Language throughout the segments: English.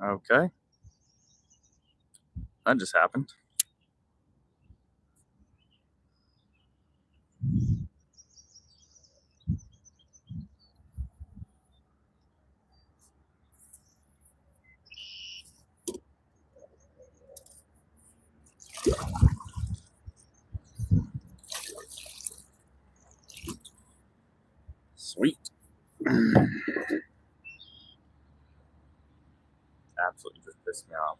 Okay. That just happened. Sweet. Absolutely just pissed me off.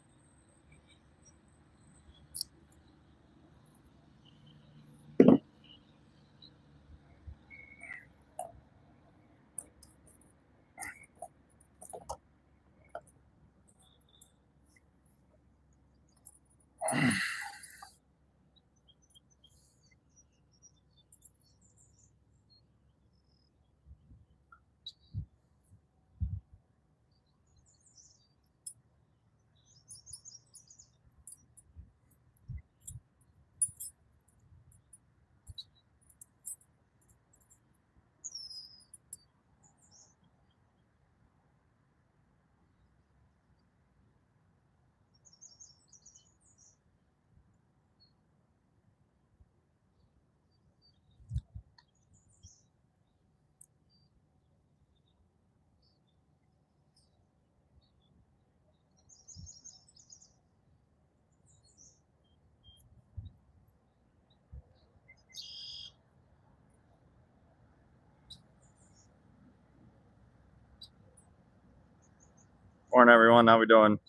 Morning, everyone. How we doing?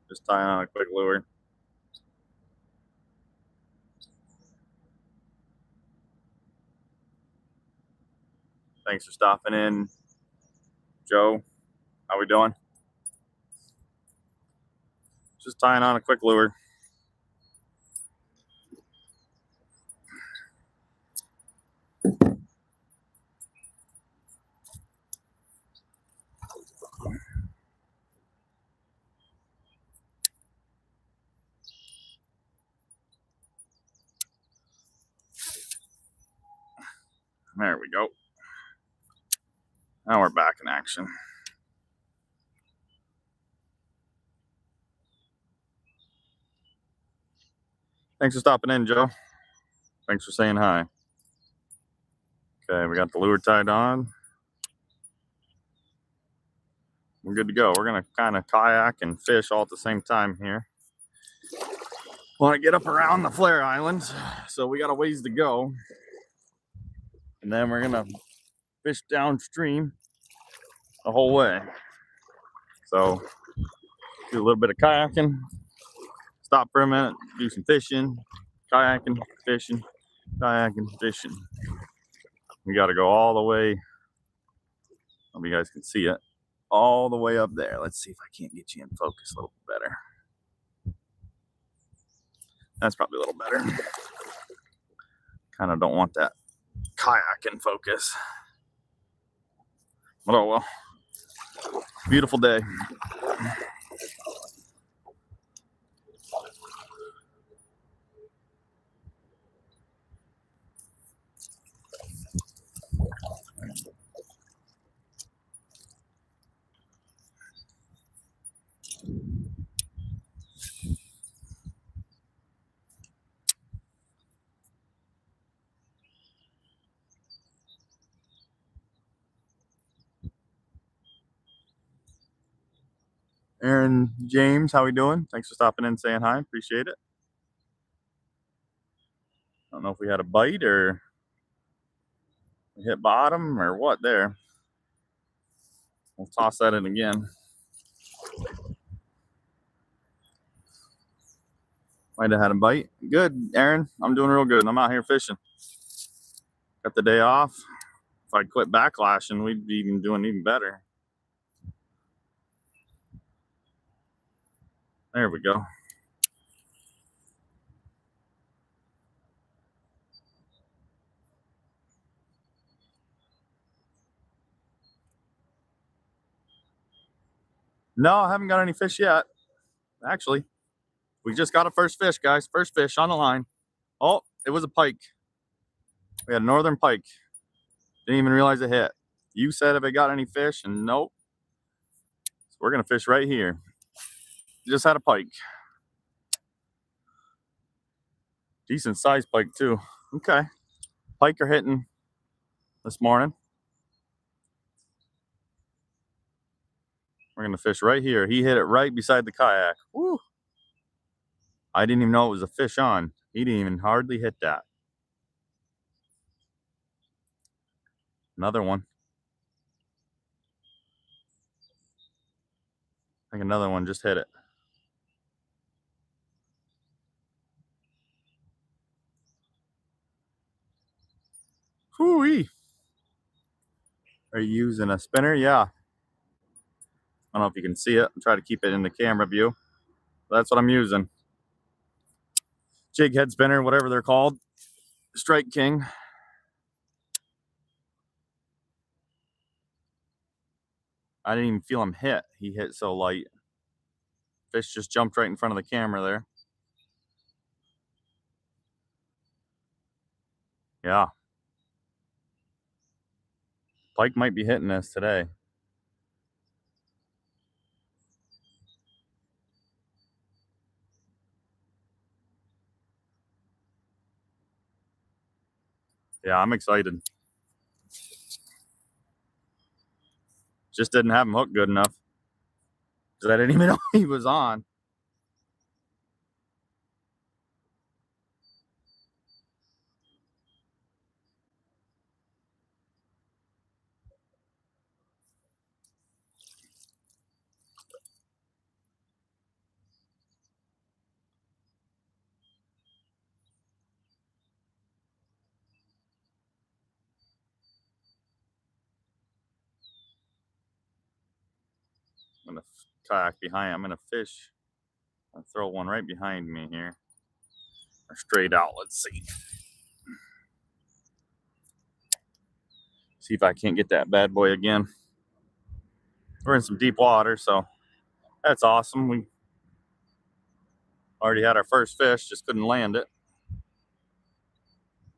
Just tying on a quick lure. Thanks for stopping in, Joe. How we doing? Just tying on a quick lure. There we go. Now we're back in action. Thanks for stopping in, Joe. Thanks for saying hi. Okay, we got the lure tied on. We're good to go. We're going to kind of kayak and fish all at the same time here. Want to get up around the flare islands, so we got a ways to go. And then we're going to fish downstream the whole way. So do a little bit of kayaking, stop for a minute, do some fishing, kayaking, fishing, kayaking, fishing. We got to go all the way. Hope you guys can see it. All the way up there. Let's see if I can't get you in focus a little bit better. That's probably a little better. Kind of don't want that kayak in focus. But oh well. Beautiful day. Aaron James, how we doing? Thanks for stopping in and saying hi. Appreciate it. I don't know if we had a bite or we hit bottom or what there. We'll toss that in again. Might have had a bite. Good, Aaron. I'm doing real good. I'm out here fishing. Got the day off. If I quit backlashing, we'd be doing even better. There we go. No, I haven't got any fish yet. Actually, we just got a first fish, guys. First fish on the line. Oh, it was a pike. We had a northern pike. Didn't even realize it hit. You said if it got any fish, and nope. We're gonna fish right here. Just had a pike. Decent sized pike too. Okay. Pike are hitting this morning. We're gonna fish right here. He hit it right beside the kayak. Woo! I didn't even know it was a fish on. He didn't even hardly hit that. Another one. I think another one just hit it. Whoo-wee. Are you using a spinner? Yeah. I don't know if you can see it. I'll try to keep it in the camera view. That's what I'm using. Jig head spinner, whatever they're called. Strike King. I didn't even feel him hit. He hit so light. Fish just jumped right in front of the camera there. Yeah. Pike might be hitting this today. Yeah, I'm excited. Just didn't have him hooked good enough. Because I didn't even know he was on. I'm gonna kayak behind. I'm gonna fish. I'll throw one right behind me here. Or straight out. Let's see. See if I can't get that bad boy again. We're in some deep water, so that's awesome. We already had our first fish, just couldn't land it.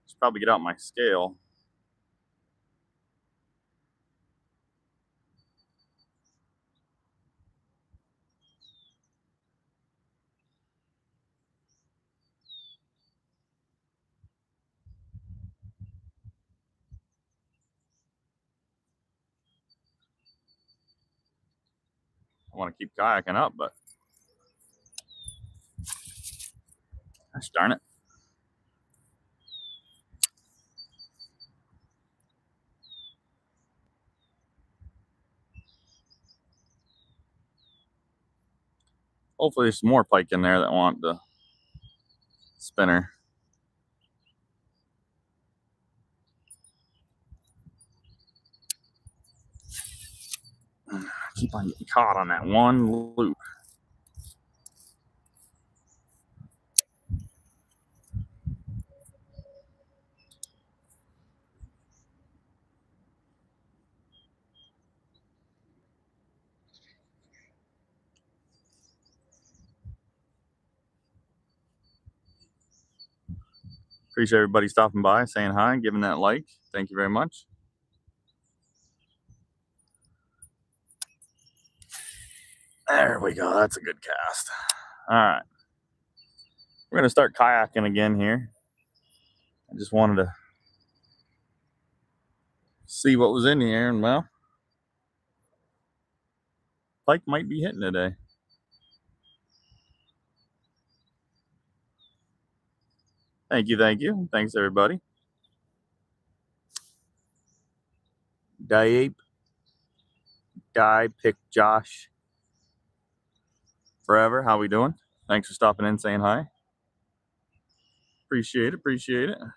Should probably get out my scale. I want to keep kayaking up, but gosh darn it. Hopefully there's some more pike in there that want the spinner. Keep on getting caught on that one loop. Appreciate everybody stopping by, saying hi, and giving that like. Thank you very much. There we go. That's a good cast. All right. We're going to start kayaking again here. I just wanted to see what was in here, and well, pike might be hitting today. Thank you, thank you. Thanks, everybody. Die Pick Josh Forever. How we doing? Thanks for stopping in, saying hi. Appreciate it, appreciate it. All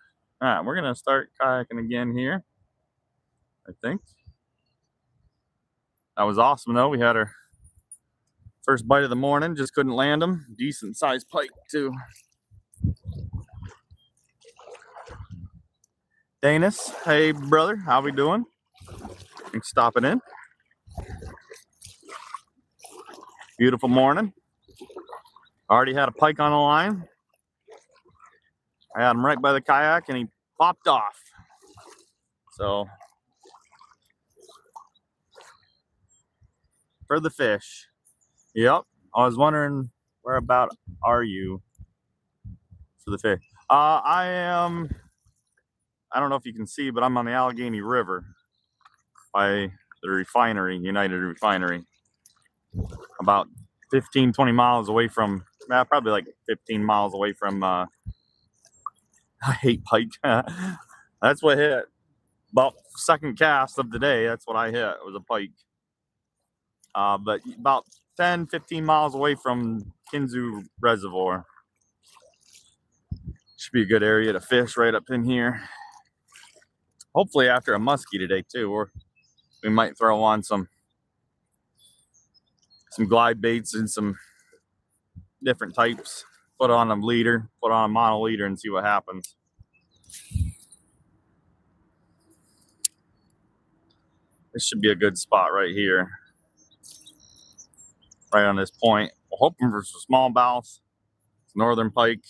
right, we're going to start kayaking again here, I think. That was awesome, though. We had our first bite of the morning. Just couldn't land them. Decent sized pike, too. Danis, hey, brother. How we doing? Thanks for stopping in. Beautiful morning. Already had a pike on the line. I had him right by the kayak, and he popped off. So, for the fish. Yep. I was wondering where about are you for the fish? I am. I don't know if you can see, but I'm on the Allegheny River by the refinery, United Refinery. About 15, 20 miles away from, probably like 15 miles away from, I hate pike. That's what hit. About second cast of the day, that's what I hit. It was a pike. But about 10, 15 miles away from Kinzu Reservoir. Should be a good area to fish right up in here. Hopefully after a muskie today too, or we might throw on some glide baits and some different types. Put on a leader, put on a mono leader and see what happens. This should be a good spot right here. Right on this point. We're hoping for some smallmouth, northern pike,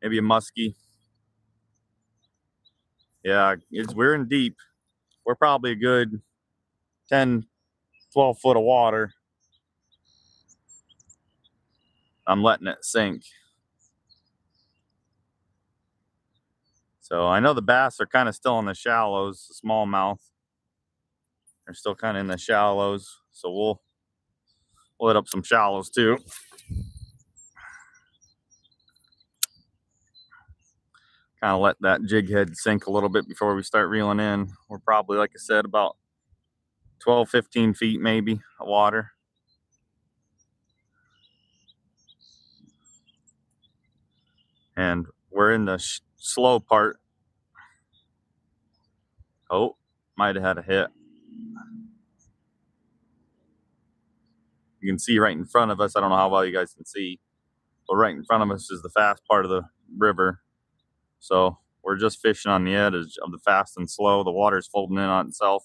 maybe a muskie. Yeah, we're in deep. We're probably a good 10, 12 foot of water. I'm letting it sink. So I know the bass are kind of still in the shallows, the smallmouth. They're still kind of in the shallows. So we'll hit up some shallows too. Kind of let that jig head sink a little bit before we start reeling in. We're probably, like I said, about 12, 15 feet maybe of water. And we're in the slow part. Oh, might have had a hit. You can see right in front of us. I don't know how well you guys can see, but right in front of us is the fast part of the river. So we're just fishing on the edge of the fast and slow. The water's folding in on itself.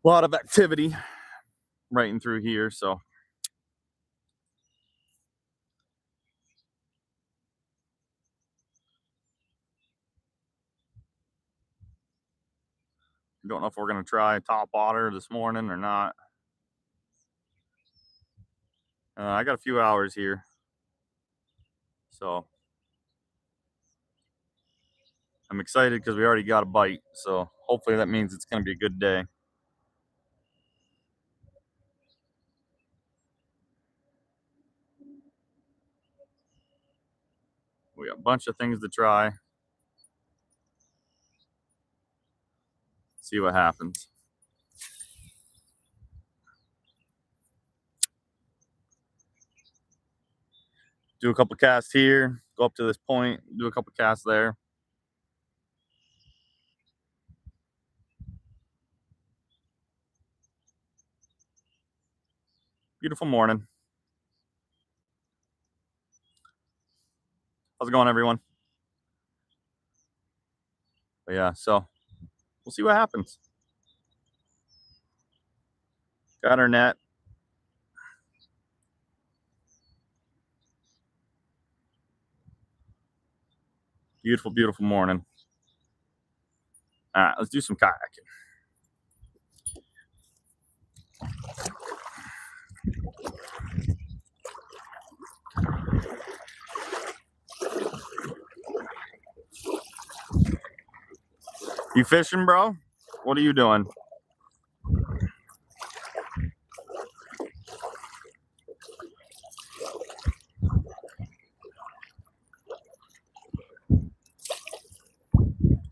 A lot of activity right in through here. So don't know if we're going to try top water this morning or not. I got a few hours here. So I'm excited because we already got a bite. So hopefully that means it's going to be a good day. We got a bunch of things to try. See what happens. Do a couple casts here, go up to this point, do a couple casts there. Beautiful morning. How's it going, everyone? But yeah, so we'll see what happens. Got our net. Beautiful, beautiful morning. All right, let's do some kayaking. You fishing, bro? What are you doing?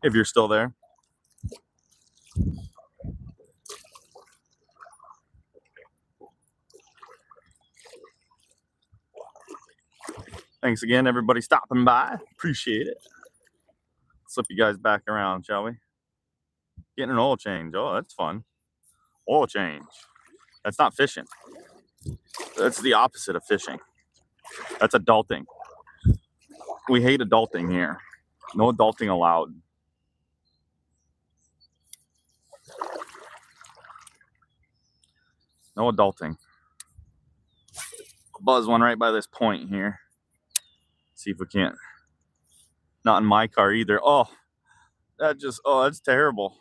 If you're still there. Thanks again, everybody stopping by. Appreciate it. Slip you guys back around, shall we? Getting an oil change. Oh, that's fun. Oil change. That's not fishing. That's the opposite of fishing. That's adulting. We hate adulting here. No adulting allowed. No adulting. Buzz one right by this point here. See if we can't. Not in my car either. Oh, that's terrible.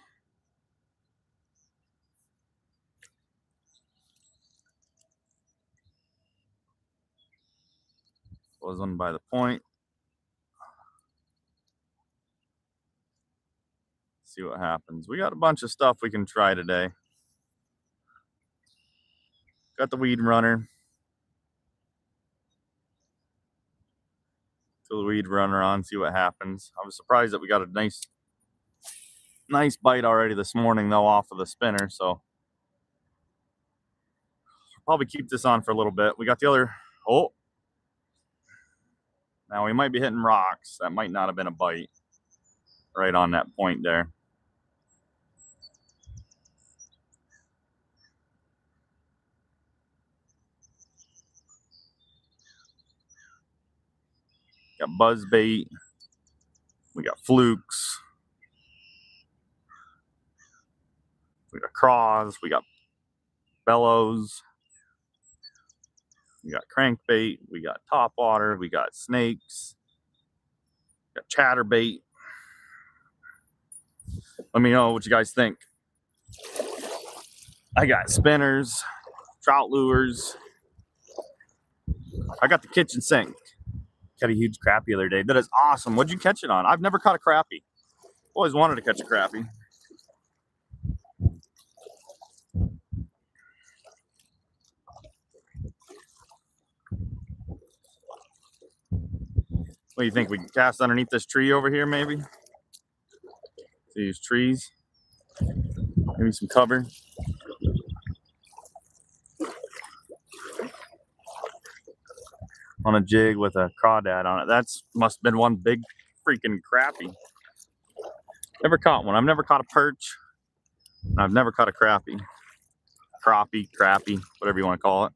was one by the point. See what happens. We got a bunch of stuff we can try today. Got the weed runner. Throw the weed runner on, see what happens. I was surprised that we got a nice bite already this morning though off of the spinner, so I'll probably keep this on for a little bit. We got the other, oh, now we might be hitting rocks. That might not have been a bite right on that point there. Got buzz bait. We got flukes. We got craws. We got bellows. We got crankbait. We got topwater. We got snakes. We got chatterbait. Let me know what you guys think. I got spinners, trout lures. I got the kitchen sink. Caught a huge crappie the other day. That is awesome. What'd you catch it on? I've never caught a crappie. Always wanted to catch a crappie. What do you think? We can cast underneath this tree over here, maybe? These trees. Maybe some cover. On a jig with a crawdad on it. That's must have been one big freaking crappie. Never caught one. I've never caught a perch. I've never caught a crappie. Crappie, crappie, whatever you want to call it.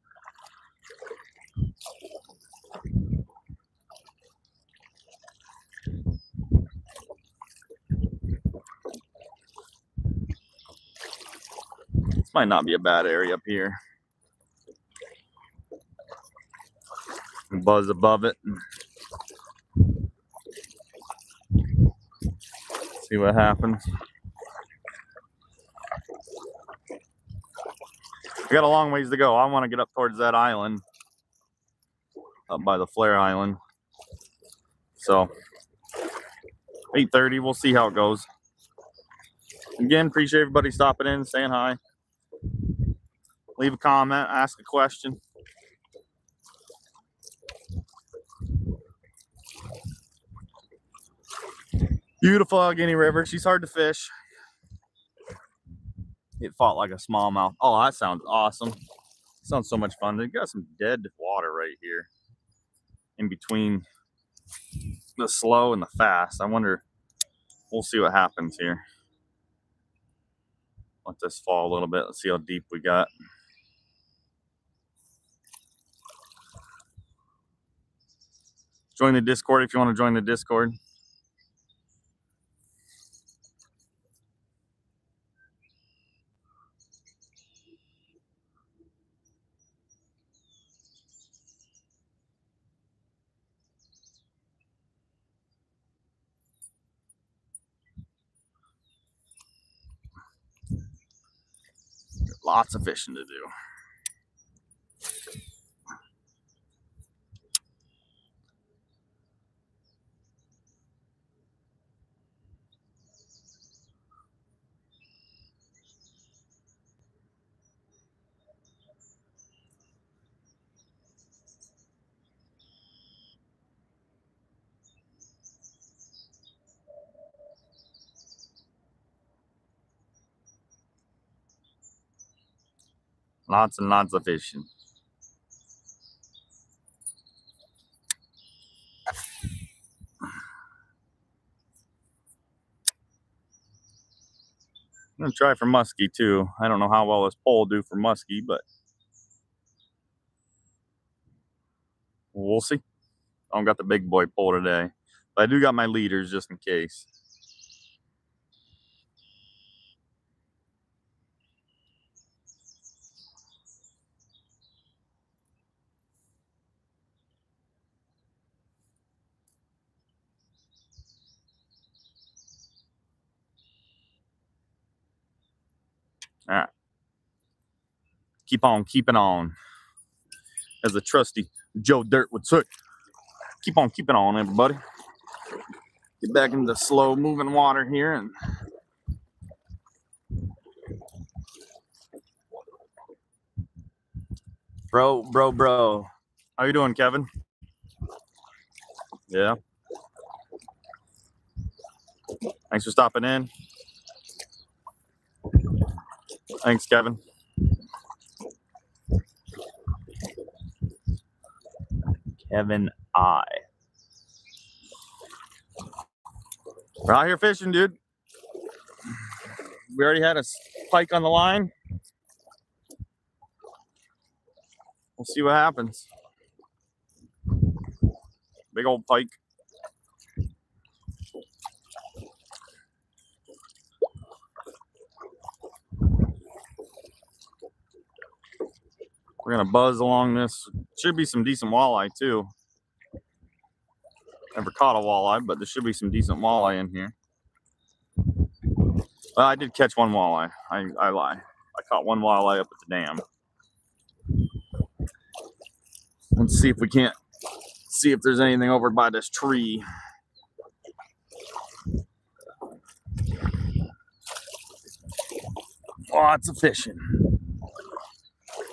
This might not be a bad area up here. Buzz above it. See what happens. We got a long ways to go. I want to get up towards that island, up by the flare island. So 8:30, we'll see how it goes. Again, appreciate everybody stopping in, saying hi. Leave a comment, ask a question. Beautiful Allegheny River. She's hard to fish. It fought like a smallmouth. Oh, that sounds awesome. Sounds so much fun. They got some dead water right here in between the slow and the fast. I wonder, we'll see what happens here. Let this fall a little bit. Let's see how deep we got. Join the Discord if you want to join the Discord. Lots of fishing to do. Lots and lots of fishing. I'm gonna try for musky too. I don't know how well this pole will do for musky, but we'll see. I don't got the big boy pole today, but I do got my leaders just in case. All right. Keep on keeping on, as the trusty Joe Dirt would say. keep on keeping on, everybody. Get back into slow moving water here and bro. How you doing, Kevin? Yeah. Thanks for stopping in. Thanks, Kevin. Kevin I. We're out here fishing, dude. We already had a pike on the line. We'll see what happens. Big old pike. We're gonna buzz along this. Should be some decent walleye too. Never caught a walleye, but there should be some decent walleye in here. Well, I did catch one walleye. I lie. I caught one walleye up at the dam. Let's see if we can't see if there's anything over by this tree. Lots of fishing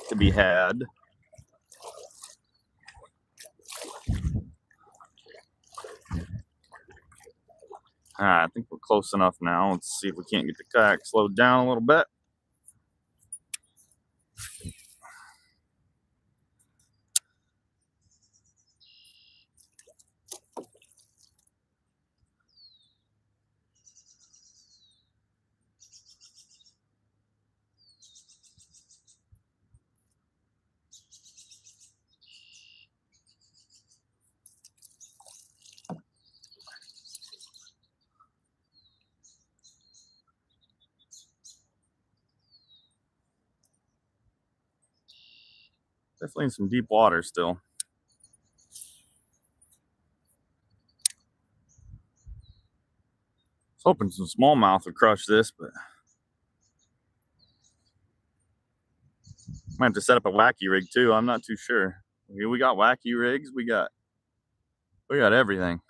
to be had. I think we're close enough now. Let's see if we can't get the kayak slowed down a little bit. Definitely in some deep water still. I was hoping some smallmouth would crush this, but might have to set up a wacky rig too. I'm not too sure. We got wacky rigs. We got everything.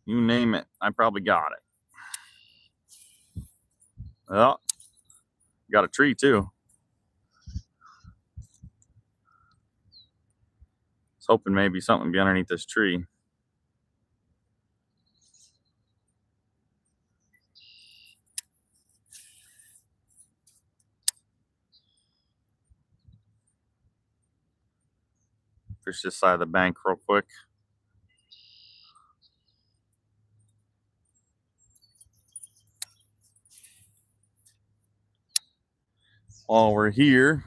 You name it, I probably got it. Well, got a tree too. I was hoping maybe something would be underneath this tree. Fish this side of the bank real quick. While we're here,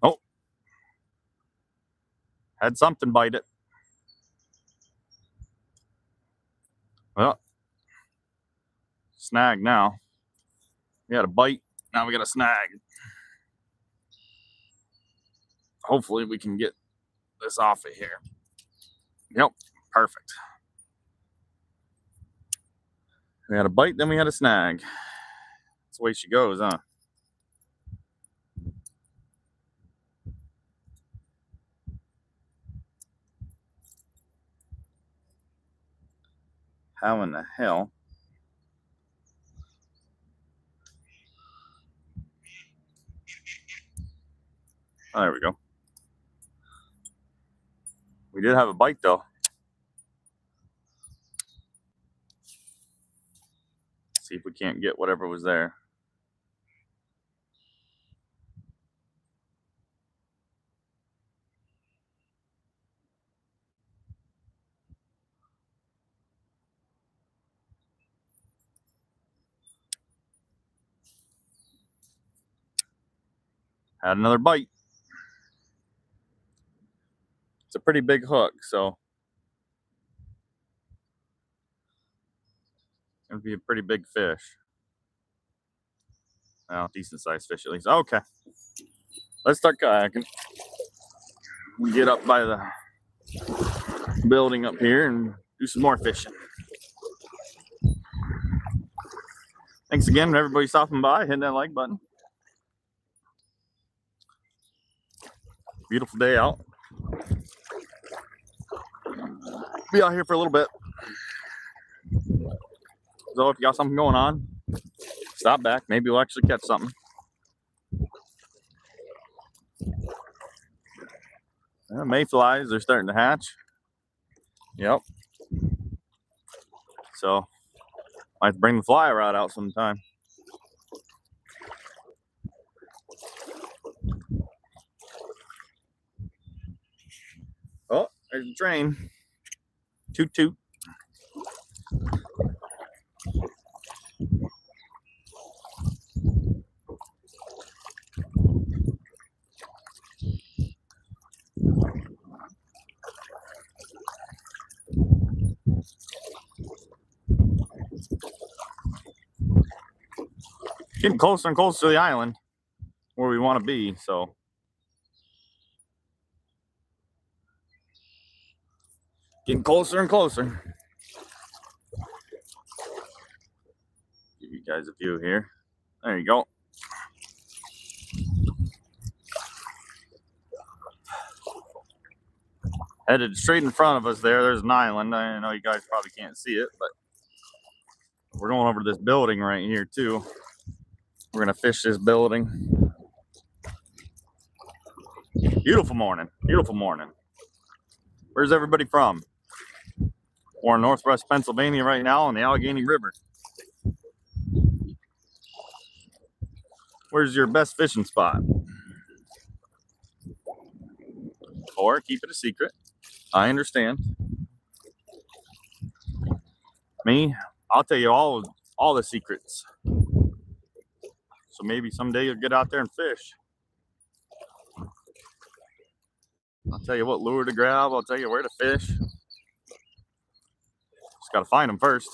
oh, had something bite it. Well, snag now. We had a bite, now we got a snag. Hopefully we can get this off of here. Yep, perfect. We had a bite, then we had a snag. That's the way she goes, huh? How in the hell? Oh, there we go. We did have a bite though. See if we can't get whatever was there. Had another bite. It's a pretty big hook, so it's gonna be a pretty big fish. Well, decent sized fish at least. Okay, let's start kayaking. We get up by the building up here and do some more fishing. Thanks again, everybody stopping by. Hit that like button. Beautiful day out. Be out here for a little bit. So if you got something going on, stop back. Maybe we'll actually catch something. Mayflies are starting to hatch. Yep. So might have to bring the fly rod out sometime. Oh, there's the train. Toot toot. Getting closer and closer to the island where we want to be, so getting closer and closer. Give you guys a view here. There you go. Headed straight in front of us there's an island. I know you guys probably can't see it, but we're going over to this building right here too. We're gonna fish this building. Beautiful morning, beautiful morning. Where's everybody from? We're in Northwest Pennsylvania right now on the Allegheny River. Where's your best fishing spot? Or keep it a secret. I understand. Me, I'll tell you all the secrets. So maybe someday you'll get out there and fish. I'll tell you what lure to grab. I'll tell you where to fish. Just got to find them first.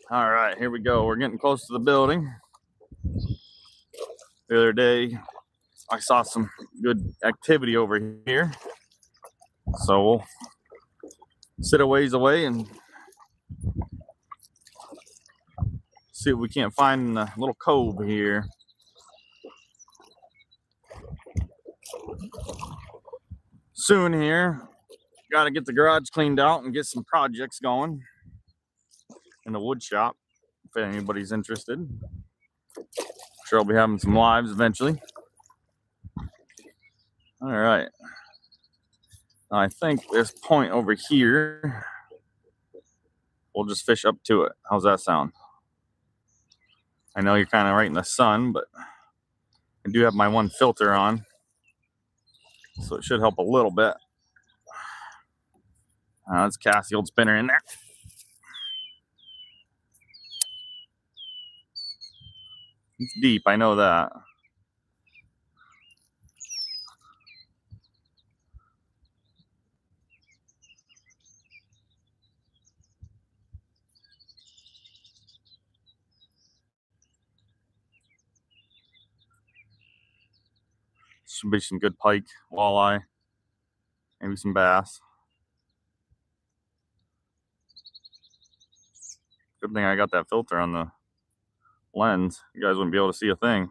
All right, here we go. We're getting close to the building. The other day, I saw some good activity over here. So we'll sit a ways away and see what we can't find in a little cove here. Soon here, got to get the garage cleaned out and get some projects going in the wood shop if anybody's interested. Sure I'll be having some lives eventually. All right. I think this point over here, we'll just fish up to it. How's that sound? I know you're kind of right in the sun, but I do have my one filter on, so it should help a little bit. Let's cast the old spinner in there. It's deep, I know that. Should be some good pike, walleye, maybe some bass. Good thing I got that filter on the lens. You guys wouldn't be able to see a thing.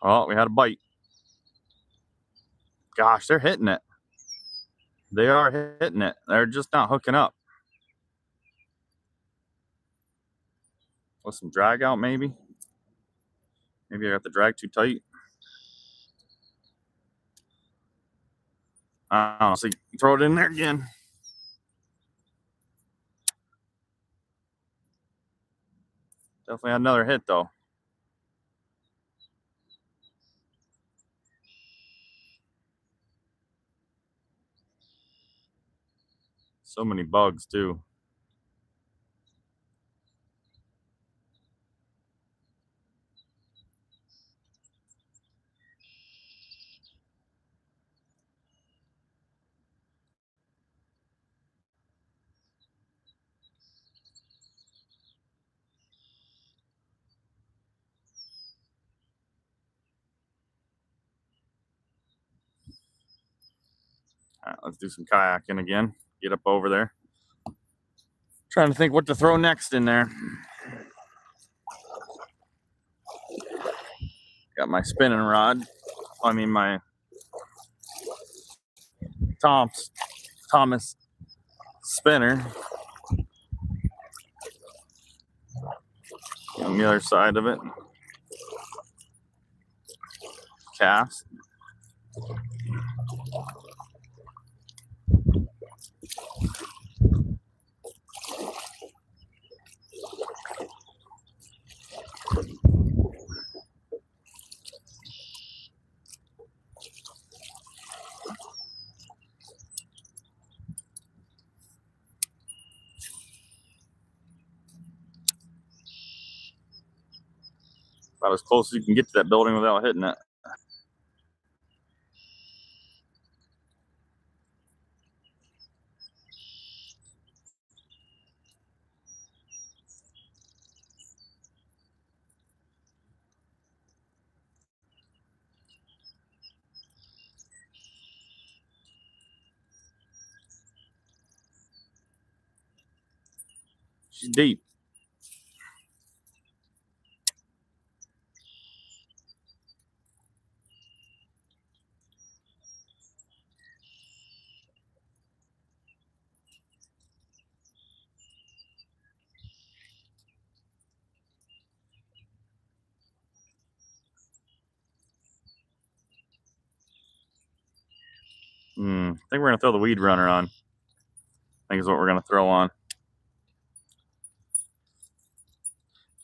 Oh, we had a bite. Gosh, they're hitting it. They are hitting it. They're just not hooking up. With some drag out, maybe. Maybe I got the drag too tight. I don't know. So throw it in there again. Definitely had another hit though. So many bugs too. All right, let's do some kayaking again. Get up over there. Trying to think what to throw next in there. Got my spinning rod. I mean my Thomas spinner. On the other side of it. Cast. About as close as you can get to that building without hitting it. She's deep. I think we're gonna throw the weed runner on. I think is what we're gonna throw on.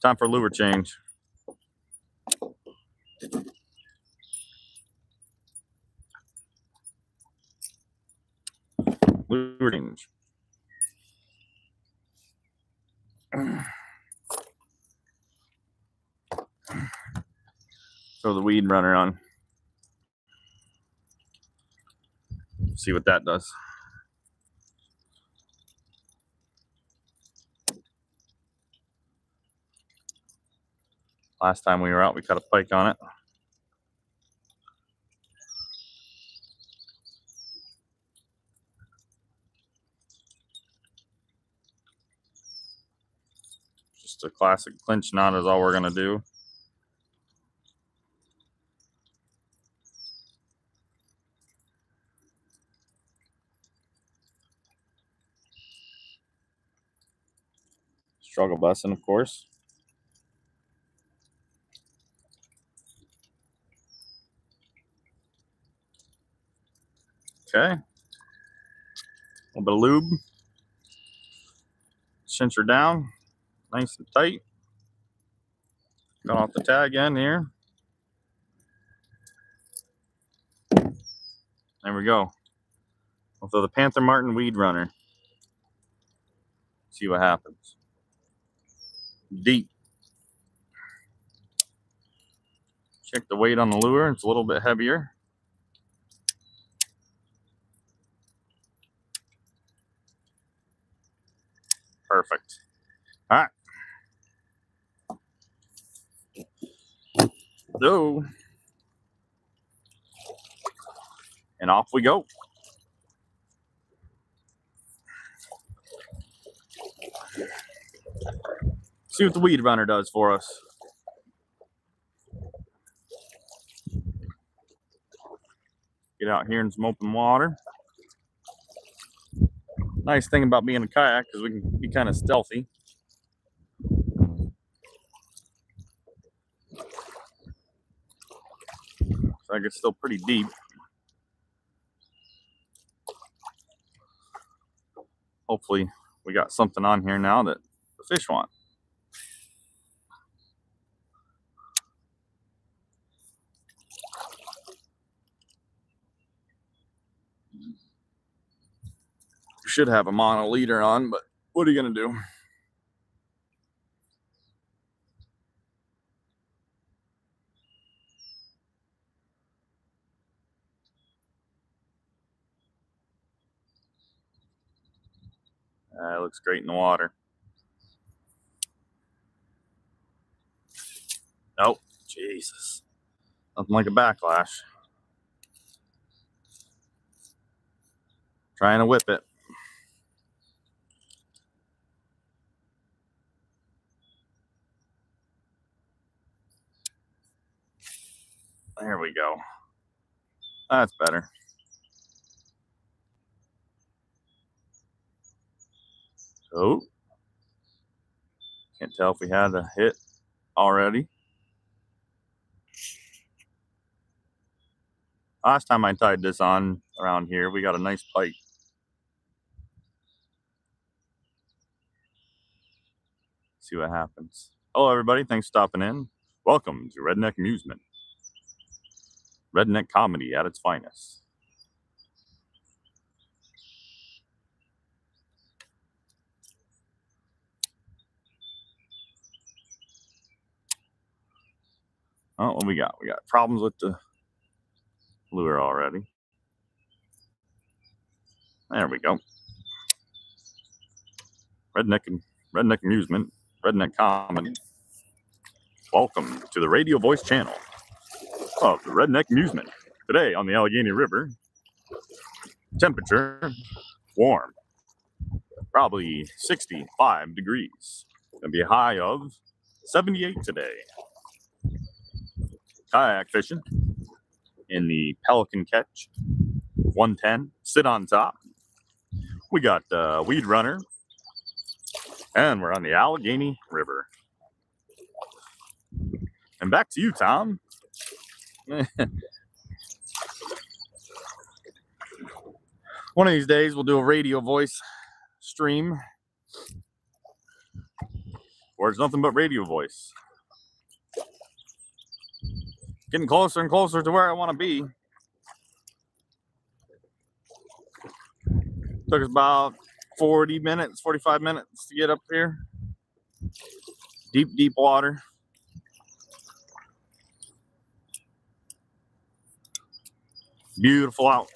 Time for lure change. Lure change. Throw the weed runner on. See what that does. Last time we were out, we caught a pike on it. Just a classic clinch knot is all we're gonna do. Struggle busting, of course. Okay. A little bit of lube. Cinch her down. Nice and tight. Got off the tag end here. There we go. We'll throw the Panther Martin weed runner. See what happens. Deep. Check the weight on the lure. It's a little bit heavier. Perfect. All right. So, and off we go. See what the weed runner does for us. Get out here in some open water. Nice thing about being a kayak is we can be kind of stealthy. Looks like it's still pretty deep. Hopefully we got something on here now that the fish want. Should have a mono leader on, but what are you gonna do? It looks great in the water. Nope. Jesus. Nothing like a backlash. Trying to whip it. There we go. That's better. Oh. Can't tell if we had a hit already. Last time I tied this on around here, we got a nice pike. See what happens. Hello, everybody. Thanks for stopping in. Welcome to Redneck Amusement. Redneck comedy at its finest. Oh, what we got? We got problems with the lure already. There we go. Redneck Amusement, Redneck Comedy. Welcome to the radio voice channel of the Redneck Amusement. Today on the Allegheny River, temperature warm, probably 65 degrees. Gonna be a high of 78 today. Kayak fishing in the Pelican Catch 110. Sit on top. We got Weed Runner, and we're on the Allegheny River. And back to you, Tom. One of these days we'll do a radio voice stream where it's nothing but radio voice. Getting closer and closer to where I want to be. Took us about 40 minutes, 45 minutes to get up here. Deep, deep water. Beautiful out.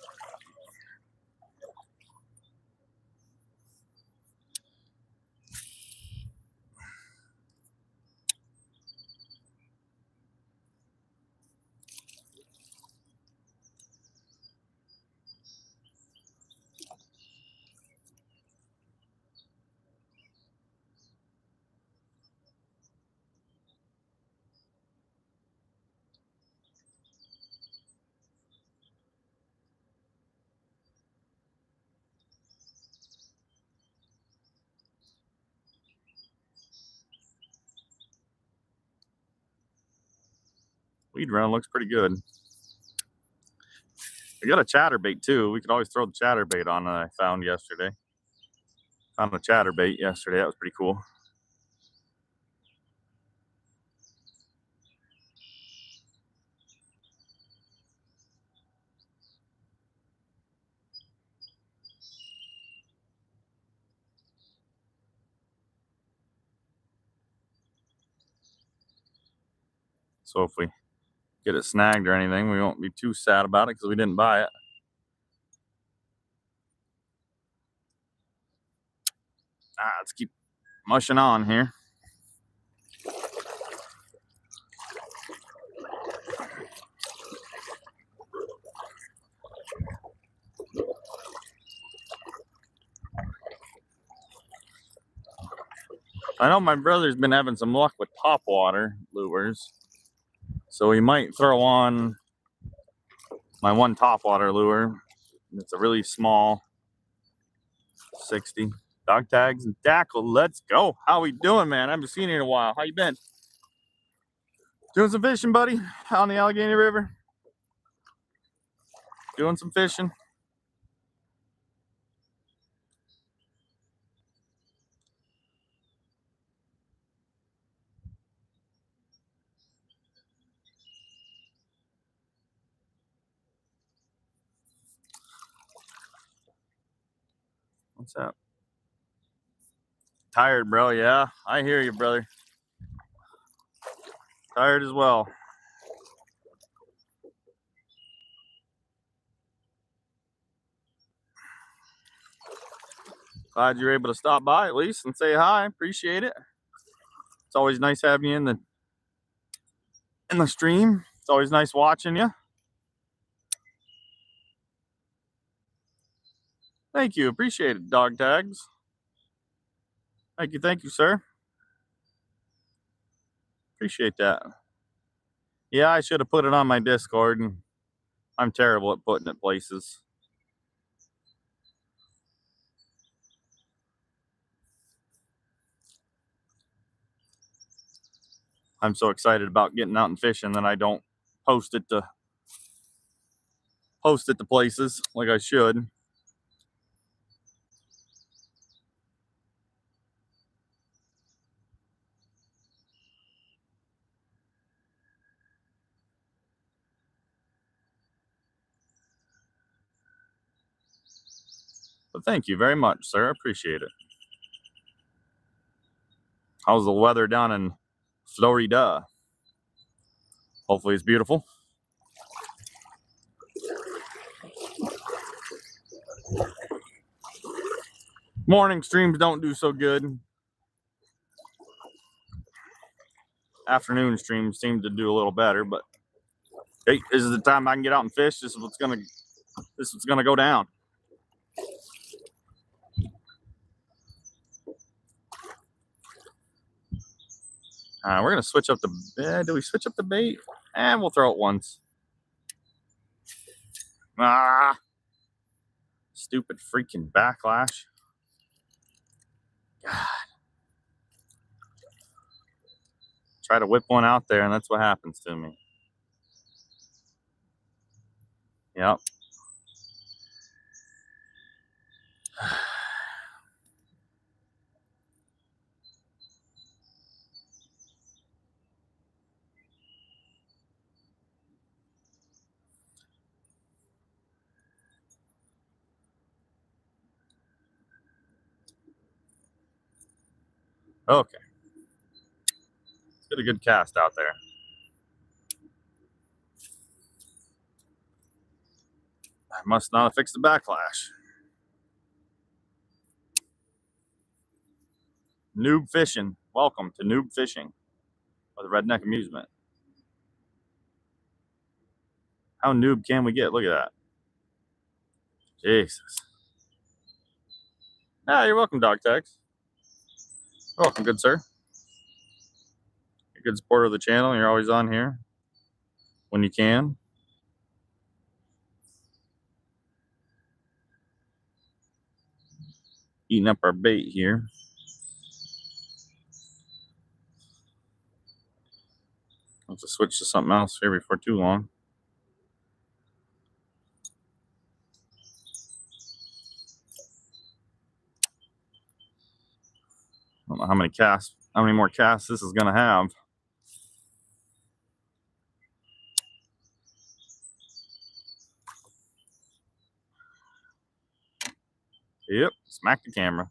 Weed Runner looks pretty good. I got a chatterbait too. We could always throw the chatterbait on that I found yesterday. Found a chatterbait yesterday. That was pretty cool. So if we get it snagged or anything, we won't be too sad about it because we didn't buy it. Let's keep mushing on here. I know my brother's been having some luck with topwater lures, so he might throw on my one topwater lure. It's a really small 60. Dog tags and tackle. Let's go. How we doing, man? I haven't seen you in a while. How you been? Doing some fishing, buddy, on the Allegheny River. Doing some fishing. What's up? Tired, bro. Yeah, I hear you, brother. Tired as well. Glad you're able to stop by at least and say hi. Appreciate it. It's always nice having you in the stream. It's always nice watching you. Thank you. Appreciate it, dog tags. Thank you, sir. Appreciate that. Yeah, I should have put it on my Discord, and I'm terrible at putting it places. I'm so excited about getting out and fishing that I don't post it to places like I should. But thank you very much, sir. I appreciate it. How's the weather down in Florida? Hopefully it's beautiful. Morning streams don't do so good. Afternoon streams seem to do a little better, but hey, this is the time I can get out and fish. This is what's gonna go down. We're gonna switch up the. Do we switch up the bait? And we'll throw it once. Ah, stupid freaking backlash. God. Try to whip one out there, and that's what happens to me. Yep. Okay. Let's get a good cast out there. I must not have fixed the backlash. Noob fishing. Welcome to Noob Fishing with Redneck Amusement. How noob can we get? Look at that. Jesus. Ah, you're welcome, dog tags. You're welcome, good sir. You're a good supporter of the channel. You're always on here when you can. Eating up our bait here. I'll have to switch to something else here before too long. I don't know how many more casts this is gonna have. Yep, smack the camera.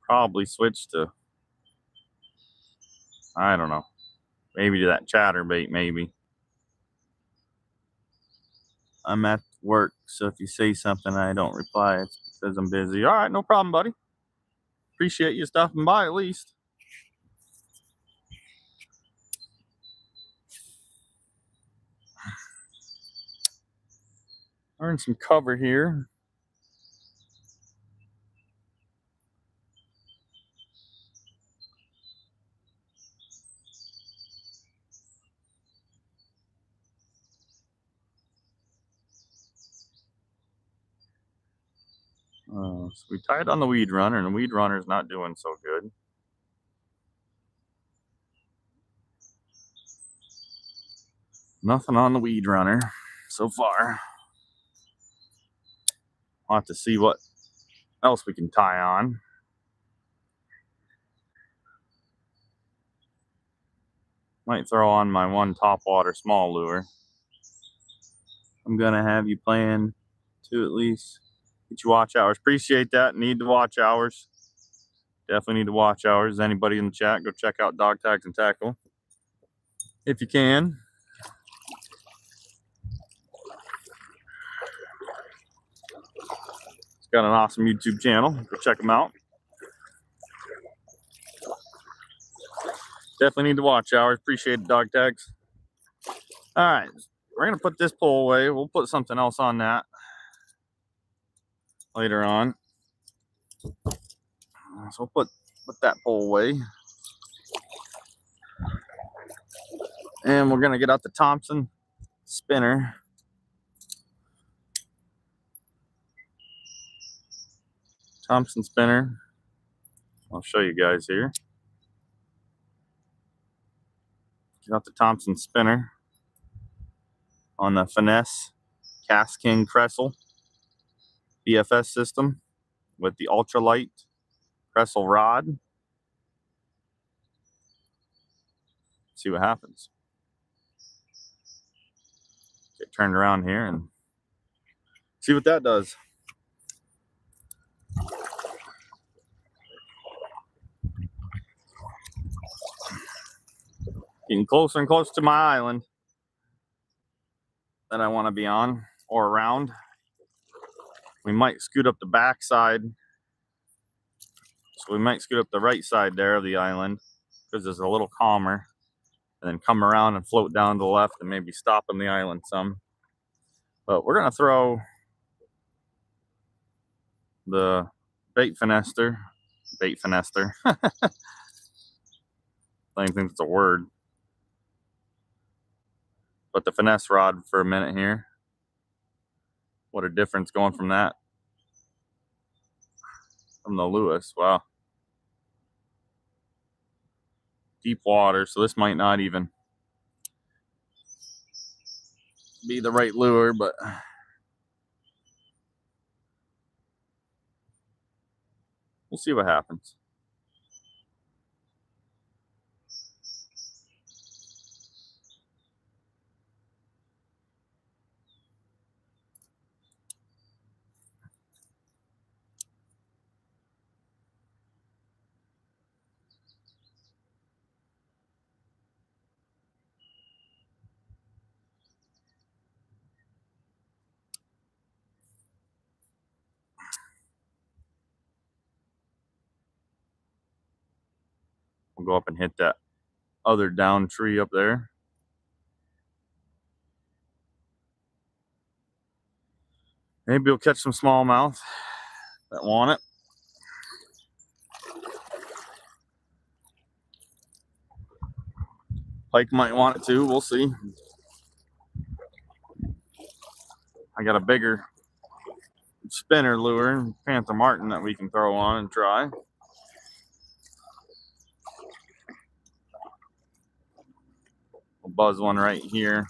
Probably switch to, I don't know, maybe to that chatterbait, maybe. I'm at work, so if you say something I don't reply, it's because I'm busy. All right, no problem, buddy. Appreciate you stopping by at least. Earn some cover here. So we tied on the weed runner, and the weed runner's not doing so good. Nothing on the weed runner so far. I'll have to see what else we can tie on. Might throw on my one topwater small lure. I'm gonna have you plan to at least get your watch hours. Appreciate that. Need the watch hours. Definitely need the watch hours. Anybody in the chat, go check out Dog Tags and Tackle if you can. He's got an awesome YouTube channel. Go check him out. Definitely need to watch hours. Appreciate it, dog tags. All right, we're gonna put this pole away. We'll put something else on that later on. So we'll put that pole away. And we're gonna get out the Thompson spinner. Thompson spinner. I'll show you guys here. Get out the Thompson spinner on the Finesse Cast King Kressel BFS system with the ultralight Kressel rod. See what happens. Get turned around here and see what that does. Getting closer and closer to my island that I want to be on or around. We might scoot up the back side. So we might scoot up the right side there of the island because it's a little calmer. And then come around and float down to the left and maybe stop on the island some. But we're going to throw the bait finester. I don't think it's a word. But the finesse rod for a minute here. What a difference going from that. From the Lewis, wow. Deep water, so this might not even be the right lure, but we'll see what happens. We'll go up and hit that other down tree up there. Maybe we'll catch some smallmouth that want it. Pike might want it too, we'll see. I got a bigger spinner lure, Panther Martin, that we can throw on and try. We'll buzz one right here.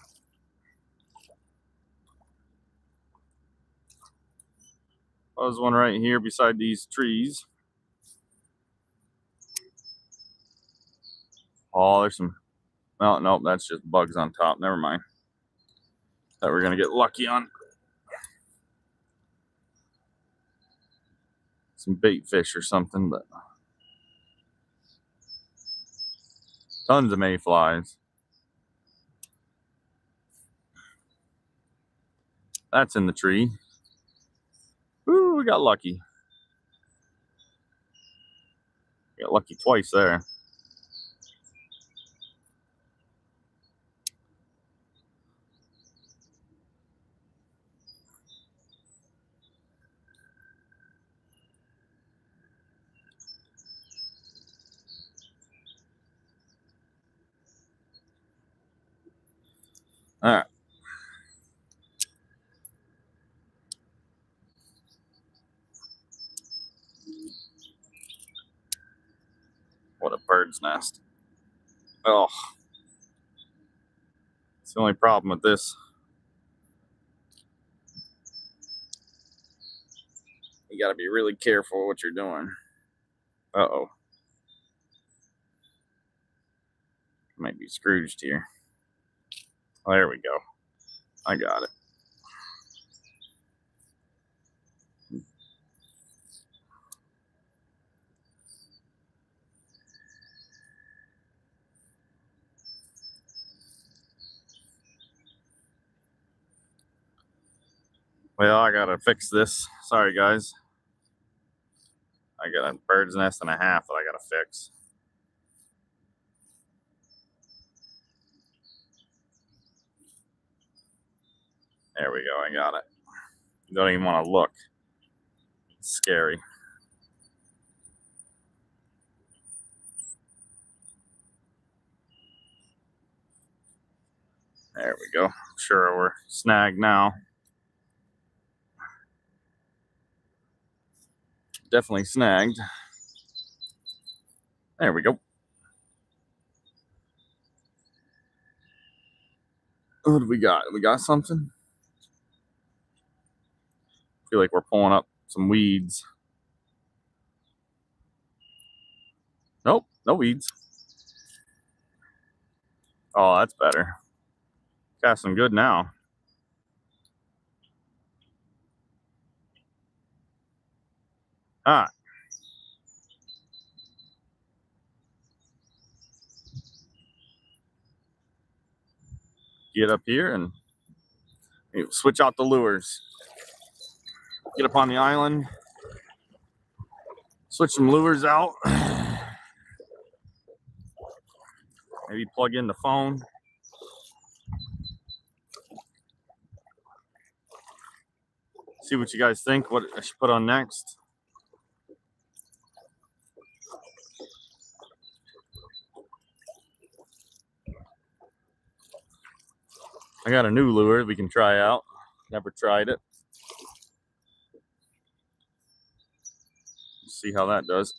Buzz one right here beside these trees. Oh, there's some, well, nope, that's just bugs on top. Never mind. Thought we were gonna get lucky on some bait fish or something, but tons of mayflies. That's in the tree. Ooh, we got lucky. Got lucky twice there. All right. What a bird's nest. Oh, it's the only problem with this. You got to be really careful what you're doing. Uh-oh. Might be Scrooged here. Oh, there we go. I got it. Well, I gotta fix this. Sorry, guys. I got a bird's nest and a half that I gotta fix. There we go, I got it. You don't even want to look. It's scary. There we go. Sure, we're snagged now. Definitely snagged. There we go. What do we got? We got something? I feel like we're pulling up some weeds. Nope, no weeds. Oh, that's better. Casting good now. Ah. Get up here and switch out the lures. Get up on the island. Switch some lures out. Maybe plug in the phone. See what you guys think. What I should put on next. I got a new lure we can try out. Never tried it. Let's see how that does.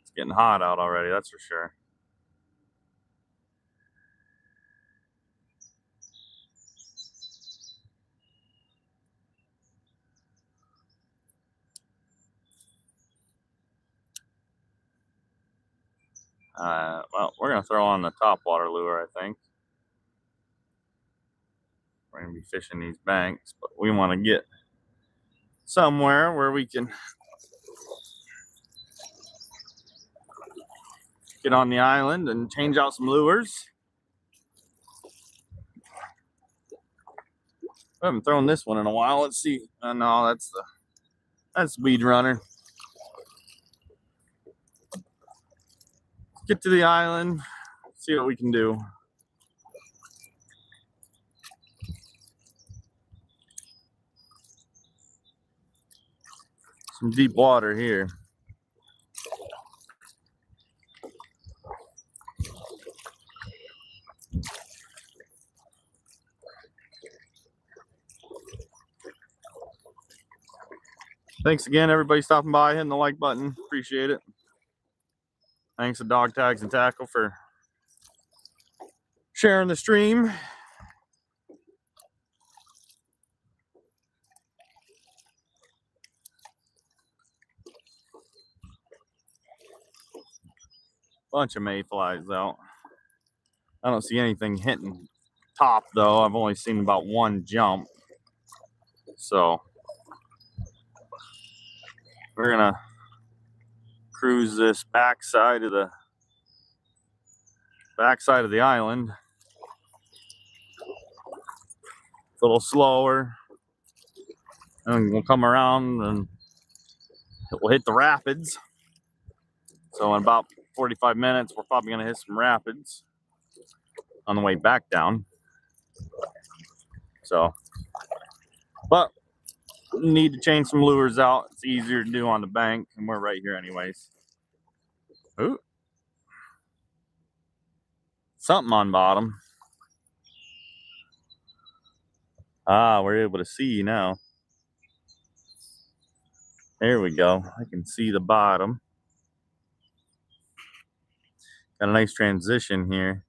It's getting hot out already, that's for sure. Well, we're gonna throw on the top water lure, I think. We're gonna be fishing these banks, but we want to get somewhere where we can get on the island and change out some lures. I haven't thrown this one in a while. Let's see. No, that's Weed Runner. Get to the island, see what we can do. Some deep water here. Thanks again, everybody stopping by, hitting the like button. Appreciate it. Thanks to Dog Tags and Tackle for sharing the stream. Bunch of mayflies out. I don't see anything hitting top though. I've only seen about one jump. So we're gonna cruise this backside of the island. It's a little slower. And we'll come around and we'll hit the rapids. So in about 45 minutes, we're probably gonna hit some rapids on the way back down. So, but need to change some lures out. It's easier to do on the bank, and we're right here anyways. Ooh. Something on bottom. Ah, we're able to see now. There we go. I can see the bottom. Got a nice transition here.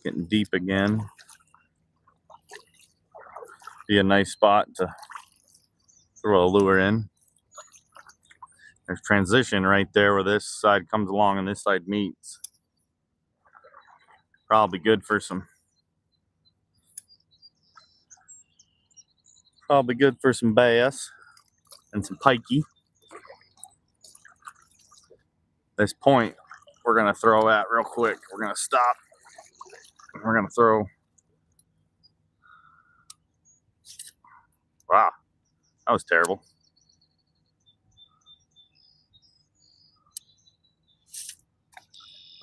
Getting deep again. Be a nice spot to throw a lure in. There's transition right there where this side comes along and this side meets. Probably good for some bass and some pikey. This point we're gonna throw at real quick. We're gonna stop. We're gonna throw. Wow, that was terrible.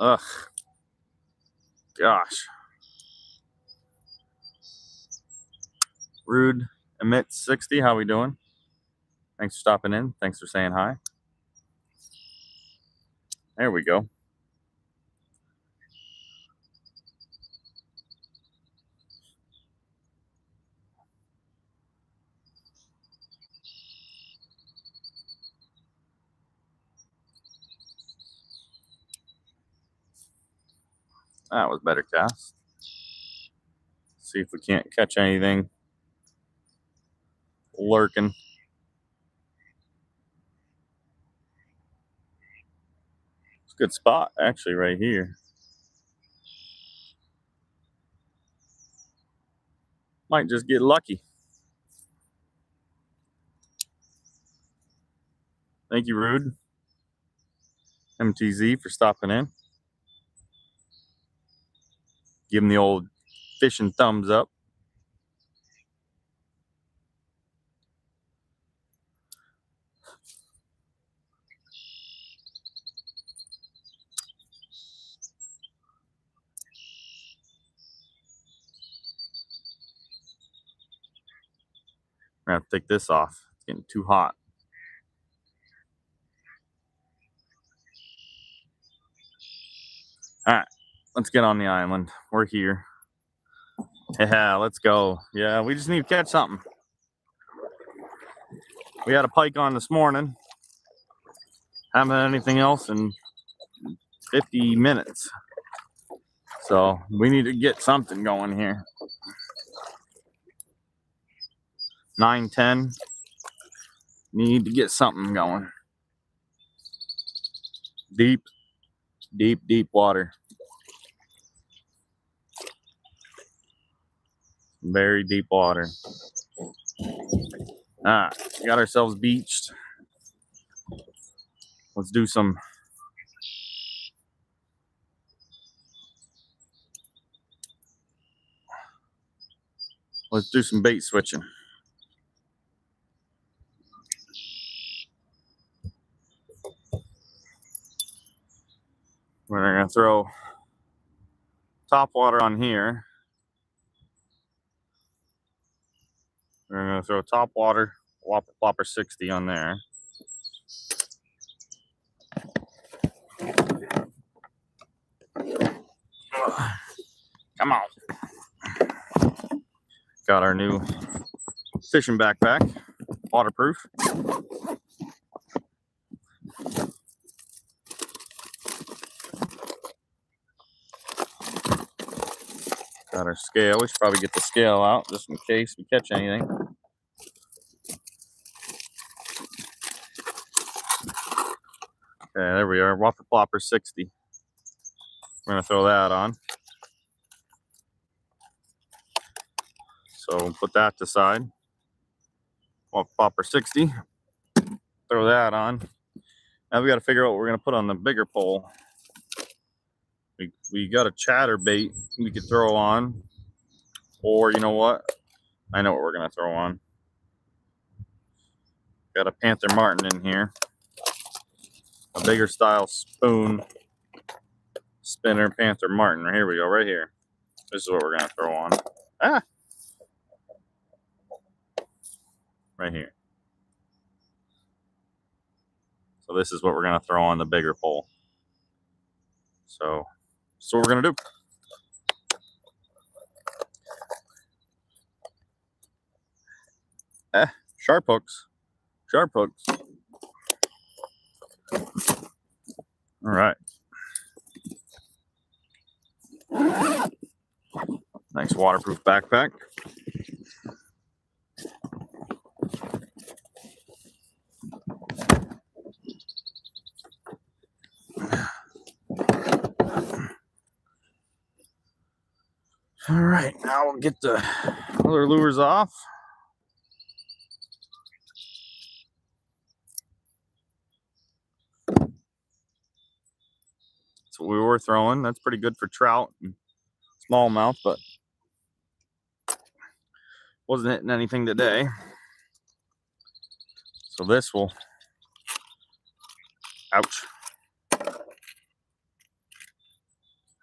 Ugh. Gosh. Rude Emit 60, how we doing? Thanks for stopping in. Thanks for saying hi. There we go. That was better cast. See if we can't catch anything lurking. It's a good spot actually right here. Might just get lucky. Thank you, Rude MTZ, for stopping in. Give him the old fishing thumbs up. I'm gonna have to take this off. It's getting too hot. All right, let's get on the island. We're here. Yeah, let's go. Yeah, we just need to catch something. We had a pike on this morning. Haven't had anything else in 50 minutes. So we need to get something going here. 9:10. Need to get something going. Deep, deep, deep water. Very deep water. Ah, got ourselves beached. Let's do some bait switching. We're gonna throw top water on here. We're gonna throw top water, Whopper Plopper 60 on there. Come on. Got our new fishing backpack, waterproof. Got our scale. We should probably get the scale out just in case we catch anything. Okay, there we are. Whopper Plopper 60. We're gonna throw that on. So we'll put that to side. Whopper Plopper 60. Throw that on. Now we got to figure out what we're gonna put on the bigger pole. We got a chatterbait we could throw on, or you know what? I know what we're gonna throw on. Got a Panther Martin in here. A bigger style spoon spinner Panther Martin. Here we go, right here. This is what we're gonna throw on. Ah! Right here. So this is what we're gonna throw on the bigger pole. So that's what we're gonna do. Sharp hooks. Sharp hooks. All right. Nice waterproof backpack. All right, now we'll get the other lures off. That's what we were throwing. That's pretty good for trout and smallmouth, but wasn't hitting anything today. So this will, ouch.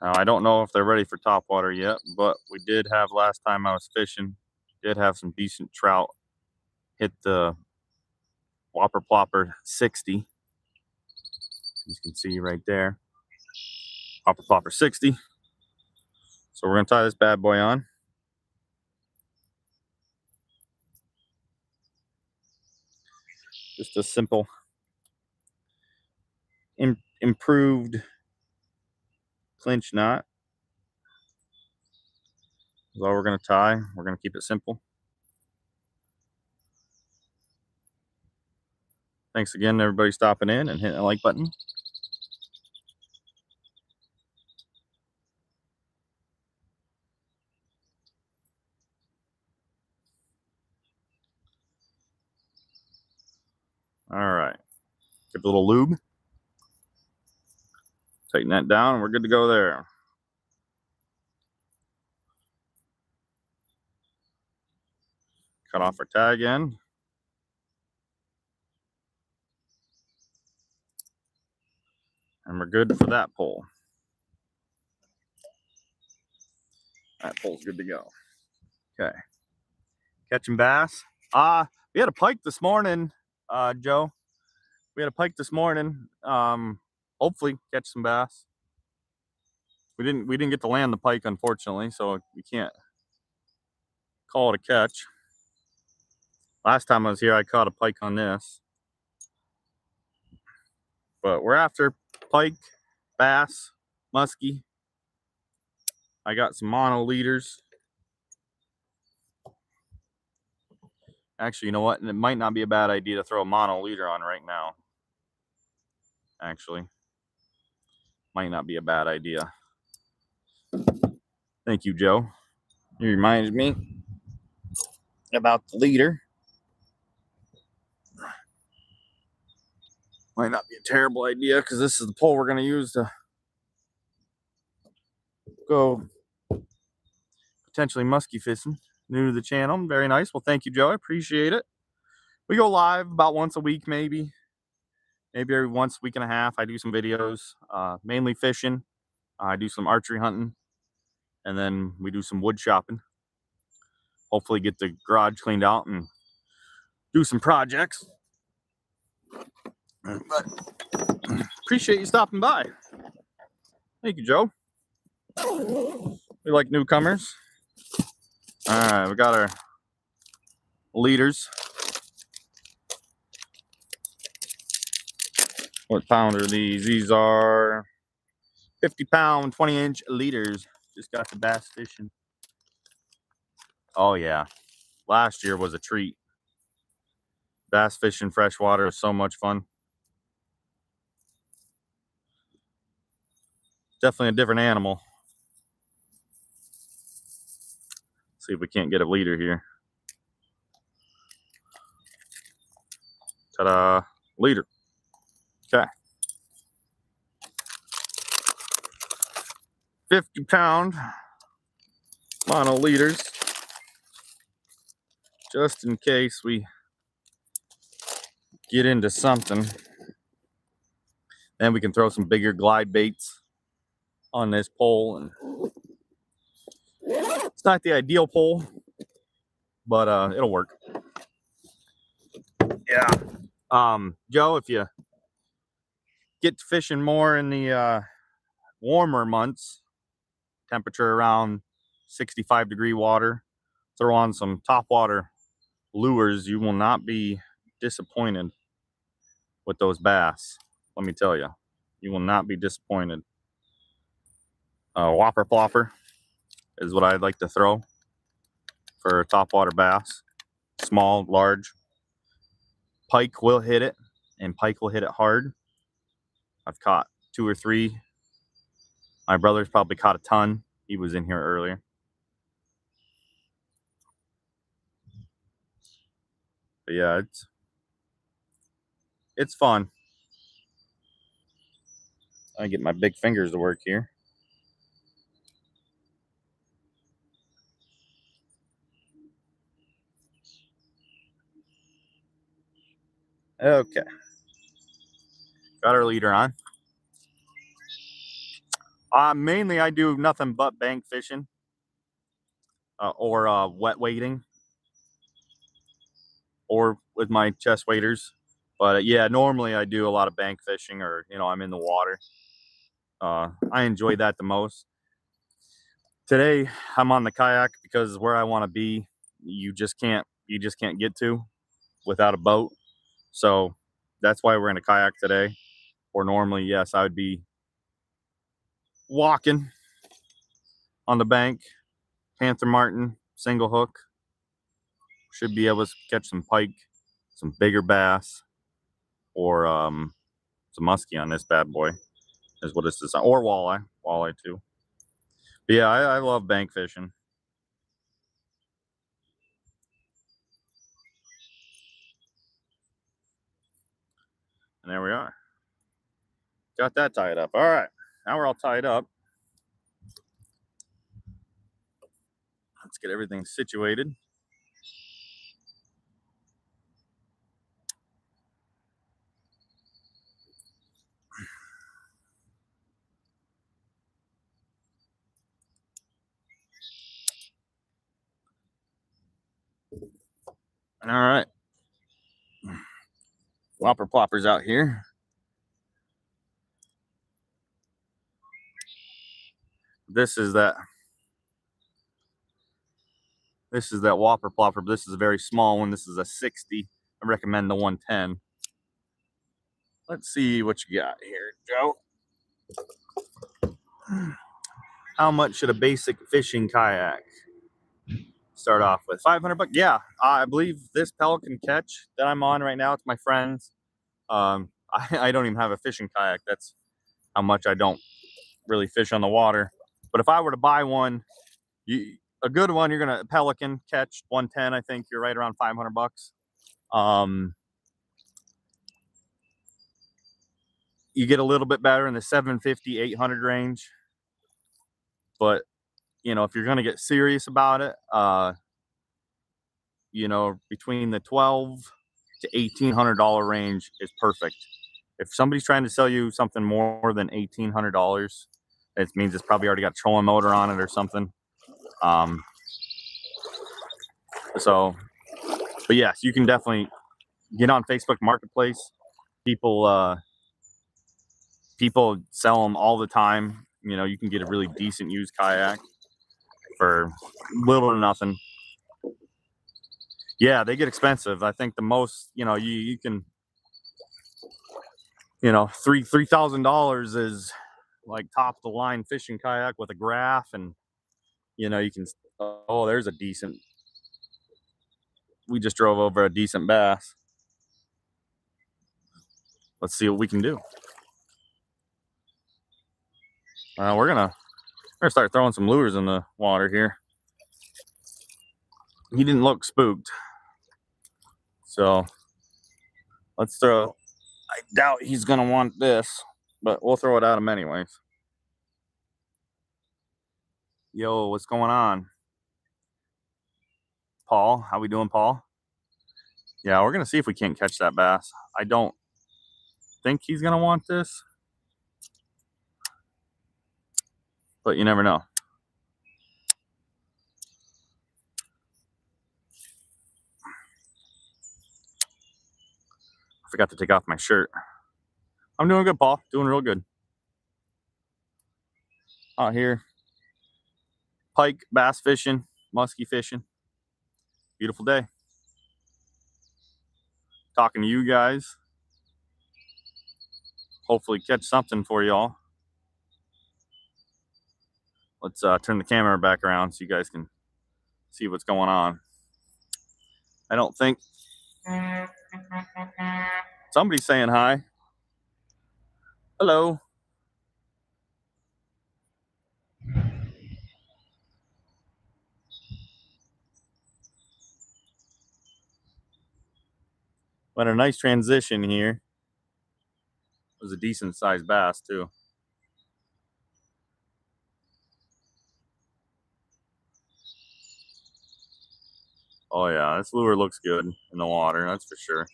Now, I don't know if they're ready for topwater yet, but we did have last time I was fishing, did have some decent trout hit the Whopper Plopper 60. You can see right there, Whopper Plopper 60. So we're gonna tie this bad boy on. Just a simple, improved clinch knot. That's all we're gonna tie. We're gonna keep it simple. Thanks again to everybody stopping in and hitting the like button. All right, give a little lube. Tighten that down and we're good to go there. Cut off our tag end. And we're good for that pole. That pole's good to go. Okay. Catching bass. We had a pike this morning, Joe. We had a pike this morning. Hopefully catch some bass. We didn't get to land the pike, unfortunately, so we can't call it a catch. Last time I was here, I caught a pike on this. But we're after pike, bass, musky. I got some mono leaders. Actually, you know what? It might not be a bad idea to throw a mono leader on right now. Actually, might not be a bad idea. Thank you, Joe. You reminded me about the leader. Might not be a terrible idea because this is the pole we're going to use to go potentially musky fishing. New to the channel. Very nice. Well, thank you, Joe. I appreciate it. We go live about once a week, maybe every once a week and a half. I do some videos, mainly fishing. I do some archery hunting, and then we do some wood shopping. Hopefully get the garage cleaned out and do some projects. But appreciate you stopping by. Thank you, Joe. We like newcomers. All right, we got our leaders. What pound are these? These are 50-pound, 20-inch leaders. Just got the bass fishing. Oh yeah, last year was a treat. Bass fishing freshwater is so much fun. Definitely a different animal. See if we can't get a leader here. Ta-da, leader. Okay. 50-pound mono leaders. Just in case we get into something. Then we can throw some bigger glide baits on this pole. And it's not the ideal pole, but it'll work. Yeah. Joe, if you get fishing more in the warmer months, temperature around 65-degree water, throw on some topwater lures, you will not be disappointed with those bass. Let me tell you, you will not be disappointed. Whopper Plopper is what I'd like to throw for topwater bass. Small, large. Pike will hit it, and pike will hit it hard. I've caught 2 or 3. My brother's probably caught a ton. He was in here earlier. But yeah, it's fun. I get my big fingers to work here. Okay, got our leader on. Mainly I do nothing but bank fishing or wet wading or with my chest waders. But yeah, normally I do a lot of bank fishing or, I'm in the water. I enjoy that the most. Today I'm on the kayak because where I want to be, you just can't get to without a boat. So that's why we're in a kayak today. Or normally, yes, I would be walking on the bank, Panther Martin, single hook. Should be able to catch some pike, some bigger bass, or some musky on this bad boy. Is what it's designed, or walleye too. But yeah, I love bank fishing. And there we are. Got that tied up. All right, now we're all tied up. Let's get everything situated. All right, whopper ploppers out here. This is that whopper plopper. This is a very small one. This is a 60. I recommend the 110. Let's see what you got here, Joe. How much should a basic fishing kayak start off with? 500 bucks. Yeah, I believe this Pelican Catch that I'm on right now, it's my friend's. I don't even have a fishing kayak. That's how much I don't really fish on the water. But if I were to buy one, a good one, you're gonna Pelican Catch 110. I think you're right around 500 bucks. You get a little bit better in the 750, 800 range. But if you're gonna get serious about it, between the 12 to $1,800 range is perfect. If somebody's trying to sell you something more than $1,800, it means it's probably already got a trolling motor on it or something. So, but yes, you can definitely get on Facebook Marketplace. People sell them all the time. You can get a really decent used kayak for little to nothing. Yeah, they get expensive. I think the most, you can, $3,000 is like top of the line fishing kayak with a graph, and you can. Oh, there's a decent. We just drove over a decent bass. Let's see what we can do. We're gonna start throwing some lures in the water here. He didn't look spooked, so let's throw. I doubt he's gonna want this, but we'll throw it at him anyways. Yo, what's going on, Paul? How we doing, Paul? Yeah, we're gonna see if we can't catch that bass. I don't think he's gonna want this, but you never know. I forgot to take off my shirt. I'm doing good, Paul. Doing real good. Out here, pike, bass fishing, musky fishing. Beautiful day. Talking to you guys. Hopefully catch something for y'all. Let's turn the camera back around so you guys can see what's going on. I don't think somebody's saying hi. Hello. But a nice transition here. It was a decent sized bass too. Oh yeah, this lure looks good in the water, that's for sure.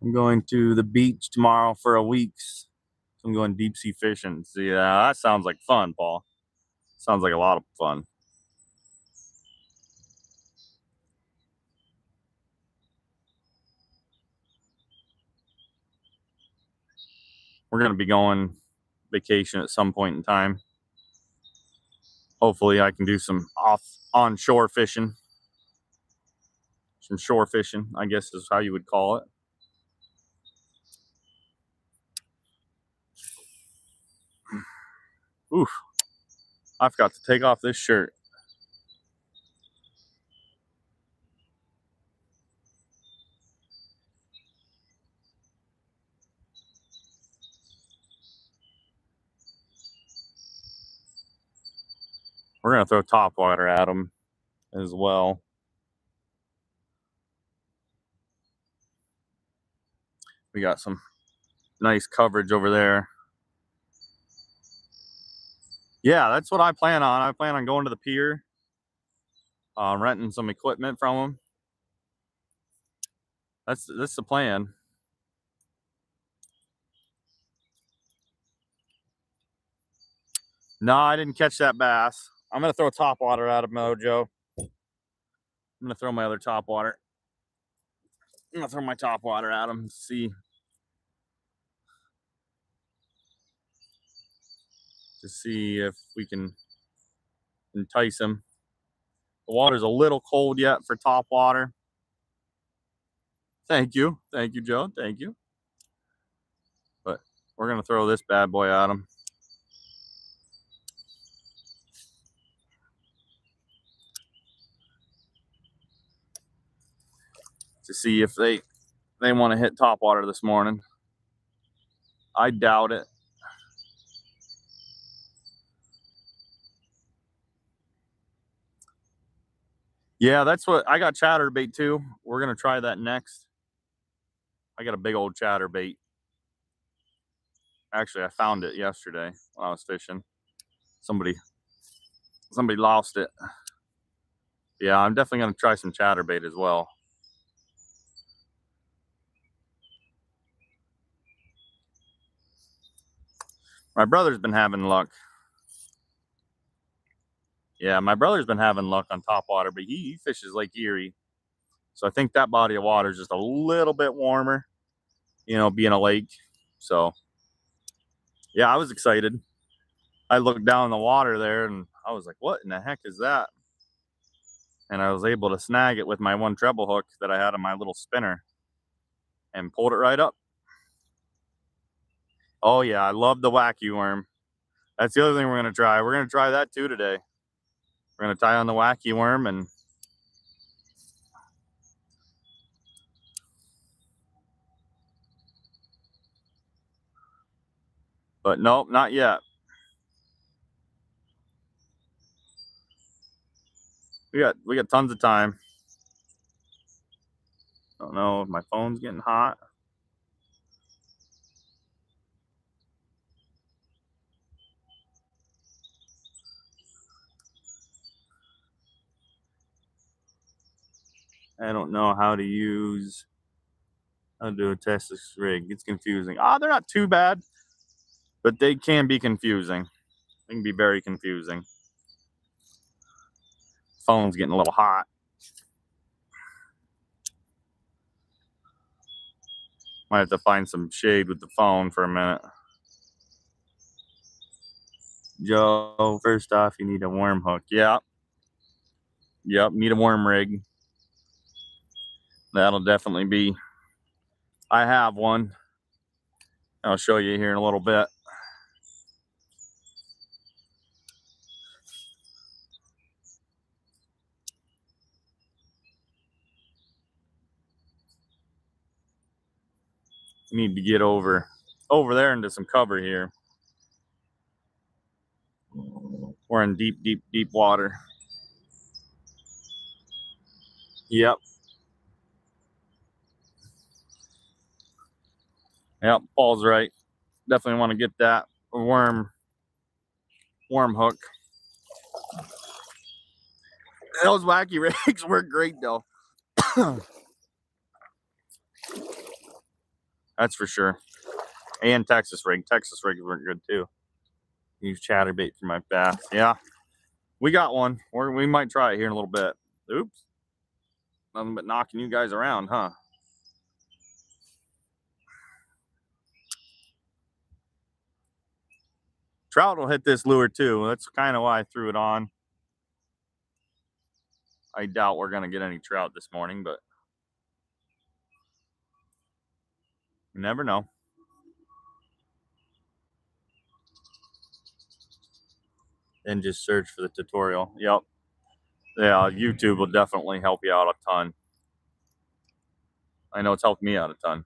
I'm going to the beach tomorrow for a week's. I'm going deep sea fishing. See, that sounds like fun, Paul. Sounds like a lot of fun. We're going to be going vacation at some point in time. Hopefully I can do some onshore fishing. Some shore fishing, I guess is how you would call it. Oof. I forgot to take off this shirt. We're going to throw top water at them as well. We got some nice coverage over there. Yeah, that's what I plan on. I plan on going to the pier, renting some equipment from them. That's the plan. No, I didn't catch that bass. I'm gonna throw top water at him, Mojo. I'm gonna throw my other top water. I'm gonna throw my top water at him. See if we can entice him. The water's a little cold yet for top water. Thank you, Joe. Thank you. But we're gonna throw this bad boy at him. To see if they want to hit top water this morning. I doubt it. Yeah, that's what I got. Chatterbait too. We're gonna try that next. I got a big old chatterbait. Actually, I found it yesterday when I was fishing. Somebody lost it. Yeah, I'm definitely gonna try some chatterbait as well. My brother's been having luck. Yeah, my brother's been having luck on top water, but he fishes Lake Erie. So I think that body of water is just a little bit warmer, you know, being a lake. So yeah, I was excited. I looked down in the water there and I was like, what in the heck is that? And I was able to snag it with my one treble hook that I had on my little spinner and pulled it right up. Oh yeah, I love the wacky worm. That's the other thing we're gonna try. We're gonna try that too today. We're gonna tie on the wacky worm and but nope, not yet. We got tons of time. Don't know if my phone's getting hot. I don't know how to do a Texas rig. It's confusing. They're not too bad, but they can be confusing. They can be very confusing. Phone's getting a little hot. Might have to find some shade with the phone for a minute. Joe, first off, you need a worm hook. Yeah. Yep, need a worm rig. That'll definitely be. I have one. I'll show you here in a little bit. Need to get over there into some cover here. We're in deep water. Yep. Yep. Paul's right. Definitely want to get that worm hook. Those wacky rigs were great though. That's for sure. And Texas rigs were good too. Use chatterbait for my bass. Yeah, we got one. We might try it here in a little bit. Oops. Nothing but knocking you guys around, huh? Trout will hit this lure too. That's kind of why I threw it on. I doubt we're going to get any trout this morning, but you never know. And just search for the tutorial. Yep. Yeah, YouTube will definitely help you out a ton. I know it's helped me out a ton.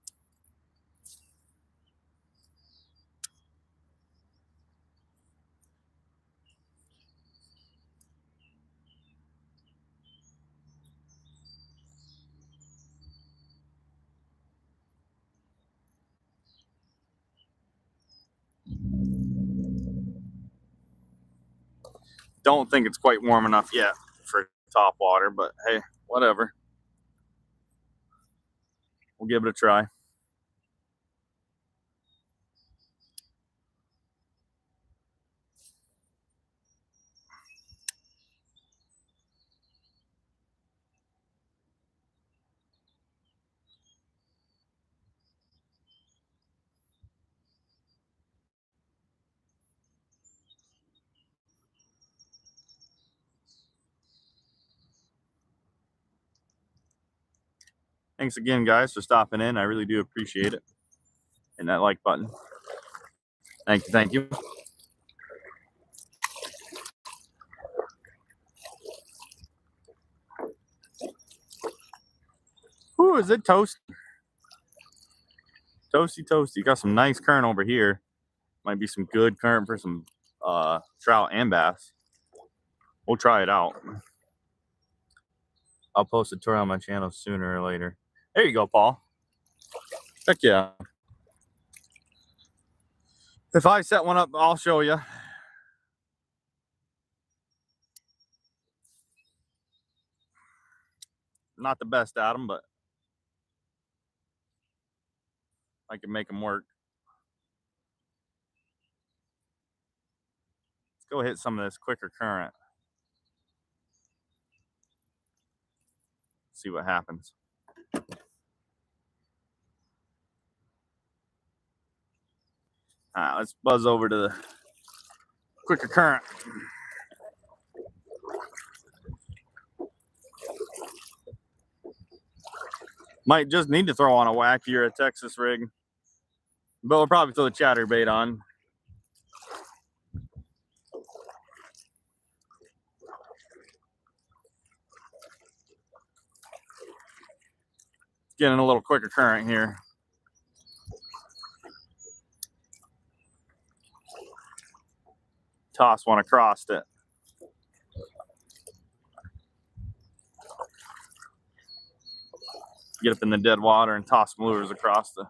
Don't think it's quite warm enough yet for top water, but hey, whatever. We'll give it a try. Thanks again, guys, for stopping in. I really do appreciate it. And that like button. Thank you. Thank you. Ooh, is it toasty? Toasty, toasty. Got some nice current over here. Might be some good current for some trout and bass. We'll try it out. I'll post a tour on my channel sooner or later. There you go, Paul. Heck yeah. If I set one up, I'll show you. Not the best at them, but I can make them work. Let's go hit some of this quicker current. See what happens. Let's buzz over to the quicker current. Might just need to throw on a wacky or a Texas rig, but we'll probably throw the chatterbait on. Getting a little quicker current here. Toss one across it. Get up in the dead water and toss some lures across the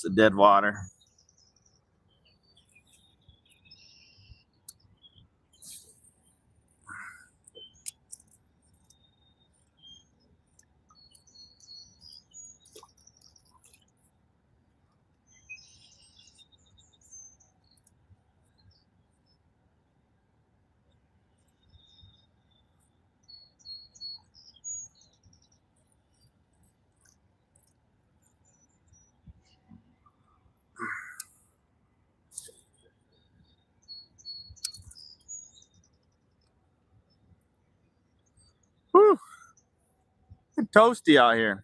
dead water. Whew. It's toasty out here.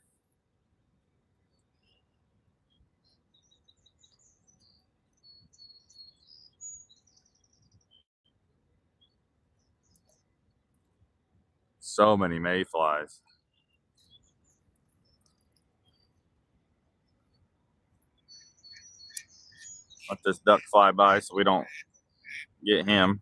So many mayflies. Let this duck fly by so we don't get him.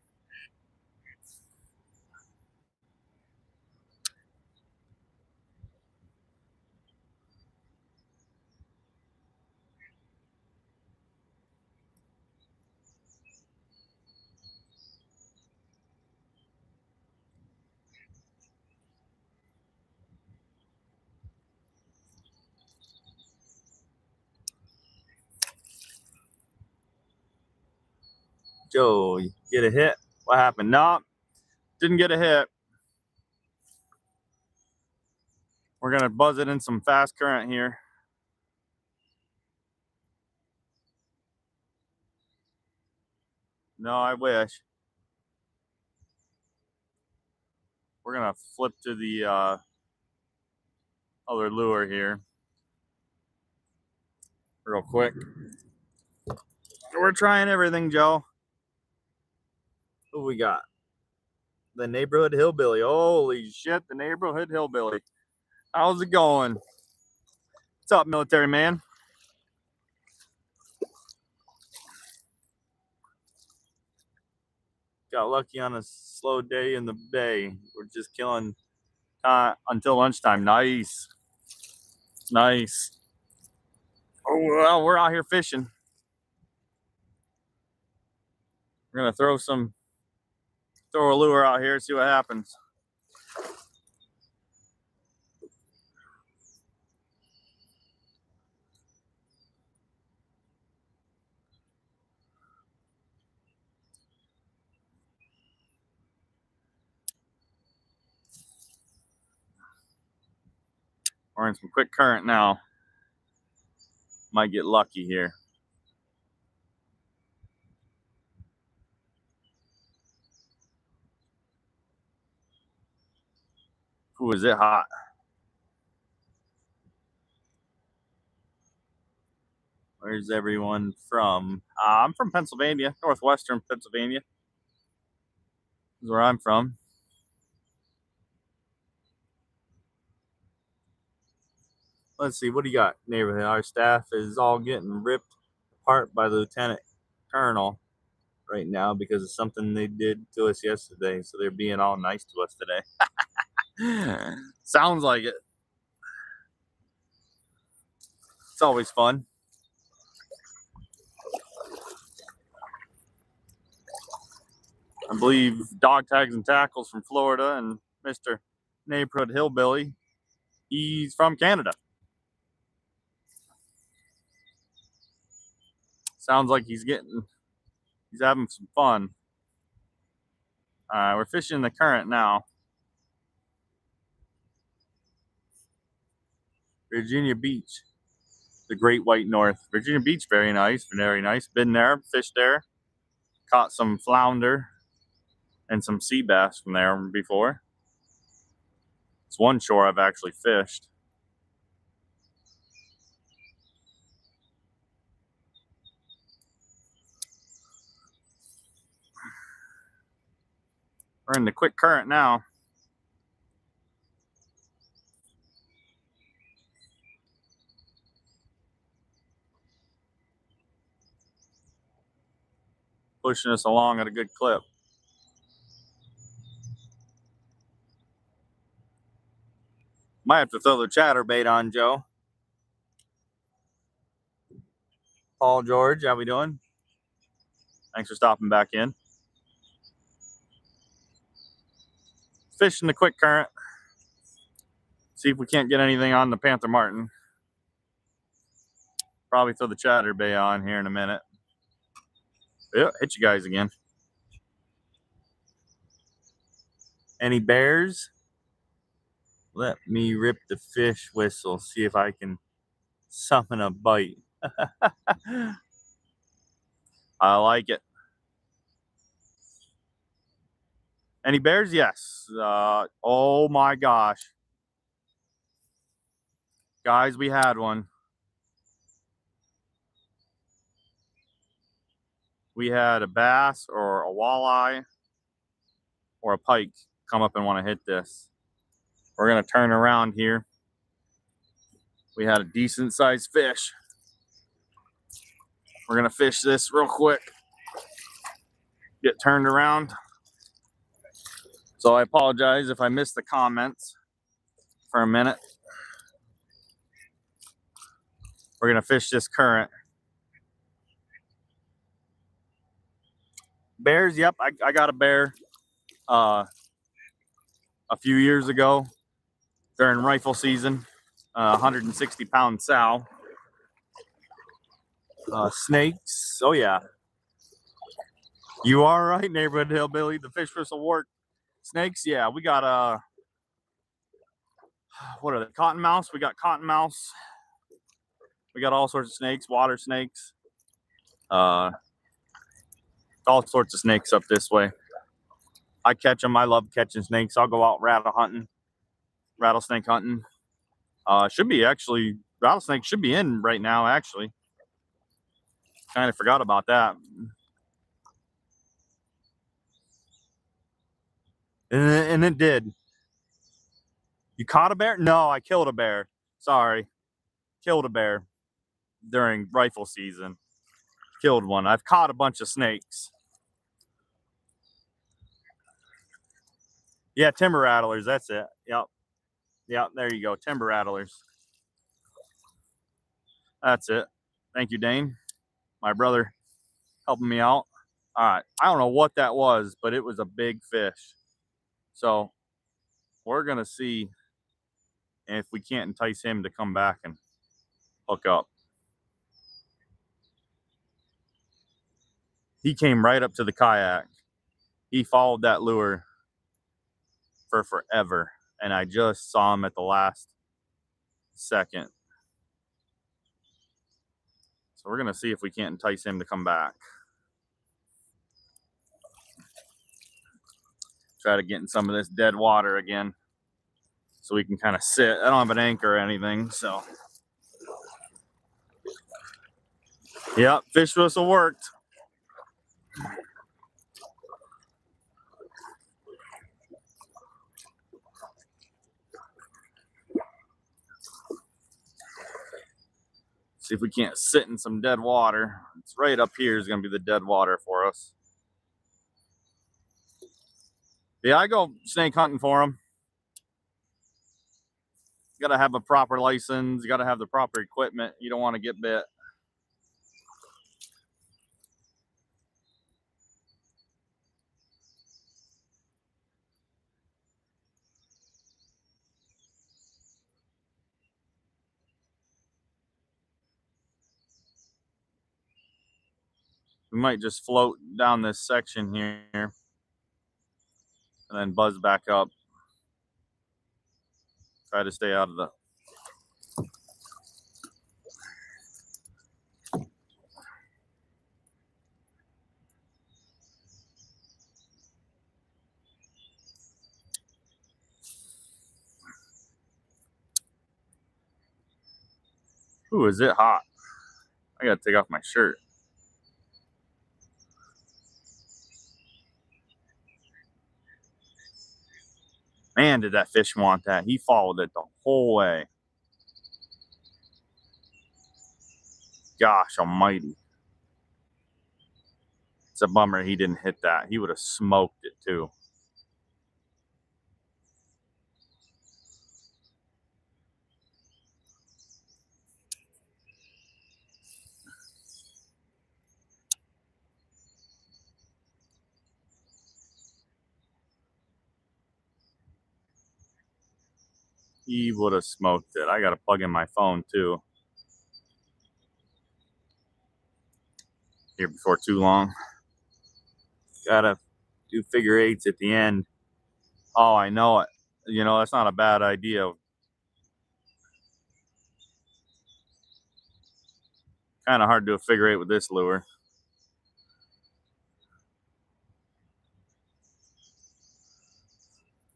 Joe, you get a hit? What happened? No, didn't get a hit. We're gonna buzz it in some fast current here. No, I wish. We're gonna flip to the other lure here real quick. We're trying everything, Joe. What we got? The neighborhood hillbilly. Holy shit, the neighborhood hillbilly. How's it going? What's up, military man? Got lucky on a slow day in the bay. We're just killing until lunchtime. Nice. Nice. Oh, well, we're out here fishing. We're gonna throw a lure out here, see what happens. We're in some quick current now. Might get lucky here. Ooh, is it hot? Where's everyone from? I'm from Pennsylvania, northwestern Pennsylvania. This is where I'm from. Let's see, what do you got, neighborhood? Our staff is all getting ripped apart by the lieutenant colonel right now because of something they did to us yesterday. So they're being all nice to us today. Sounds like it. It's always fun. I believe Dog Tags and Tackles from Florida and Mr. Neighborhood Hillbilly, he's from Canada. Sounds like he's having some fun. We're fishing the current now. Virginia Beach, the Great White North. Virginia Beach, very nice, very nice. Been there, fished there, caught some flounder and some sea bass from there before. It's one shore I've actually fished. We're in the quick current now. Pushing us along at a good clip. Might have to throw the chatterbait on, Joe. Paul George, how we doing? Thanks for stopping back in. Fishing the quick current. See if we can't get anything on the Panther Martin. Probably throw the chatterbait on here in a minute. Yeah, hit you guys again. Any bears? Let me rip the fish whistle, see if I can summon a bite. I like it. Any bears? Yes. Oh my gosh. Guys, we had one. We had a bass or a walleye or a pike come up and want to hit this. We're going to turn around here. We had a decent sized fish. We're gonna fish this real quick. Get turned around. So I apologize if I missed the comments for a minute. We're gonna fish this current. Bears, yep, I got a bear a few years ago during rifle season. 160-pound sow. Snakes, oh yeah. You are right, neighborhood hillbilly. The fish whistle work. Snakes, yeah, we got what are they? Cottonmouth. We got cottonmouth. We got all sorts of snakes, water snakes. All sorts of snakes up this way. I catch them. I love catching snakes. I'll go out rattlesnake hunting. Should be actually, rattlesnake should be in right now, actually. Kind of forgot about that. And it did. You caught a bear? No, I killed a bear. Sorry. Killed a bear during rifle season. Killed one. I've caught a bunch of snakes. Yeah, timber rattlers. That's it. Yep. Yep, there you go. Timber rattlers. That's it. Thank you, Dane. My brother helping me out. All right. I don't know what that was, but it was a big fish. So we're going to see if we can't entice him to come back and hook up. He came right up to the kayak. He followed that lure for forever. And I just saw him at the last second. So we're going to see if we can't entice him to come back. Try to get in some of this dead water again so we can kind of sit. I don't have an anchor or anything, so. Yep, fish whistle worked. See if we can't sit in some dead water. It's right up here is going to be the dead water for us. Yeah, I go snake hunting for them. You got to have a proper license. You got to have the proper equipment. You don't want to get bit. We might just float down this section here and then buzz back up. Try to stay out of the... Ooh, is it hot? I got to take off my shirt. Man, did that fish want that. He followed it the whole way. Gosh almighty. It's a bummer he didn't hit that. He would have smoked it too. He would have smoked it. I got to plug in my phone too. Here before too long. Gotta do figure eights at the end. Oh, I know it. You know, that's not a bad idea. Kind of hard to do a figure eight with this lure.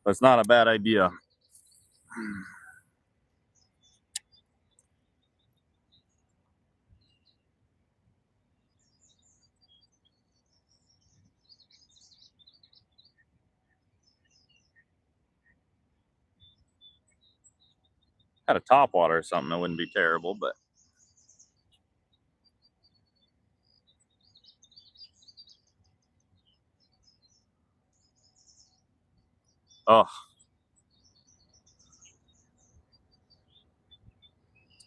But it's not a bad idea. Had a topwater or something, that wouldn't be terrible, but Oh,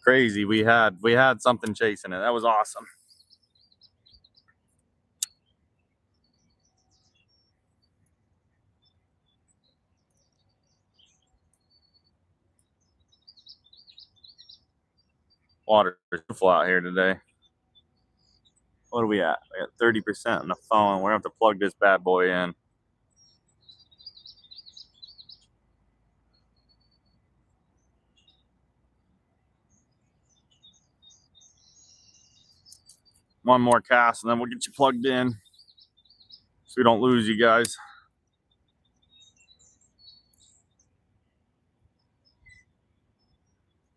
crazy. We had something chasing it. That was awesome. Water is beautiful out here today. What are we at? We got 30% on the phone. We're gonna have to plug this bad boy in. One more cast and then we'll get you plugged in so we don't lose you guys.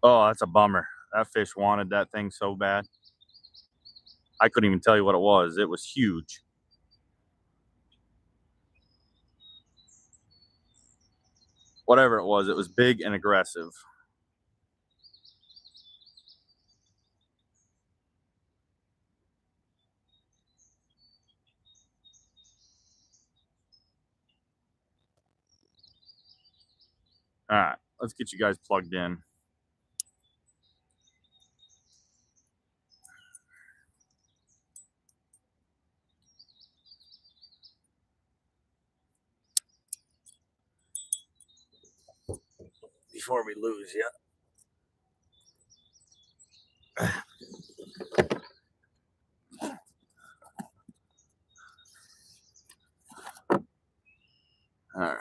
Oh, that's a bummer. That fish wanted that thing so bad. I couldn't even tell you what it was. It was huge. Whatever it was big and aggressive. All right, let's get you guys plugged in. Before we lose you. All right.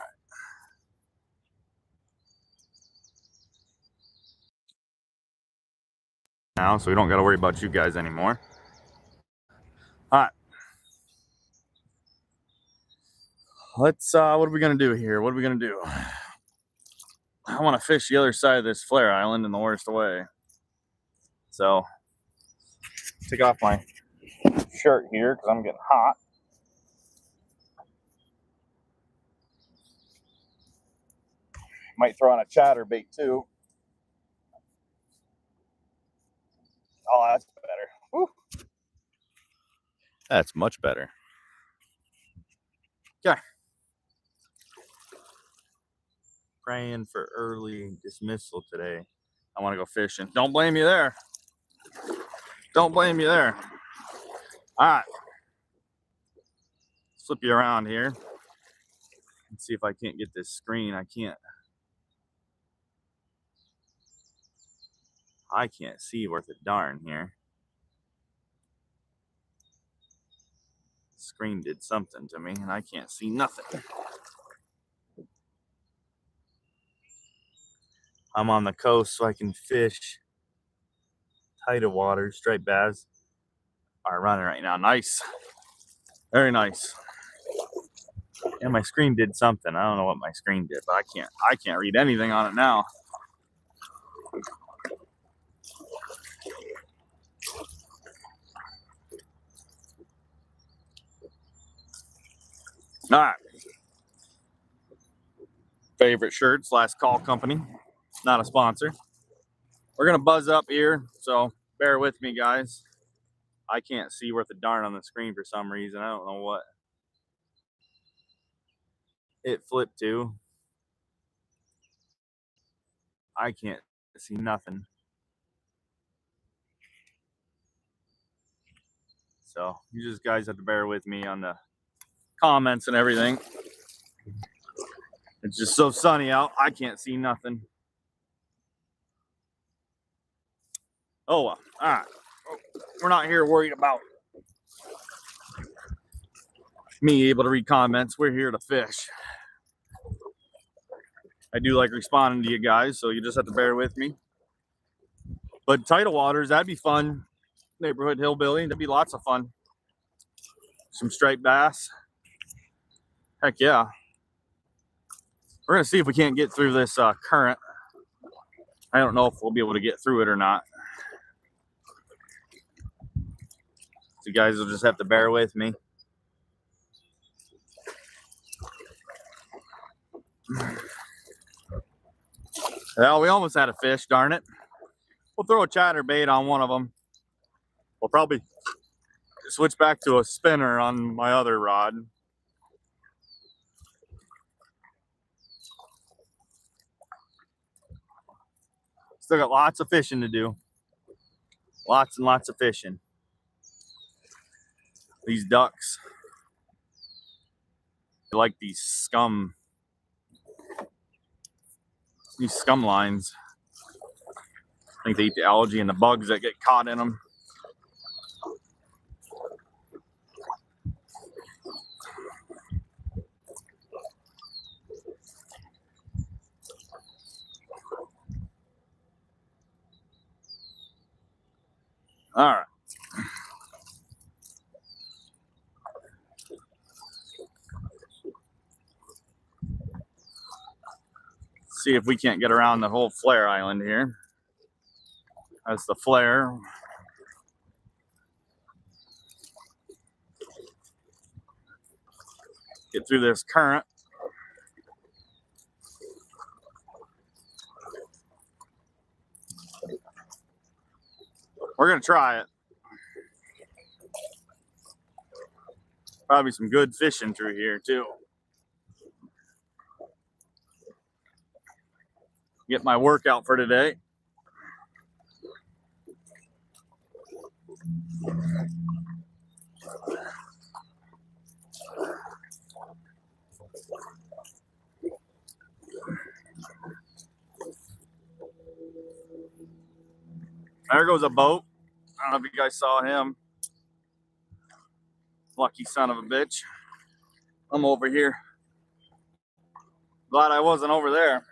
Now, so we don't got to worry about you guys anymore. All right. Let's, what are we going to do here? What are we going to do? I want to fish the other side of this flare island in the worst way. So, take off my shirt here because I'm getting hot. Might throw on a chatterbait too. Oh, that's better. Whew. That's much better. Okay. Praying for early dismissal today. I want to go fishing. Don't blame you there. Don't blame you there. All right. Flip you around here. Let's see if I can't get this screen. I can't see worth a darn here. Screen did something to me and I can't see nothing. I'm on the coast so I can fish tighter waters. Striped bass are running right now. Nice. Very nice. And my screen did something. I don't know what my screen did, but I can't read anything on it now. All right. Favorite shirts, last call company. Not a sponsor. We're gonna buzz up here, so bear with me, guys. I can't see worth a darn on the screen for some reason. I don't know what it flipped to. I can't see nothing. So you just guys have to bear with me on the comments and everything. It's just so sunny out. I can't see nothing. Oh well. All right. We're not here worried about me able to read comments. We're here to fish. I do like responding to you guys, so you just have to bear with me. But tidal waters, that'd be fun. Neighborhood hillbilly, that'd be lots of fun. Some striped bass. Heck yeah. We're gonna see if we can't get through this current. I don't know if we'll be able to get through it or not. So you guys will just have to bear with me. Well, we almost had a fish, darn it. We'll throw a chatterbait on one of them. We'll probably switch back to a spinner on my other rod. Still got lots of fishing to do. Lots and lots of fishing. These ducks, they like these scum lines. I think they eat the algae and the bugs that get caught in them. All right. See if we can't get around the whole flare island here. That's the flare. Get through this current. We're gonna try it. Probably some good fishing through here too. Get my workout for today. There goes a boat. I don't know if you guys saw him. Lucky son of a bitch. I'm over here. Glad I wasn't over there.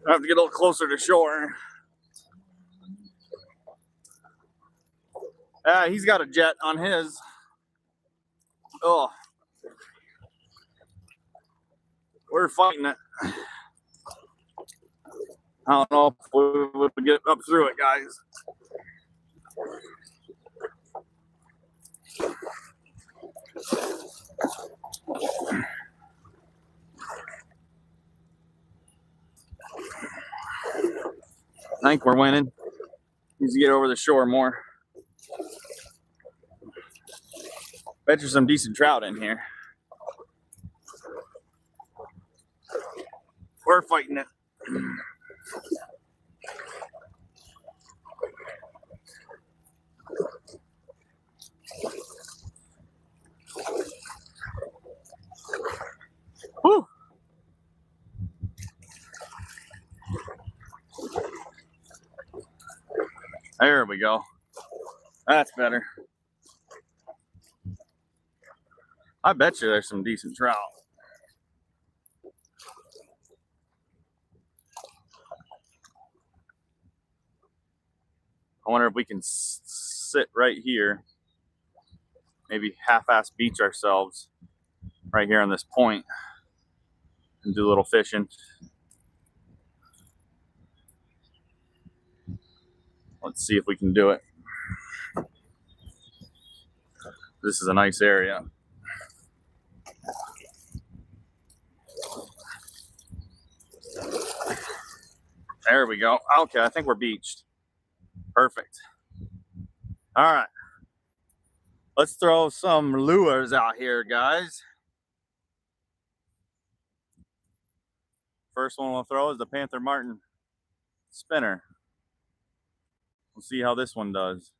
I have to get a little closer to shore. He's got a jet on his. Oh, we're fighting it. I don't know if we would get up through it, guys. I think we're winning. Needs to get over the shore more. Bet you some decent trout in here. We're fighting it. Whew. There we go. That's better. I bet you there's some decent trout. I wonder if we can sit right here, maybe half-ass beach ourselves right here on this point and do a little fishing. Let's see if we can do it. This is a nice area. There we go. Okay, I think we're beached. Perfect. All right. Let's throw some lures out here, guys. First one we'll throw is the Panther Martin spinner. We'll see how this one does.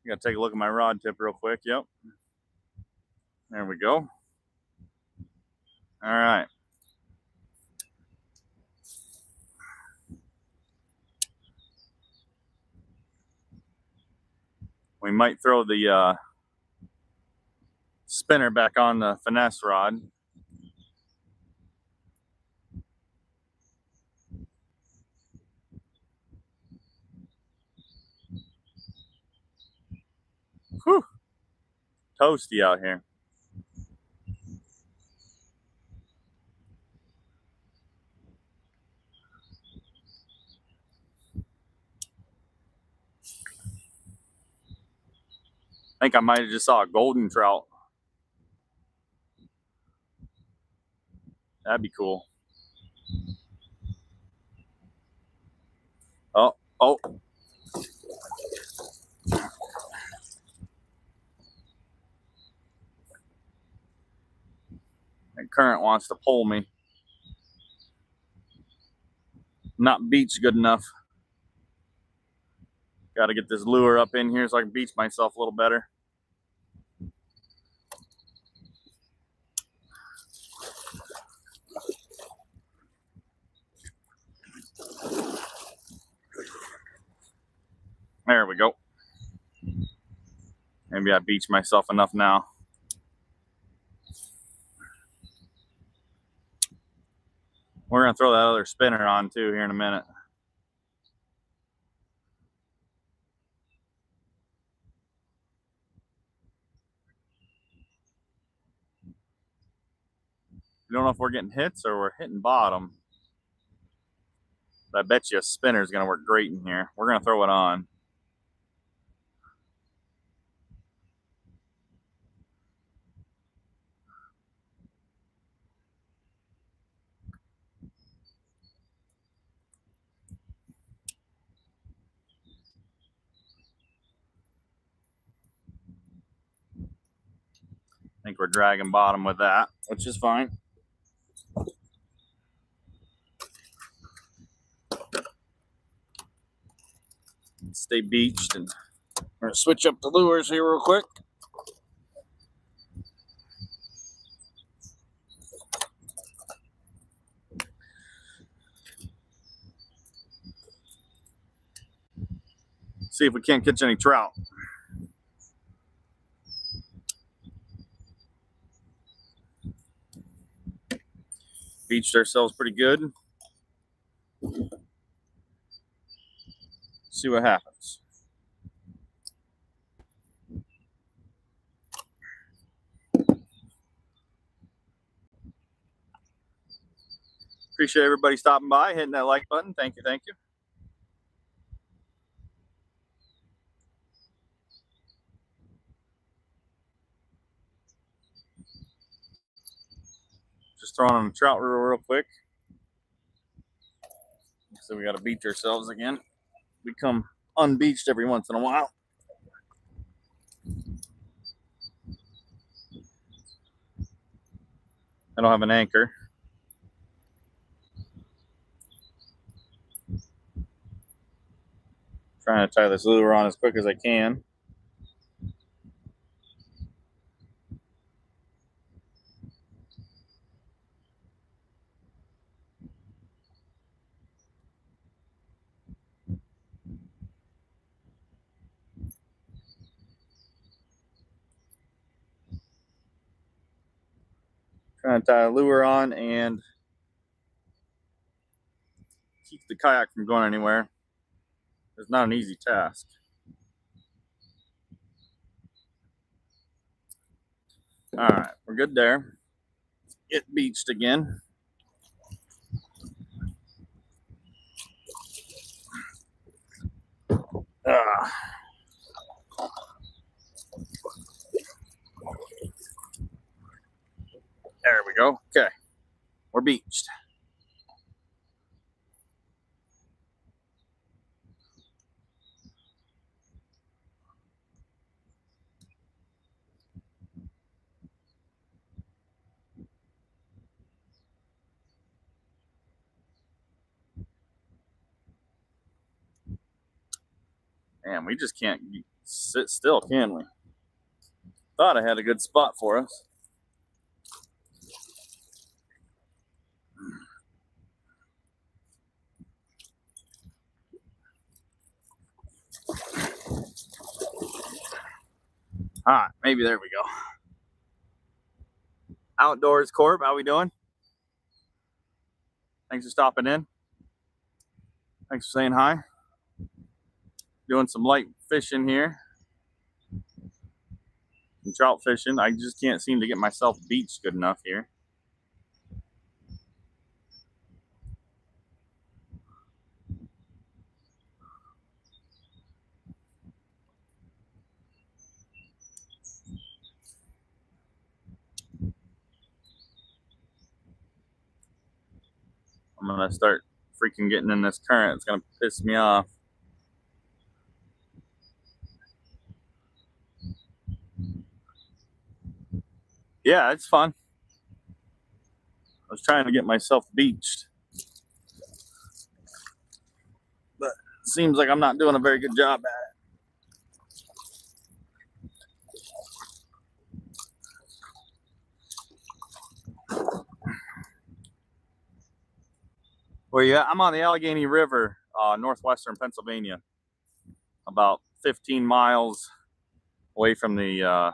I gotta take a look at my rod tip real quick. Yep. There we go. All right. We might throw the spinner back on the finesse rod. Whew. Toasty out here. I think I might have just saw a golden trout. That'd be cool. Oh. current wants to pull me. Not beached good enough. Got to get this lure up in here so I can beach myself a little better. There we go. Maybe I beached myself enough now. We're going to throw that other spinner on too here in a minute. I don't know if we're getting hits or we're hitting bottom. But I bet you a spinner is going to work great in here. We're going to throw it on. I think we're dragging bottom with that, which is fine. Stay beached, and we're going to switch up the lures here real quick. See if we can't catch any trout. Beached ourselves pretty good. See what happens. Appreciate everybody stopping by, hitting that like button. Thank you, thank you. Just throwing on a trout reel real quick. So we got to beach ourselves again. Become unbeached every once in a while. I don't have an anchor. Trying to tie this lure on as quick as I can. Trying to tie a lure on and keep the kayak from going anywhere. It's not an easy task. All right, we're good there. Get beached again. There we go. Okay, we're beached. Man, we just can't sit still, can we? Thought I had a good spot for us. All right, maybe there we go. Outdoors Corp, how we doing? Thanks for stopping in. Thanks for saying hi. Doing some light fishing here. Some trout fishing. I just can't seem to get myself beached good enough here. I'm gonna start freaking getting in this current. It's gonna piss me off. Yeah, it's fun. I was trying to get myself beached, but it seems like I'm not doing a very good job at it. Well, yeah, I'm on the Allegheny River, northwestern Pennsylvania, about 15 miles away from the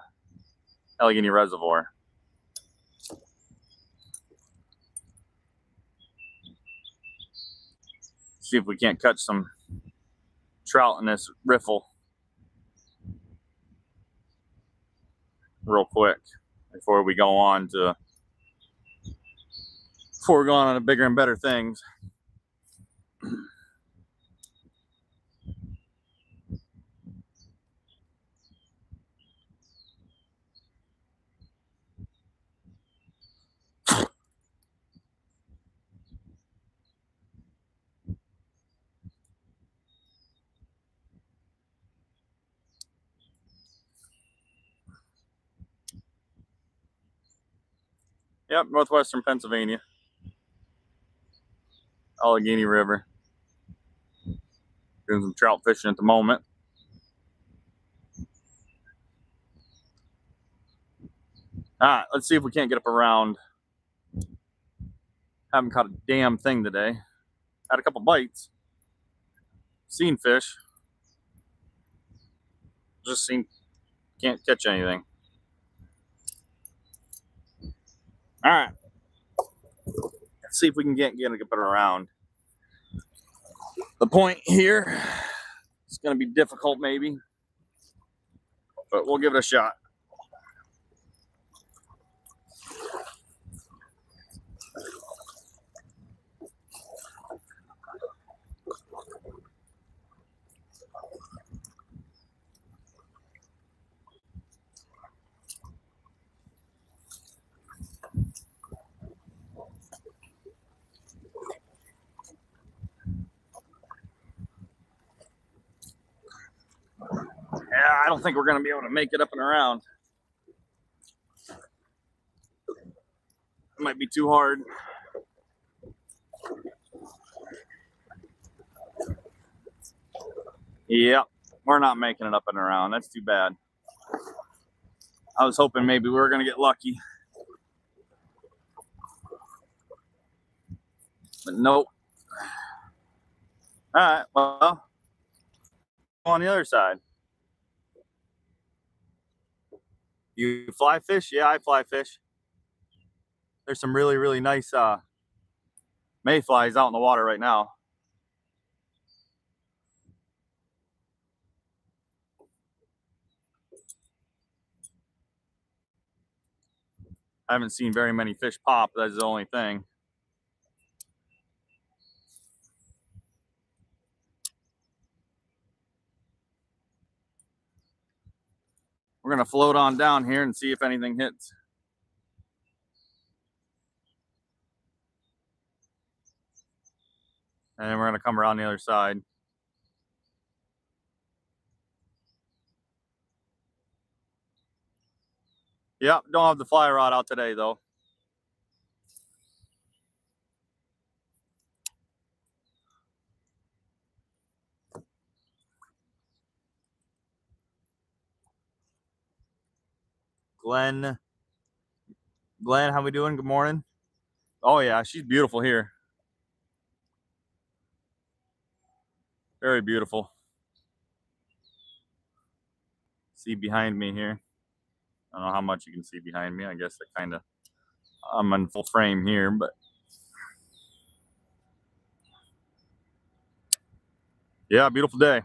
Allegheny Reservoir. See if we can't catch some trout in this riffle real quick before we go on to bigger and better things. Yep, northwestern Pennsylvania, Allegheny River. Doing some trout fishing at the moment. All right, let's see if we can't get up around. Haven't caught a damn thing today. Had a couple bites. Seen fish. Just can't catch anything. All right. Let's see if we can get up and around. The point here, it's going to be difficult maybe, but we'll give it a shot. Yeah, I don't think we're going to be able to make it up and around. It might be too hard. Yep, we're not making it up and around. That's too bad. I was hoping maybe we were going to get lucky. But nope. All right, well, on the other side. You fly fish? Yeah, I fly fish. There's some really, really nice mayflies out in the water right now. I haven't seen very many fish pop. That's the only thing. We're going to float on down here and see if anything hits. And then we're going to come around the other side. Yep, don't have the fly rod out today though. Glenn, how we doing? Good morning. Oh yeah, she's beautiful here. Very beautiful. See behind me here. I don't know how much you can see behind me. I guess I'm in full frame here, but yeah, beautiful day.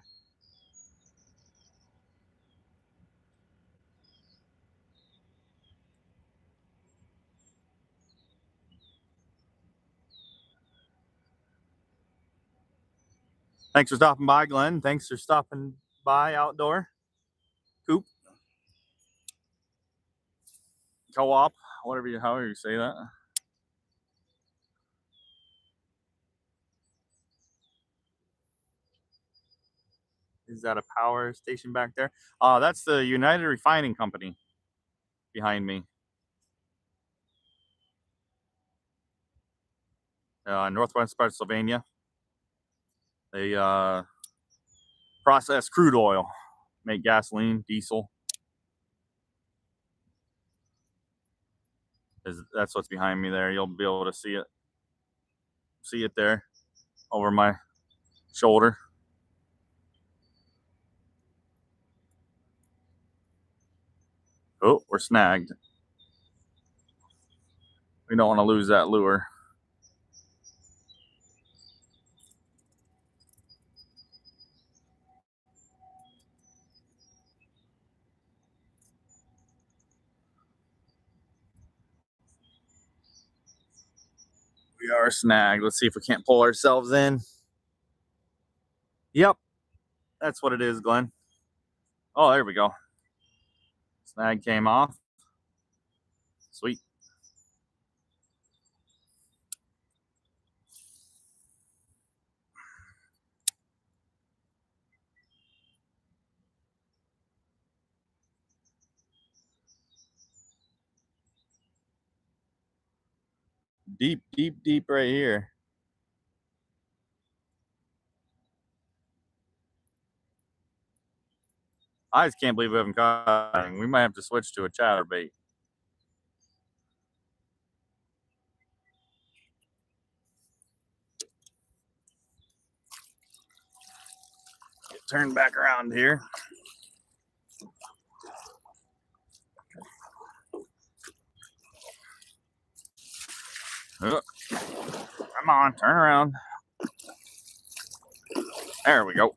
Thanks for stopping by, Glenn. Thanks for stopping by Outdoor Coop Co-op, however you say that. Is that a power station back there? That's the United Refining Company behind me. northwest Pennsylvania. They process crude oil, make gasoline, diesel. That's what's behind me there. You'll be able to see it there over my shoulder. Oh, we're snagged. We don't want to lose that lure. We are snagged. Let's see if we can't pull ourselves in. Yep, that's what it is, Glenn. Oh, there we go. Snag came off. Sweet. Deep, deep, deep right here. I just can't believe we haven't caught anything. We might have to switch to a chatterbait. Get turned back around here. Oh, come on, turn around. There we go.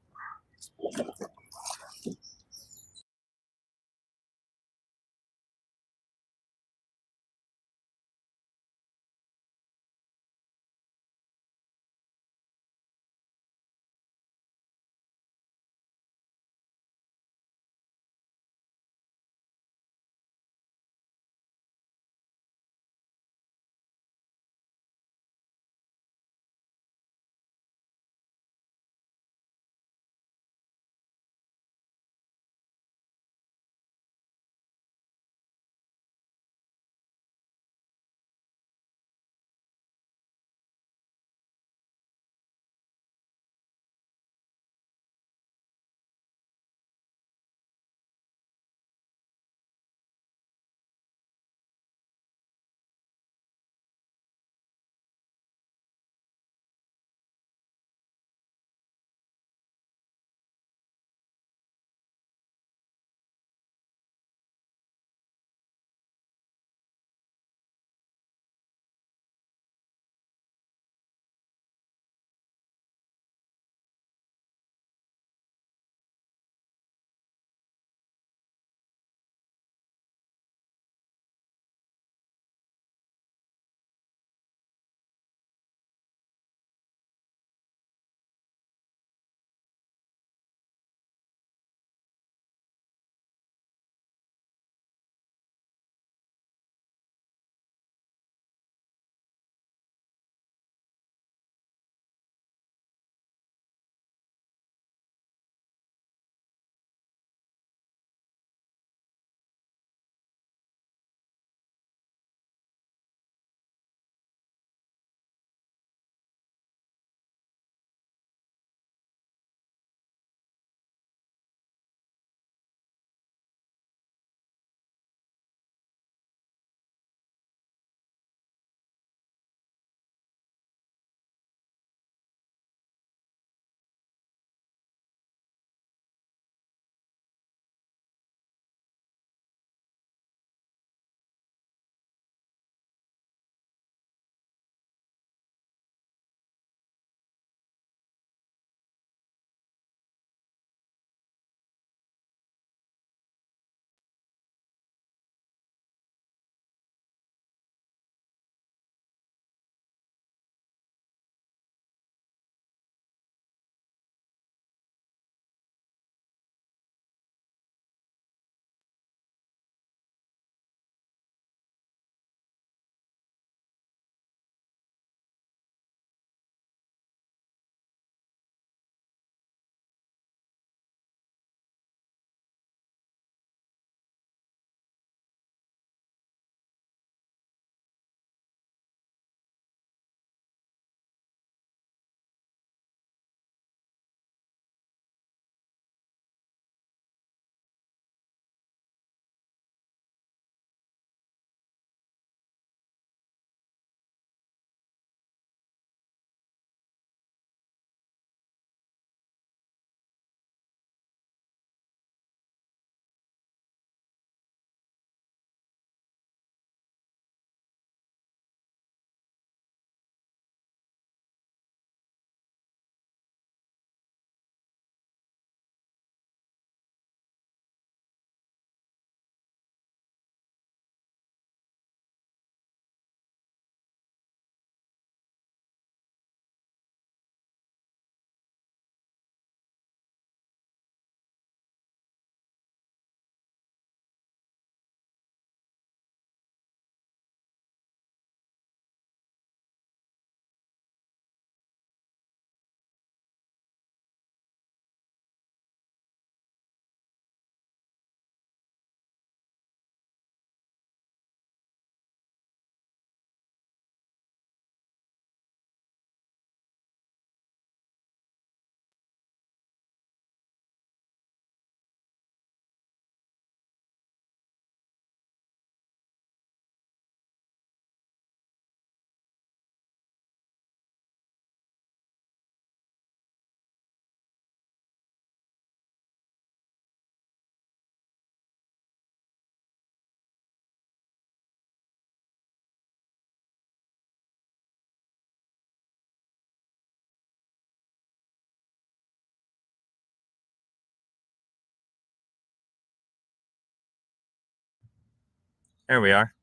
There we are.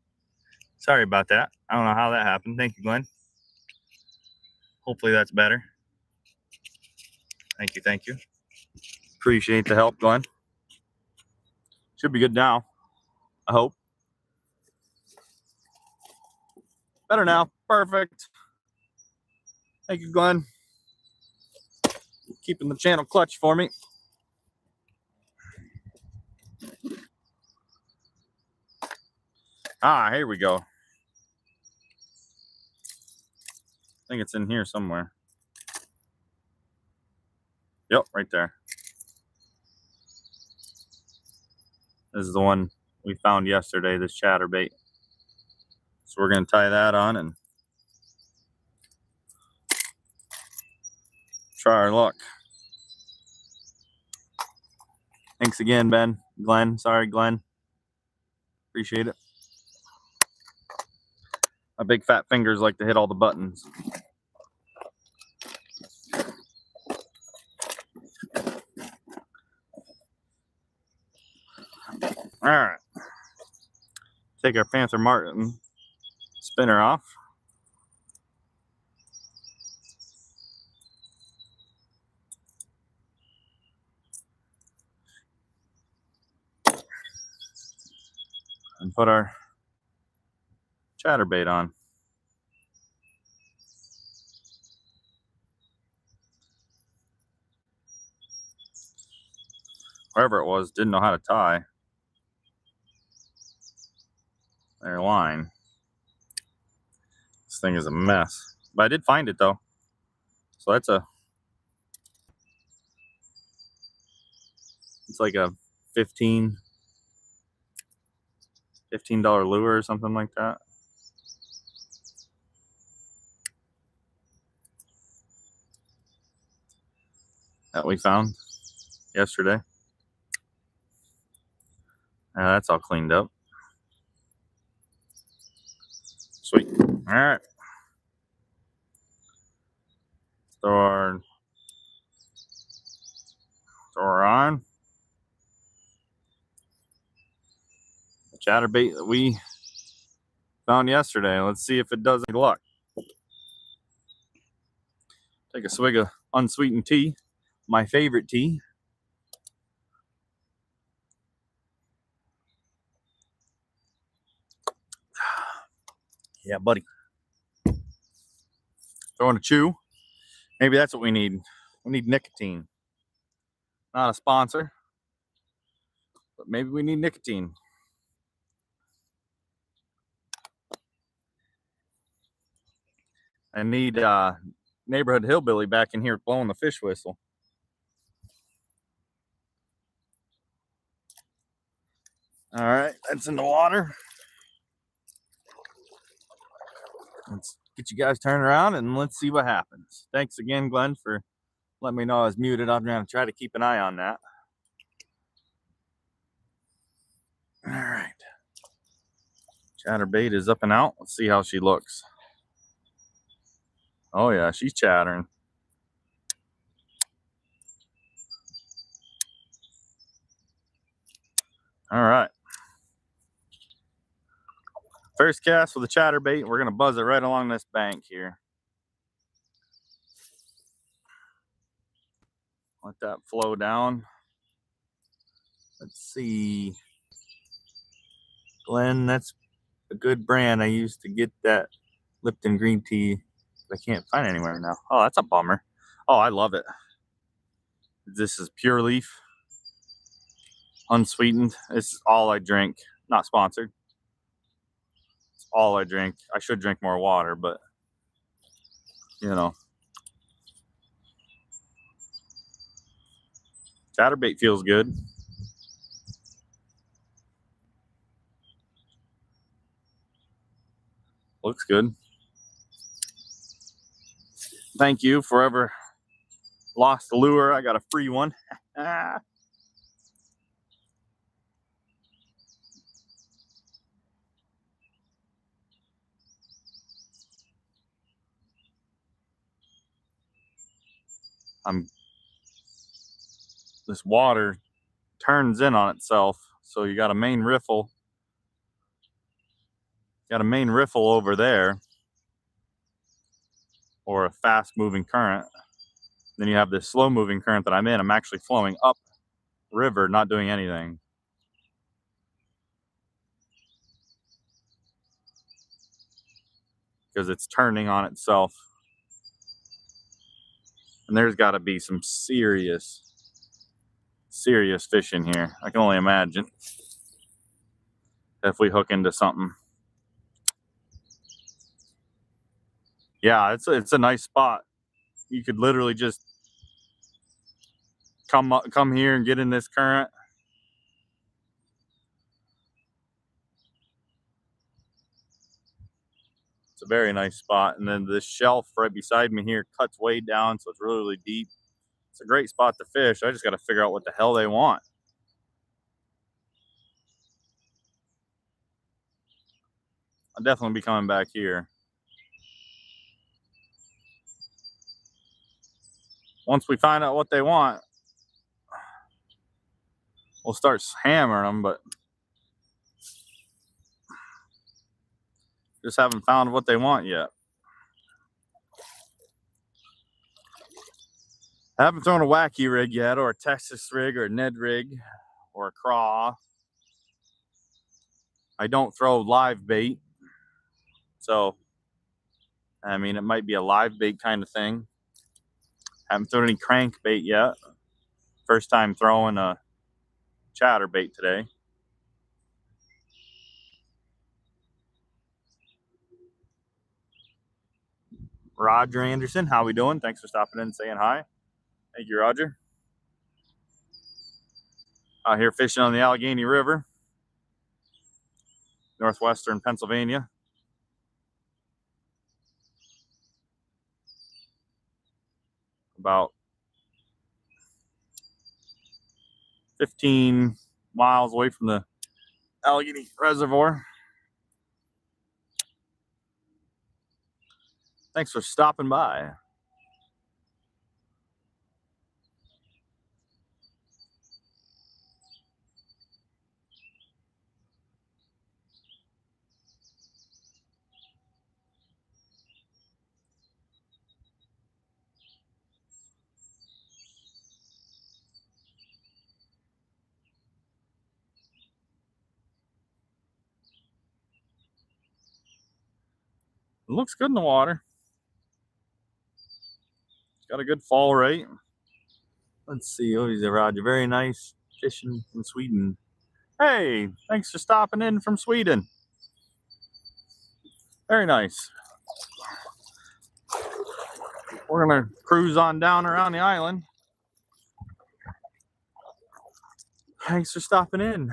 Sorry about that. I don't know how that happened. Thank you, Glenn. Hopefully that's better. Thank you, thank you. Appreciate the help, Glenn. Should be good now, I hope. Better now. Perfect. Thank you, Glenn. Keeping the channel clutch for me. Ah, here we go. I think it's in here somewhere. Yep, right there. This is the one we found yesterday, this chatterbait. So we're going to tie that on and try our luck. Thanks again, Ben. Glenn. Sorry, Glenn. Appreciate it. My big fat fingers like to hit all the buttons. All right. Take our Panther Martin spinner off. And put our chatterbait on. Whoever it was didn't know how to tie their line. This thing is a mess. But I did find it though. So that's it's like a $15 lure or something like that. That we found yesterday. That's all cleaned up. Sweet. All right. Throw her on. The chatterbait that we found yesterday. Let's see if it does any luck. Take a swig of unsweetened tea. My favorite tea. Yeah, buddy. Throwing a chew. Maybe that's what we need. We need nicotine. Not a sponsor, but maybe we need nicotine. I need neighborhood hillbilly back in here blowing the fish whistle. All right, that's in the water. Let's get you guys turned around and let's see what happens. Thanks again, Glenn, for letting me know I was muted. I'm going to try to keep an eye on that. All right. Chatterbait is up and out. Let's see how she looks. Oh, yeah, she's chattering. All right. First cast with a chatterbait. We're going to buzz it right along this bank here. Let that flow down. Let's see. Glenn, that's a good brand. I used to get that Lipton green tea. I can't find it anywhere now. Oh, that's a bummer. Oh, I love it. This is Pure Leaf. Unsweetened. This is all I drink. Not sponsored. It's all I drink. I should drink more water, but you know. Chatterbait feels good. Looks good. Thank you for whoever lost the lure. I got a free one. This water turns in on itself. So you got a main riffle Got a main riffle over there, or a fast moving current. Then you have this slow moving current that I'm in. I'm actually flowing up river, not doing anything. Because it's turning on itself. And there's got to be some serious fish in here. I can only imagine if we hook into something. Yeah, it's a nice spot. You could literally just come here and get in this current. It's a very nice spot. And then this shelf right beside me here cuts way down, so it's really, really deep. It's a great spot to fish. I just got to figure out what the hell they want. I'll definitely be coming back here. Once we find out what they want, we'll start hammering them, but just haven't found what they want yet. I haven't thrown a wacky rig yet, or a Texas rig, or a Ned rig, or a craw. I don't throw live bait. So, I mean, it might be a live bait kind of thing. Haven't thrown any crankbait yet. First time throwing a chatterbait today. Roger Anderson, how we doing? Thanks for stopping in and saying hi. Thank you, Roger. Out here fishing on the Allegheny River, northwestern Pennsylvania. About 15 miles away from the Allegheny Reservoir. Thanks for stopping by. It looks good in the water. It's got a good fall rate. Let's see. Oh, he's a Roger. Very nice fishing from Sweden. Hey, thanks for stopping in from Sweden. Very nice. We're going to cruise on down around the island. Thanks for stopping in.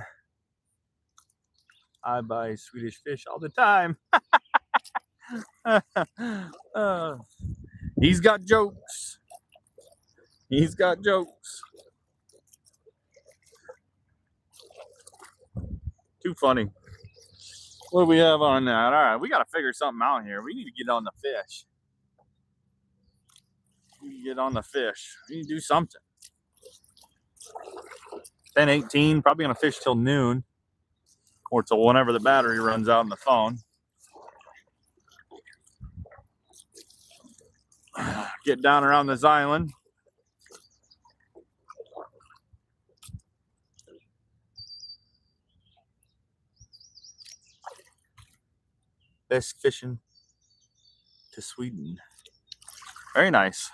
I buy Swedish fish all the time. He's got jokes. He's got jokes. Too funny. What do we have on that? All right, we got to figure something out here. We need to get on the fish. We need to get on the fish. We need to do something. 10:18, probably going to fish till noon. Or till whenever the battery runs out on the phone. Get down around this island. Best fishing to Sweden. Very nice.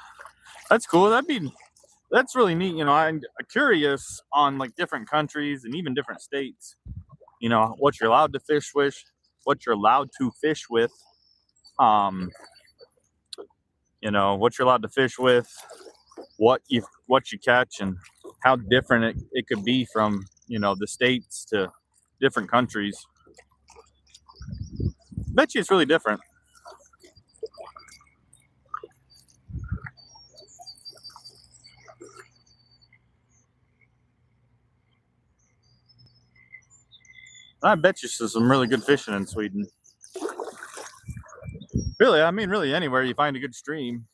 That's cool. That's really neat. You know, I'm curious on like different countries and even different states. You know, what you're allowed to fish with, what you're allowed to fish with. You know, what you're allowed to fish with, what you catch, and how different it could be from, you know, the states to different countries. Bet you it's really different. I bet you there's some really good fishing in Sweden. Really, I mean, really anywhere you find a good stream.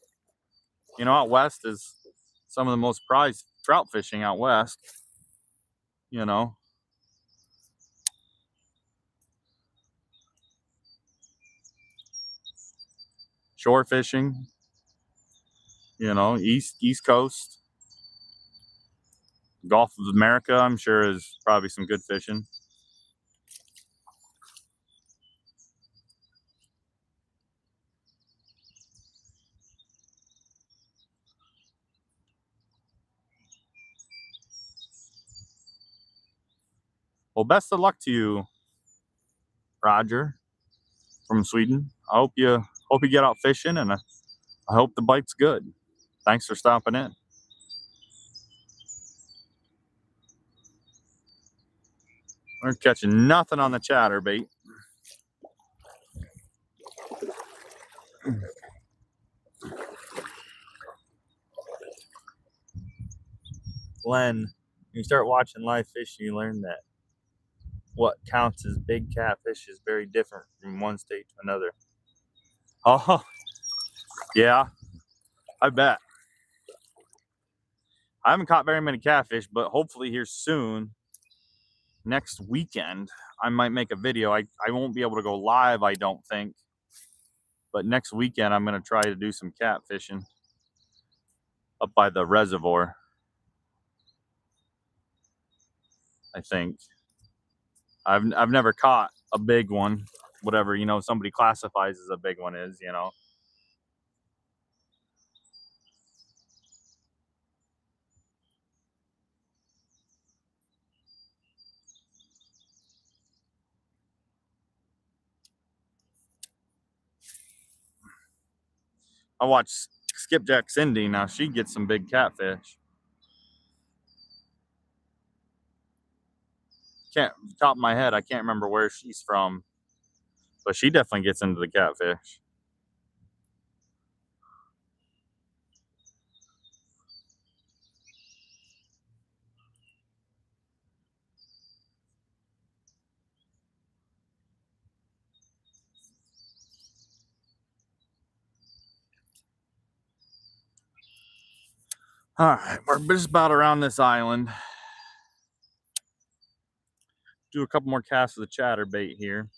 You know, out west is some of the most prized trout fishing out west. You know. shore fishing, you know, East Coast, Gulf of America, I'm sure is probably some good fishing. Well, best of luck to you, Roger from Sweden. I hope you get out fishing, and I hope the bite's good. Thanks for stopping in. We're catching nothing on the chatterbait. Glenn, when you start watching live fishing, you learn that what counts as big catfish is very different from one state to another. Oh, yeah, I bet. I haven't caught very many catfish, but hopefully here soon, next weekend, I might make a video. I won't be able to go live, I don't think. But next weekend, I'm going to try to do some catfishing up by the reservoir, I think. I've never caught a big one, whatever, you know, somebody classifies as a big one is, you know. I watch Skipjack Cindy. Now she gets some big catfish. Top of my head, I can't remember where she's from, but she definitely gets into the catfish. All right, we're just about around this island. Do a couple more casts of the chatterbait here.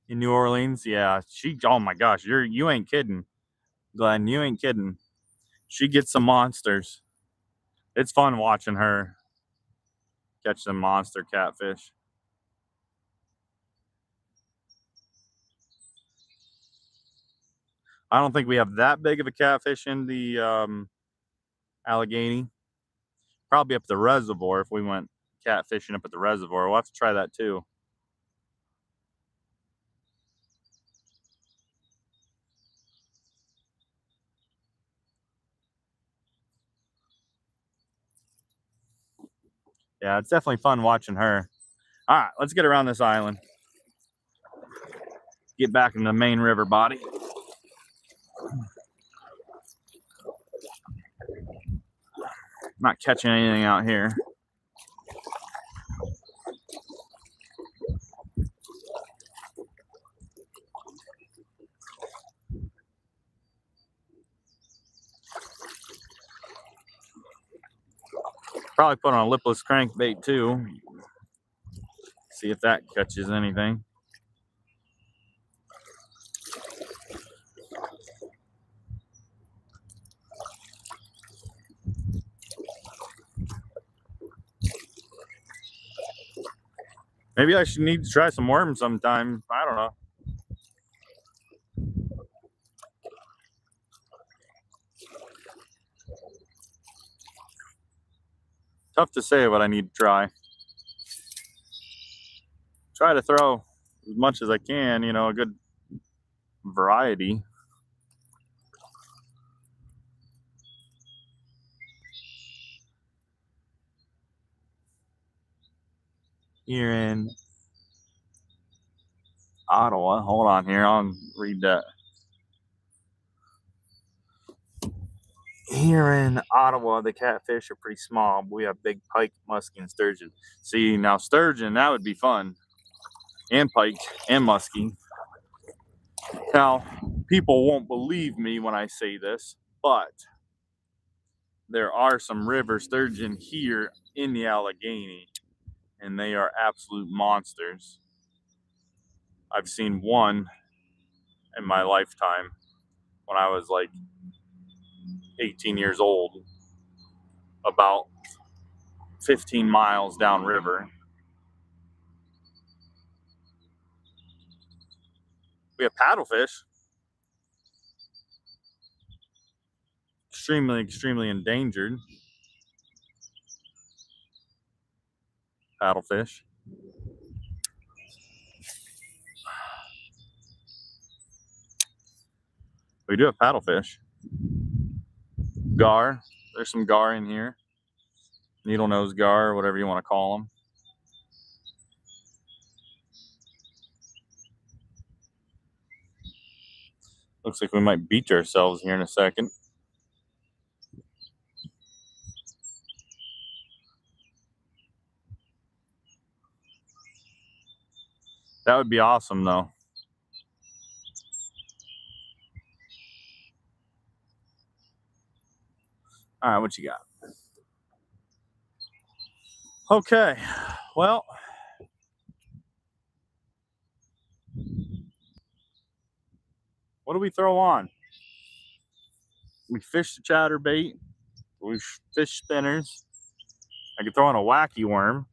In New Orleans, yeah, oh my gosh, you ain't kidding, Glenn, you ain't kidding. She gets some monsters. It's fun watching her catch some monster catfish. I don't think we have that big of a catfish in the Allegheny. Probably up the reservoir if we went catfishing up at the reservoir. We'll have to try that too. Yeah, it's definitely fun watching her. All right, let's get around this island. Get back in the main river body. Not catching anything out here. Probably put on a lipless crankbait too. See if that catches anything. Maybe I should need to try some worms sometime. I don't know. Tough to say what I need to try. Try to throw as much as I can, you know, a good variety. Here in Ottawa, hold on here, I'll read that. Here in Ottawa, the catfish are pretty small, but we have big pike, musky, and sturgeon. See, now sturgeon, that would be fun. And pike, and musky. Now, people won't believe me when I say this, but there are some river sturgeon here in the Allegheny, and they are absolute monsters. I've seen one in my lifetime when I was like 18 years old, about 15 miles downriver. We have paddlefish, extremely endangered paddlefish. We do have paddlefish. Gar, there's some gar in here. Needle nose gar, whatever you want to call them. Looks like we might beach ourselves here in a second. That would be awesome though. All right, what you got? Okay, well, what do we throw on? We fish the chatterbait. We fish spinners. I could throw on a wacky worm.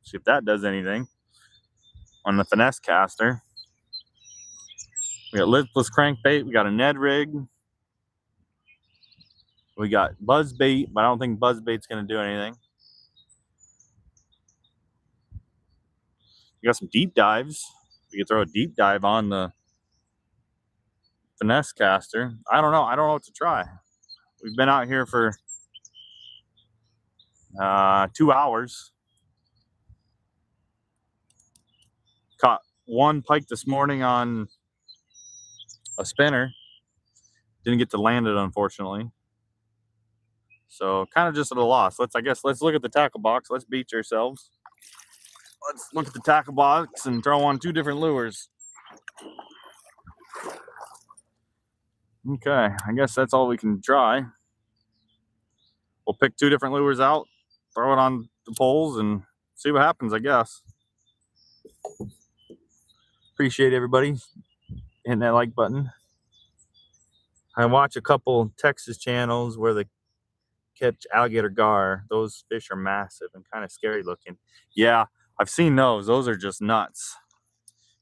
See if that does anything. On the finesse caster. We got lipless crankbait. We got a Ned rig. We got buzzbait, but I don't think buzzbait's going to do anything. We got some deep dives. We could throw a deep dive on the finesse caster. I don't know. I don't know what to try. We've been out here for 2 hours. Caught one pike this morning on a spinner. Didn't get to land it, unfortunately. So kind of just at a loss. Let's look at the tackle box. Let's beach ourselves. Let's look at the tackle box and throw on 2 different lures. Okay, I guess that's all we can try. We'll pick 2 different lures out, throw it on the poles, and see what happens, I guess. Appreciate everybody hitting that like button. I watch a couple Texas channels where they catch alligator gar. Those fish are massive and kind of scary looking. Yeah, I've seen those. Those are just nuts.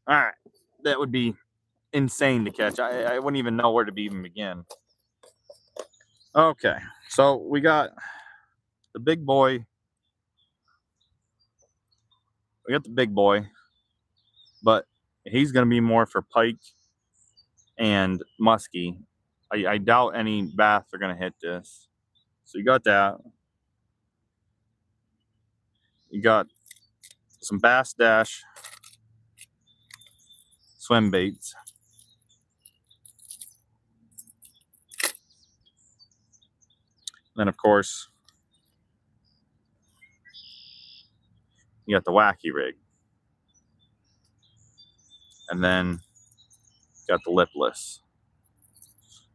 All right, that would be insane to catch. I wouldn't even know where to even begin. Okay, so we got the big boy. We got the big boy, but he's going to be more for pike and musky. I doubt any bass are going to hit this. So you got that. You got some Bass Dash swim baits. Then, of course, you got the wacky rig. And then you got the lipless.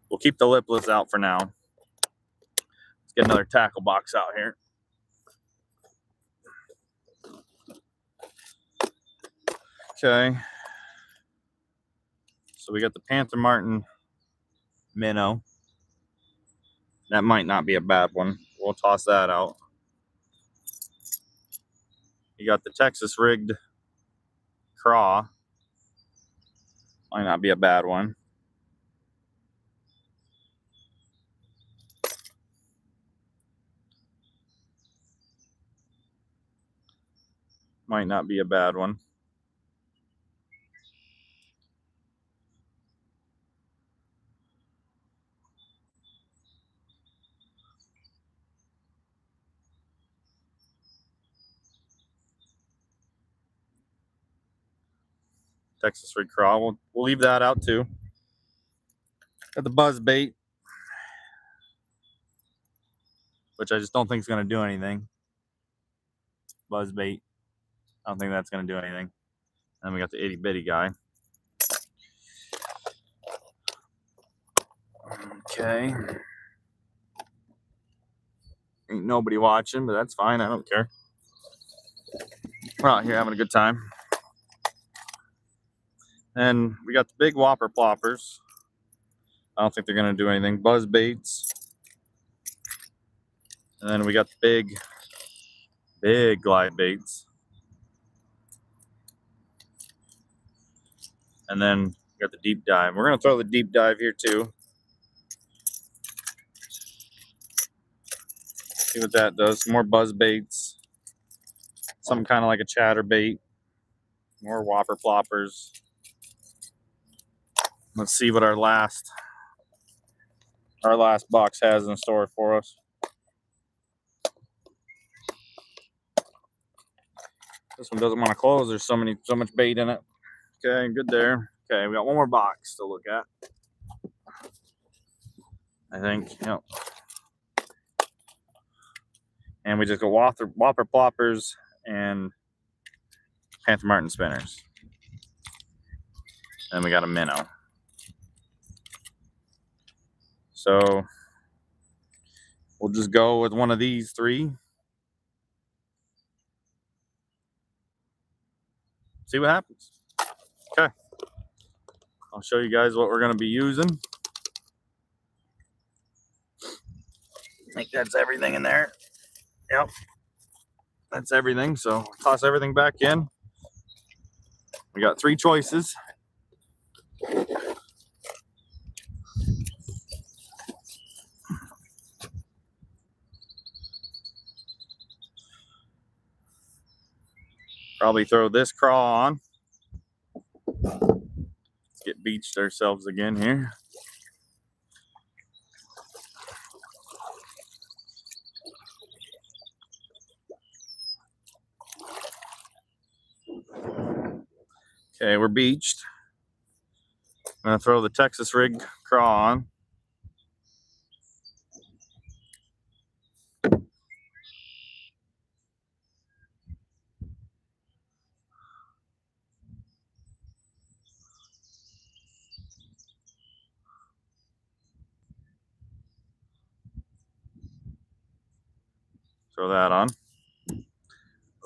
We'll keep the lipless out for now. Let's get another tackle box out here. Okay. So we got the Panther Martin minnow. That might not be a bad one. We'll toss that out. You got the Texas rigged craw. Might not be a bad one. Might not be a bad one. Texas rig craw. We'll leave that out too. Got the buzz bait, which I just don't think is going to do anything. Buzz bait. I don't think that's going to do anything. And we got the itty bitty guy. Okay. Ain't nobody watching, but that's fine. I don't care. We're out here having a good time. And we got the big whopper ploppers. I don't think they're going to do anything. Buzz baits. And then we got the big glide baits. And then we got the deep dive. We're going to throw the deep dive here too. See what that does. Some more buzz baits. Some kind of like a chatter bait. More whopper ploppers. Let's see what our last box has in store for us. This one doesn't want to close. There's so much bait in it. Okay, good there. Okay, we got one more box to look at. I think, yep. And we just got whopper ploppers and Panther Martin spinners. And we got a minnow. So we'll just go with one of these three. See what happens. Okay. I'll show you guys what we're going to be using. I think that's everything in there. Yep. That's everything. So toss everything back in. We got three choices. Probably throw this craw on. Let's get beached ourselves again here. Okay, we're beached. I'm gonna throw the Texas rig craw on. Throw that on.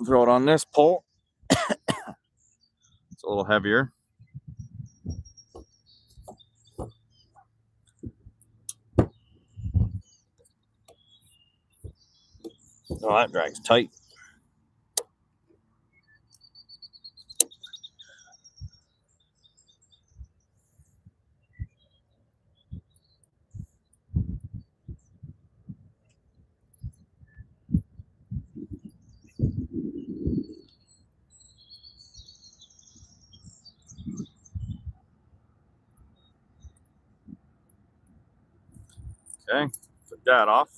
Throw it on this pole. It's a little heavier. Oh, that drag's tight. Okay, took that off.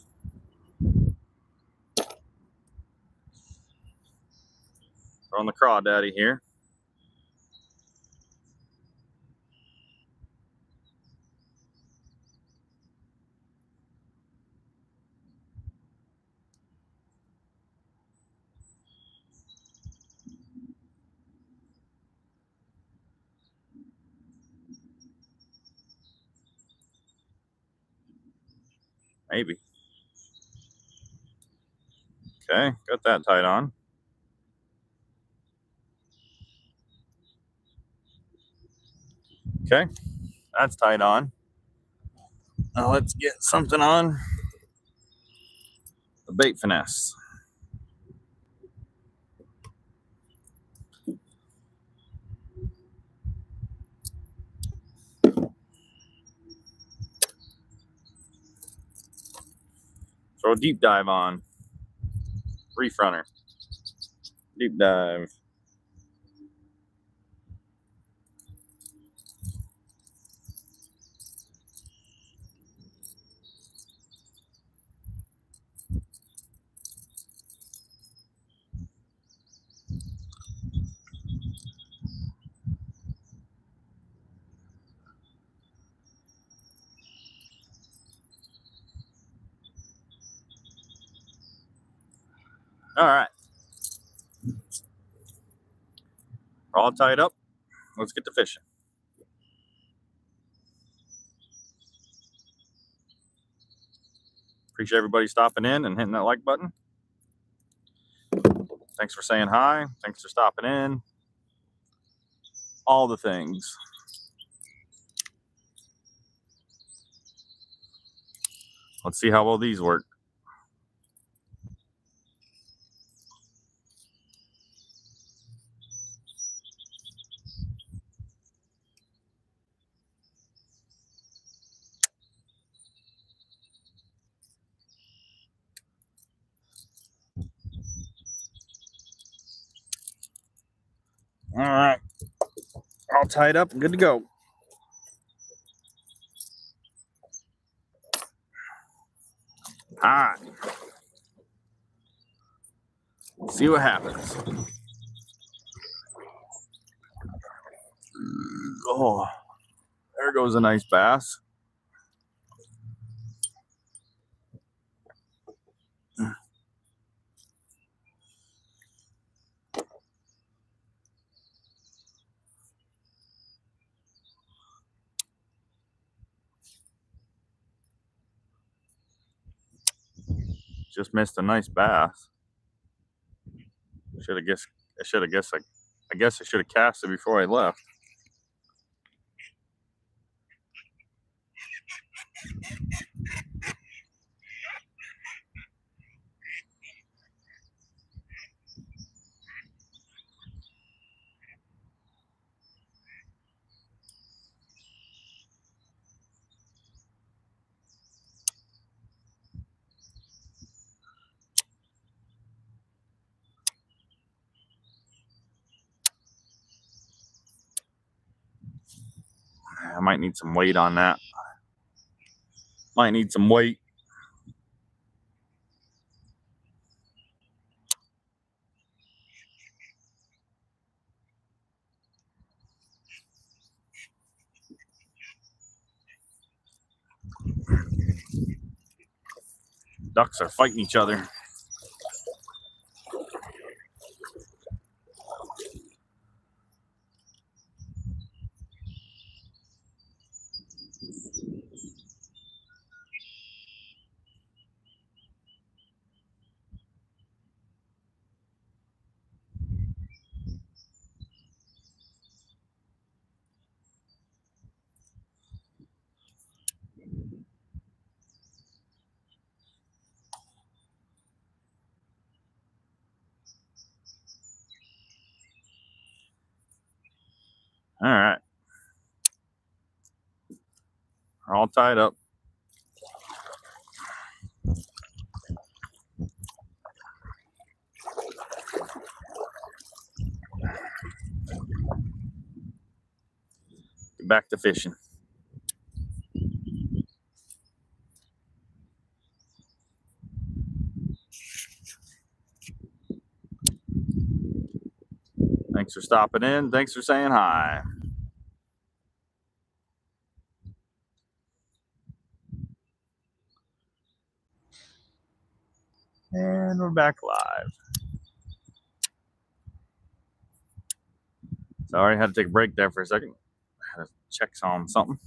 Throwing the crawdaddy here. Maybe. Okay, got that tied on. Okay, that's tied on. Now let's get something on the bait finesse. Throw a deep dive on. Reef runner. Deep dive. All right. We're all tied up. Let's get to fishing. Appreciate everybody stopping in and hitting that like button. Thanks for saying hi. Thanks for stopping in. All the things. Let's see how well these work. All right. All tied up and good to go. All right. See what happens. Oh, there goes a nice bass. Just missed a nice bass. I guess I should have cast it before I left. I might need some weight on that. Might need some weight. Ducks are fighting each other. All right. We're all tied up. Get back to fishing. Thanks for stopping in. Thanks for saying hi. And we're back live. Sorry, I had to take a break there for a second. I had to check on something.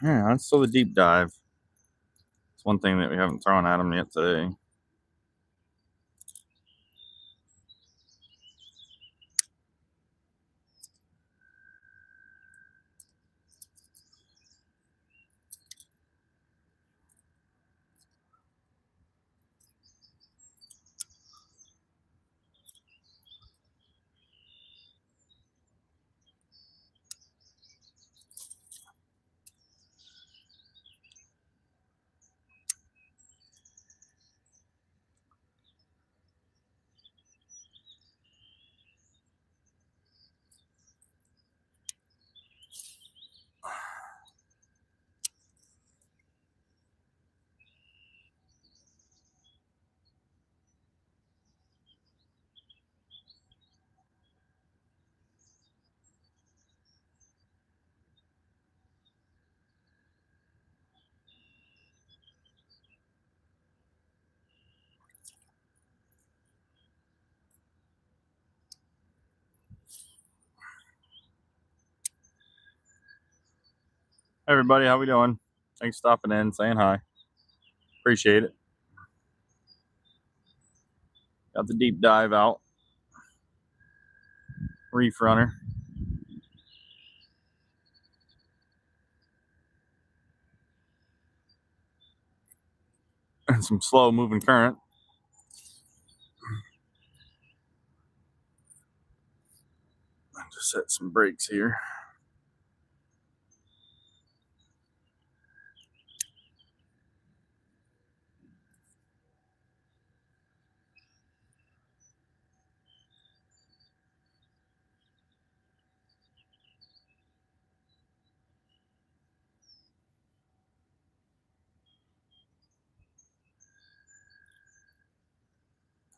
Yeah, that's still the deep dive. It's one thing that we haven't thrown at them yet today. Hey everybody, how we doing? Thanks for stopping in, saying hi. Appreciate it. Got the deep dive out. Reef runner. And some slow moving current. Just set some brakes here.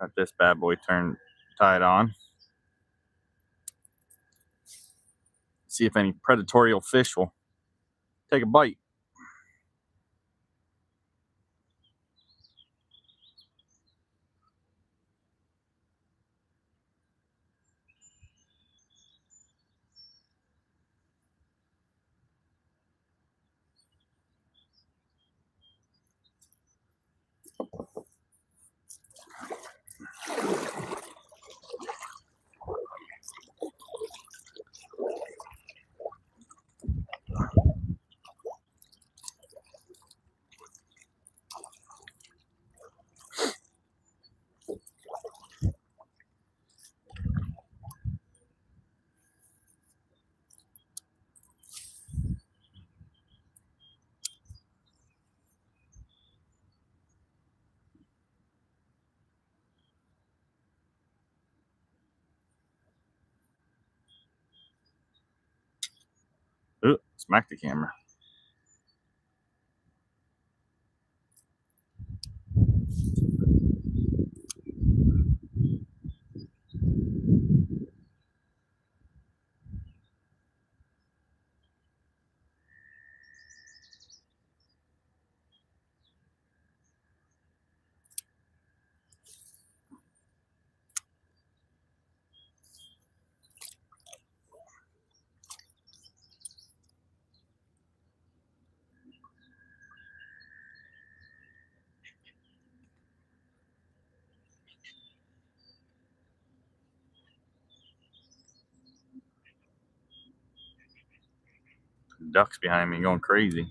Got this bad boy tied on. See if any predatory fish will take a bite. Ooh, smack the camera. Ducks behind me going crazy.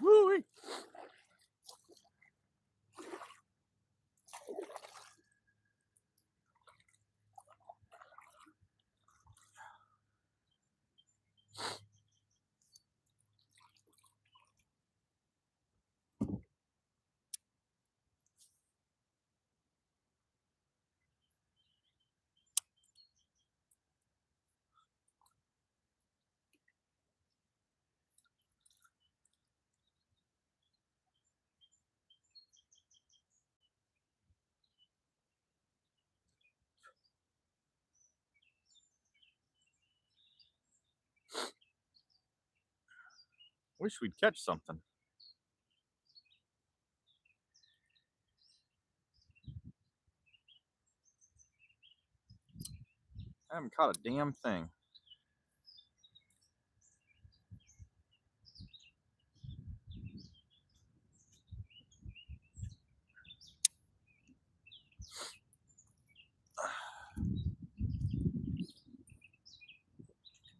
Woo-wee. Wish we'd catch something. I haven't caught a damn thing.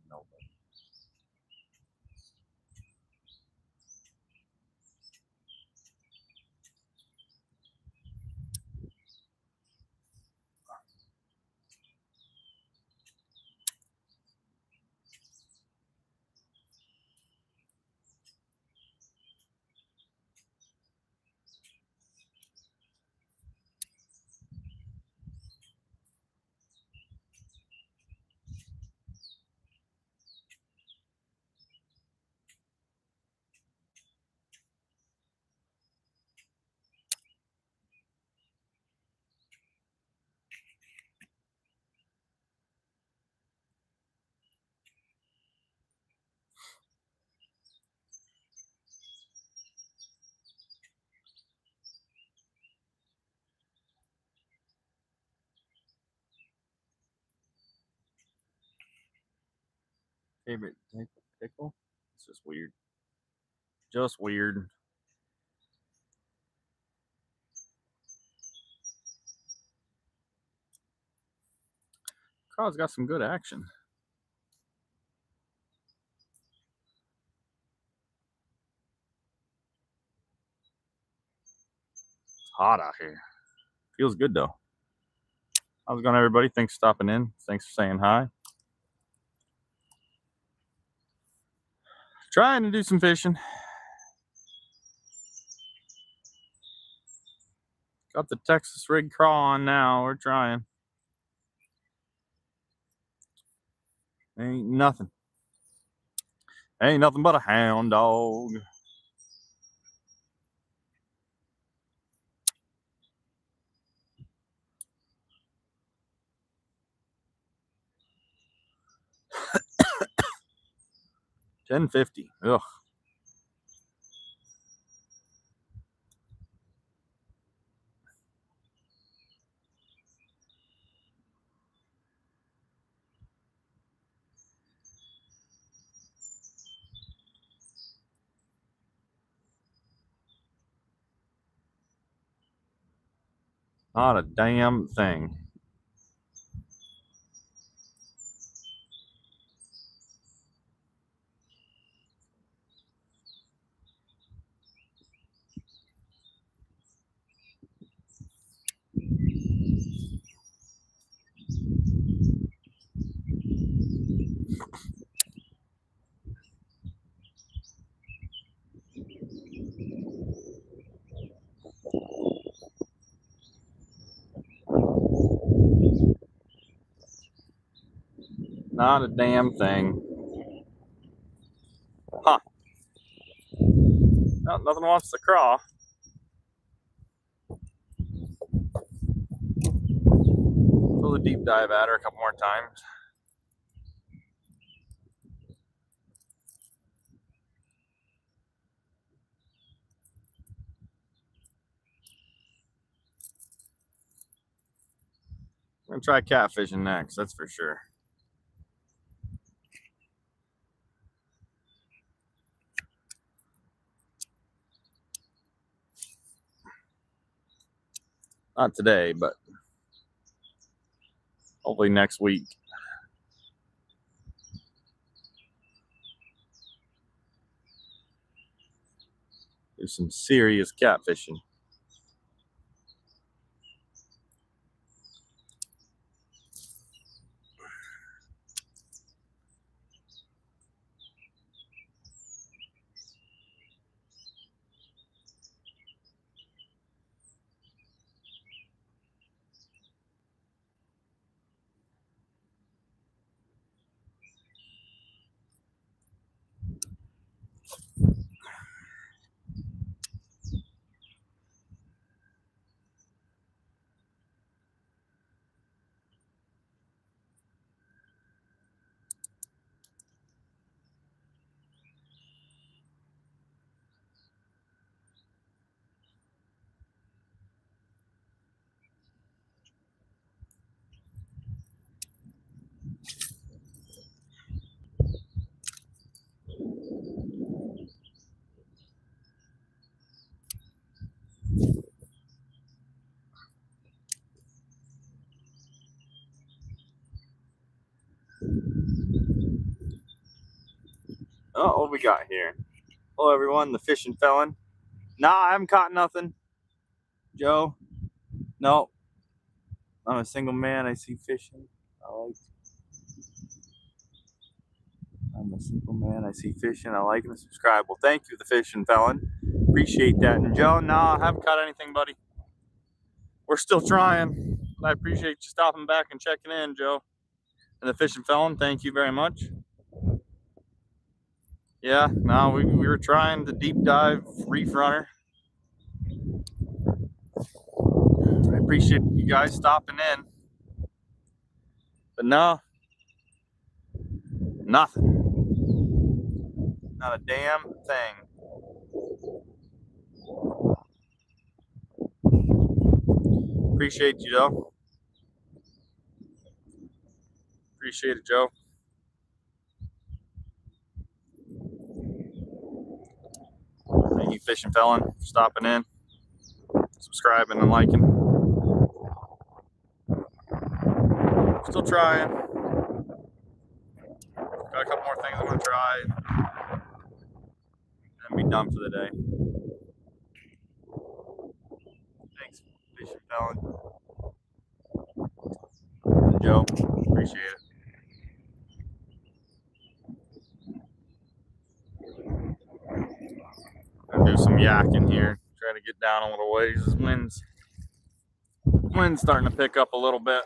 Nope. Favorite type of pickle? It's just weird. Just weird. Crowd's got some good action. It's hot out here. Feels good though. How's it going, everybody? Thanks for stopping in. Thanks for saying hi. Trying to do some fishing. Got the Texas rig crawl on now. We're trying. Ain't nothing. Ain't nothing but a hound dog. $10.50. Ugh. Not a damn thing. Not a damn thing. Huh. No, nothing wants to crawl. Throw the deep dive at her a couple more times. I'm gonna try catfishing next, that's for sure. Not today, but hopefully next week. There's some serious catfishing. Oh, what we got here? Hello, everyone. The fishing felon. Nah, I haven't caught nothing. Joe? No. I'm a single man. I see fishing. I'm a single man. I see fishing. I like and subscribe. Well, thank you, the fishing felon. Appreciate that. And Joe, nah, I haven't caught anything, buddy. We're still trying. I appreciate you stopping back and checking in, Joe. And the fishing felon, thank you very much. Yeah, no, we were trying to deep dive reef runner. I appreciate you guys stopping in. But no, nothing. Not a damn thing. Appreciate you, Joe. Appreciate it, Joe. Thank you, fishing felon, for stopping in, subscribing and liking. Still trying. Got a couple more things I'm gonna try and be done for the day. Thanks, fishing felon. And Joe, appreciate it. I'll do some yakking here. Try to get down a little ways. This wind's starting to pick up a little bit.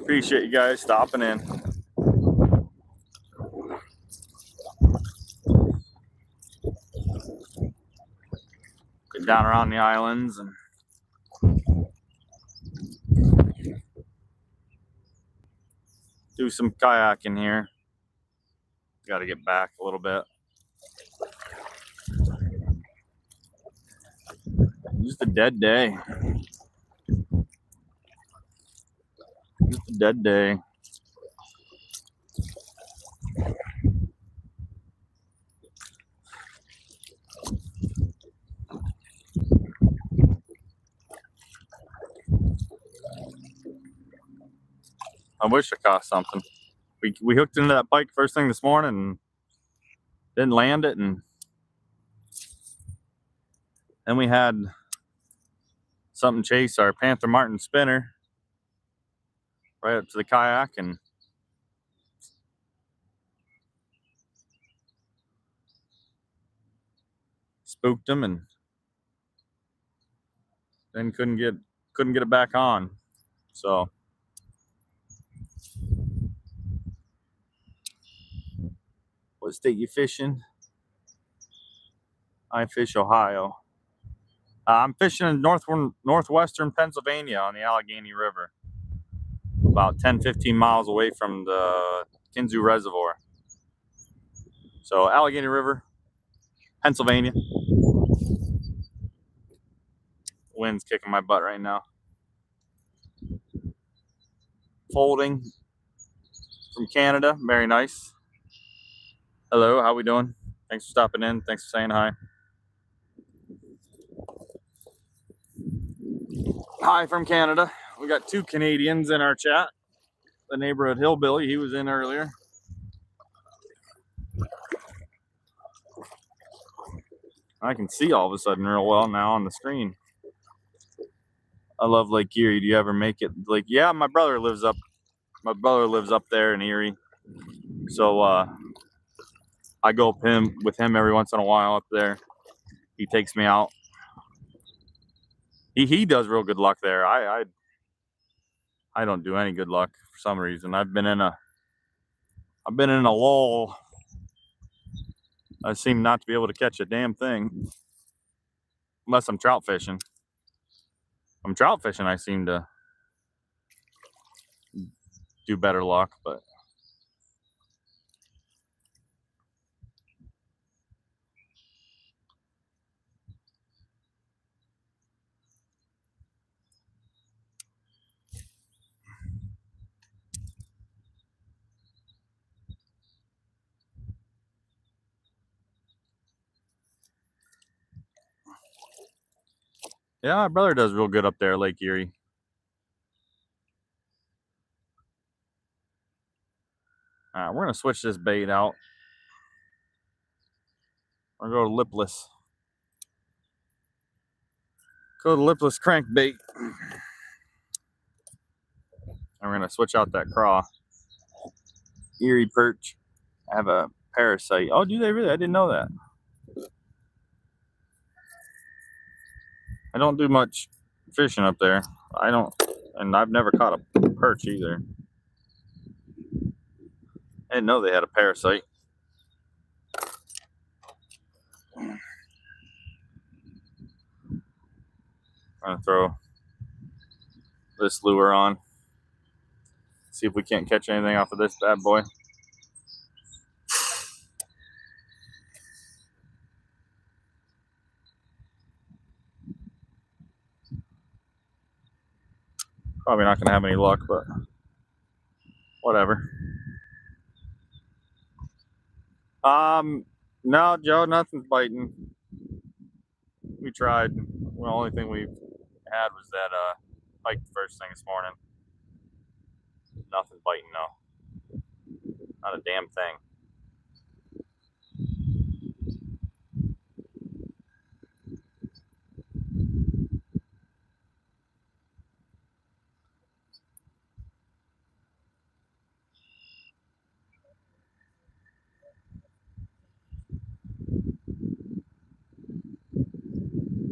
Appreciate you guys stopping in. Get down around the islands and do some kayaking here. Got to get back a little bit. Just a dead day. Just a dead day. I wish I caught something. We hooked into that pike first thing this morning and didn't land it, and then we had something chase our Panther Martin spinner right up to the kayak and spooked him, and then couldn't get it back on. So what state you fishing? I fish Ohio. I'm fishing in northwestern Pennsylvania on the Allegheny River, about 10-15 miles away from the Kinzu Reservoir. So Allegheny River, Pennsylvania. Wind's kicking my butt right now. Folding from Canada, very nice. Hello, how we doing? Thanks for stopping in. Thanks for saying hi. Hi from Canada. We got 2 Canadians in our chat. the neighborhood hillbilly. He was in earlier. I can see all of a sudden real well now on the screen. I love Lake Erie. Do you ever make it? Like, yeah, my brother lives up there in Erie. So I go with him every once in a while up there. He takes me out. He does real good luck there. I don't do any good luck for some reason. I've been in a lull. I seem not to be able to catch a damn thing unless I'm trout fishing. If I'm trout fishing, I seem to do better luck, but yeah, my brother does real good up there, Lake Erie. All right, we're gonna switch this bait out. We're gonna go to lipless. Go to lipless crankbait. And we're gonna switch out that craw. Erie perch. I have a parasite. Oh, do they really? I didn't know that. I don't do much fishing up there. I don't, and I've never caught a perch either. I didn't know they had a parasite. I'm gonna throw this lure on. See if we can't catch anything off of this bad boy. Probably not gonna have any luck, but whatever. No, Joe, nothing's biting. We tried. The only thing we had was that pike first thing this morning. Nothing biting, no. Not a damn thing.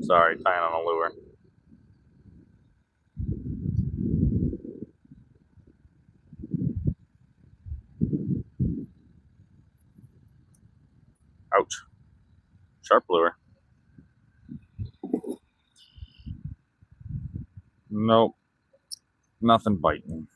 Sorry, tying on a lure. Ouch. Sharp lure. Nope. Nothing biting.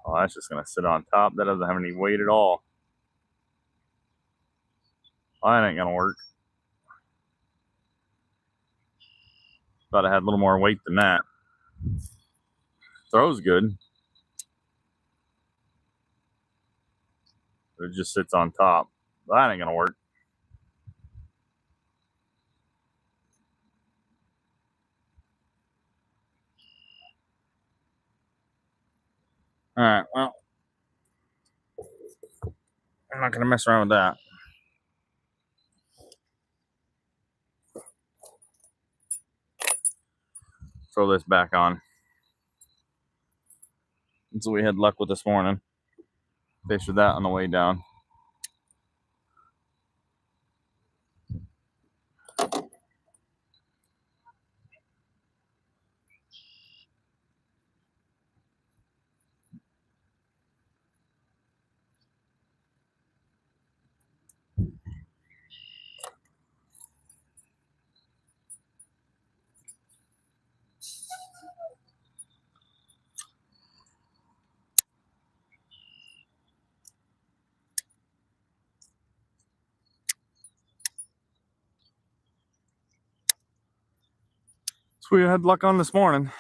Oh, that's just gonna sit on top. That doesn't have any weight at all. Oh, that ain't gonna work. Thought I had a little more weight than that. Throws good. But it just sits on top. That ain't gonna work. Alright, well, I'm not gonna mess around with that. Throw this back on. That's what we had luck with this morning. Fished with that on the way down. So we had luck on this morning.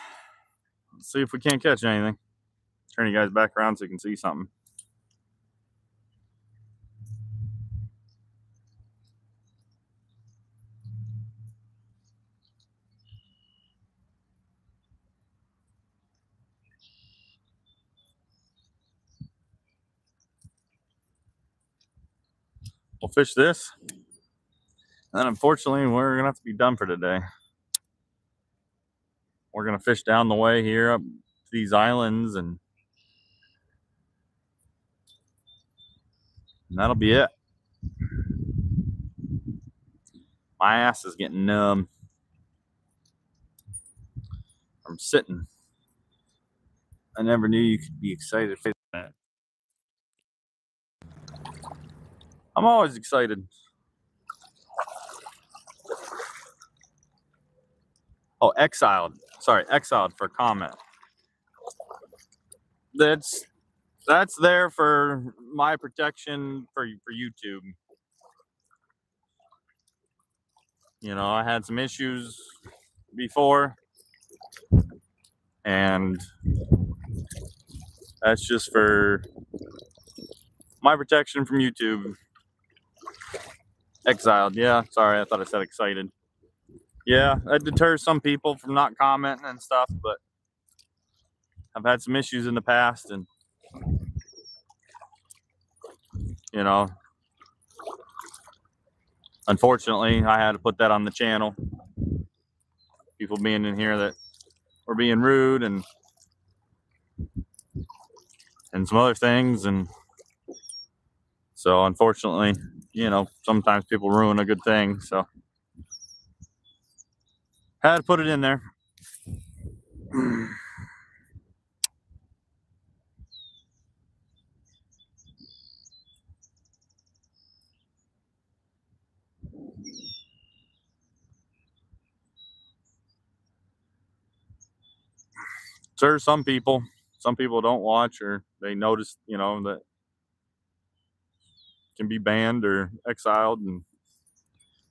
Let's see if we can't catch anything. Turn you guys back around so you can see something. We'll fish this, and then unfortunately we're gonna have to be done for today. We're gonna fish down the way here up to these islands, and that'll be it. My ass is getting numb from sitting. I never knew you could be excited for that. I'm always excited. Oh, exiled. Sorry, exiled for comment. That's there for my protection for YouTube. You know, I had some issues before, and that's just for my protection from YouTube. Exiled, yeah. Sorry, I thought I said excited. Yeah, that deters some people from not commenting and stuff, but I've had some issues in the past, and you know, unfortunately, I had to put that on the channel. People being in here that were being rude and some other things, and so unfortunately, you know, sometimes people ruin a good thing, so had to put it in there. Sure, some people don't watch, or they notice, you know, that can be banned or exiled, and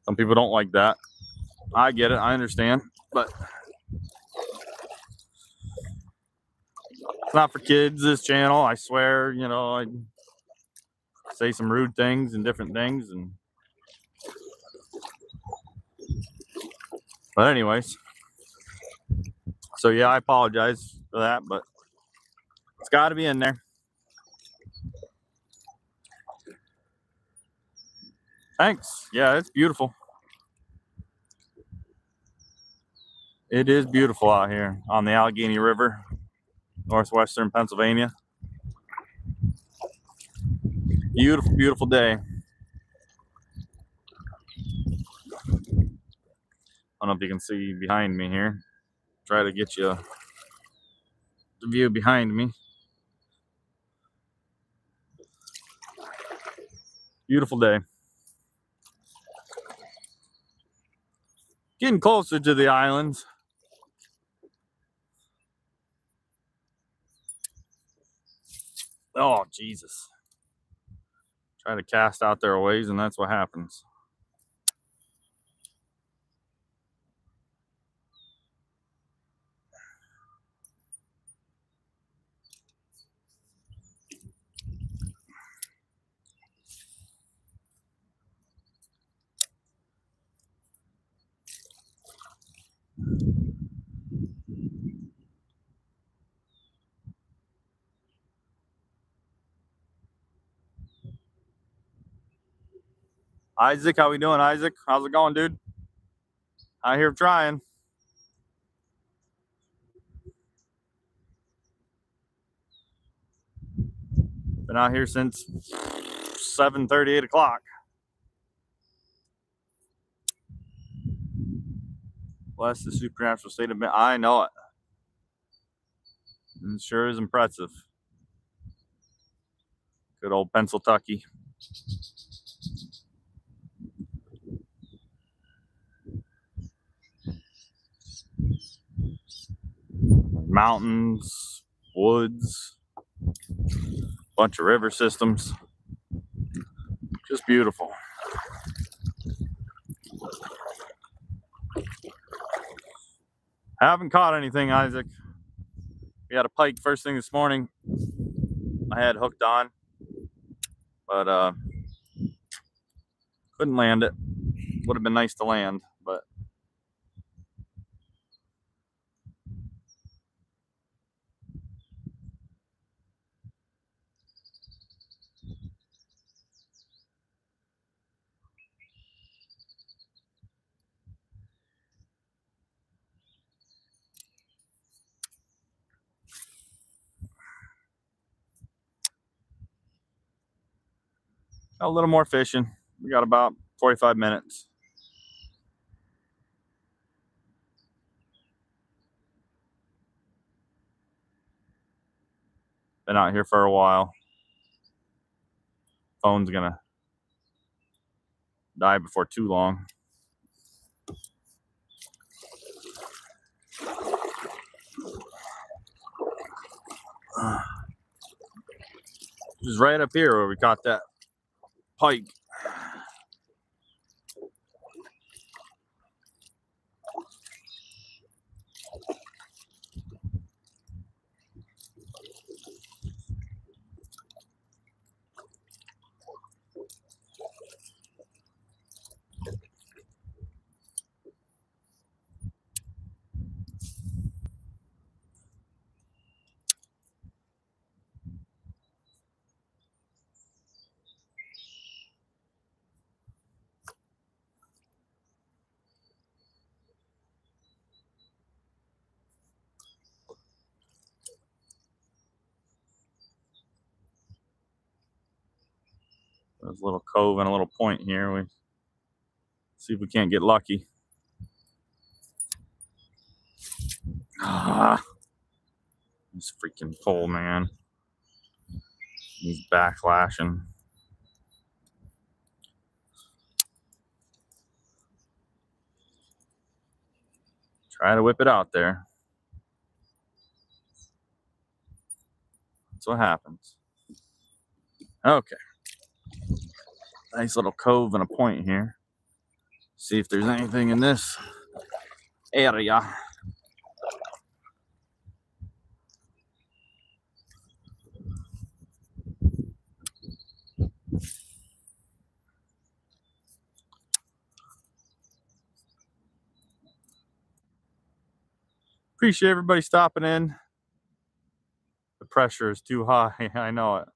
some people don't like that. I get it, I understand, but it's not for kids, this channel. I swear, you know, I say some rude things and different things, and but anyways, so yeah, I apologize for that, but it's got to be in there. Thanks. Yeah, it's beautiful. It is beautiful out here on the Allegheny River, northwestern Pennsylvania. Beautiful, beautiful day. I don't know if you can see behind me here. Try to get you the view behind me. Beautiful day. Getting closer to the islands. Oh, Jesus. Try to cast out there a ways, and that's what happens. Isaac, how we doing, Isaac? How's it going, dude? Out here trying. Been out here since 7:30, 8 o'clock. Bless the supernatural state of being. I know it. It sure is impressive. Good old Pennsylvania. Mountains, woods, bunch of river systems. Just beautiful. Haven't caught anything, Isaac. We had a pike first thing this morning. I had hooked on, but couldn't land it. Would have been nice to land, but a little more fishing. We got about 45 minutes. Been out here for a while. Phone's gonna die before too long. It was right up here where we caught that pike. There's a little cove and a little point here. We see if we can't get lucky. Ah, this freaking pole, man. He's backlashing. Try to whip it out there. That's what happens. Okay. Nice little cove and a point here. See if there's anything in this area. Appreciate everybody stopping in. The pressure is too high. I know it.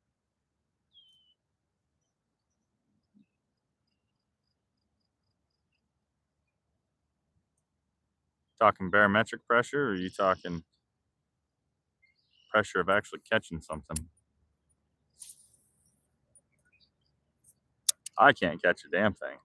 Talking barometric pressure, or are you talking pressure of actually catching something? I can't catch a damn thing.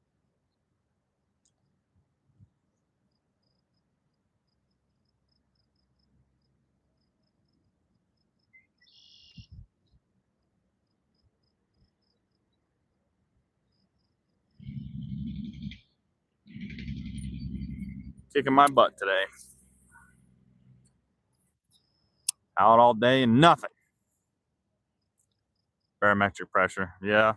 Kicking my butt today. Out all day and nothing. Barometric pressure, yeah.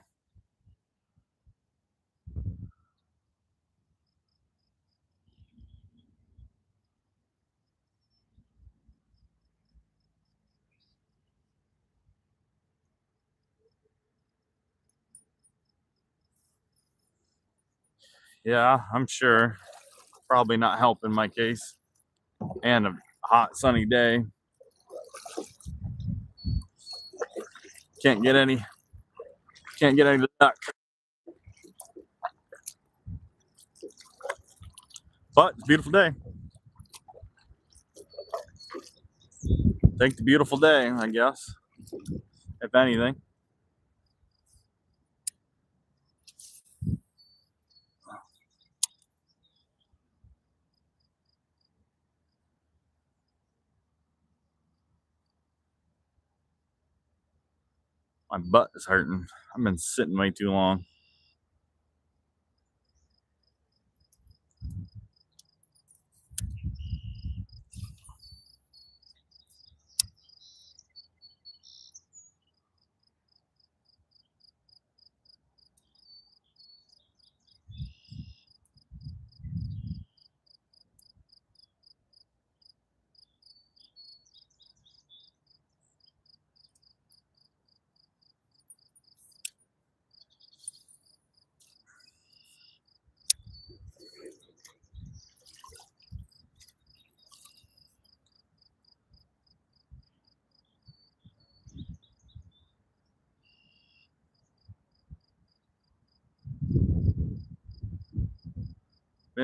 Yeah, I'm sure. Probably not helping my case. And a hot sunny day. Can't get any of the duck. But it's a beautiful day. Take the beautiful day, I guess. If anything. My butt is hurting. I've been sitting way too long.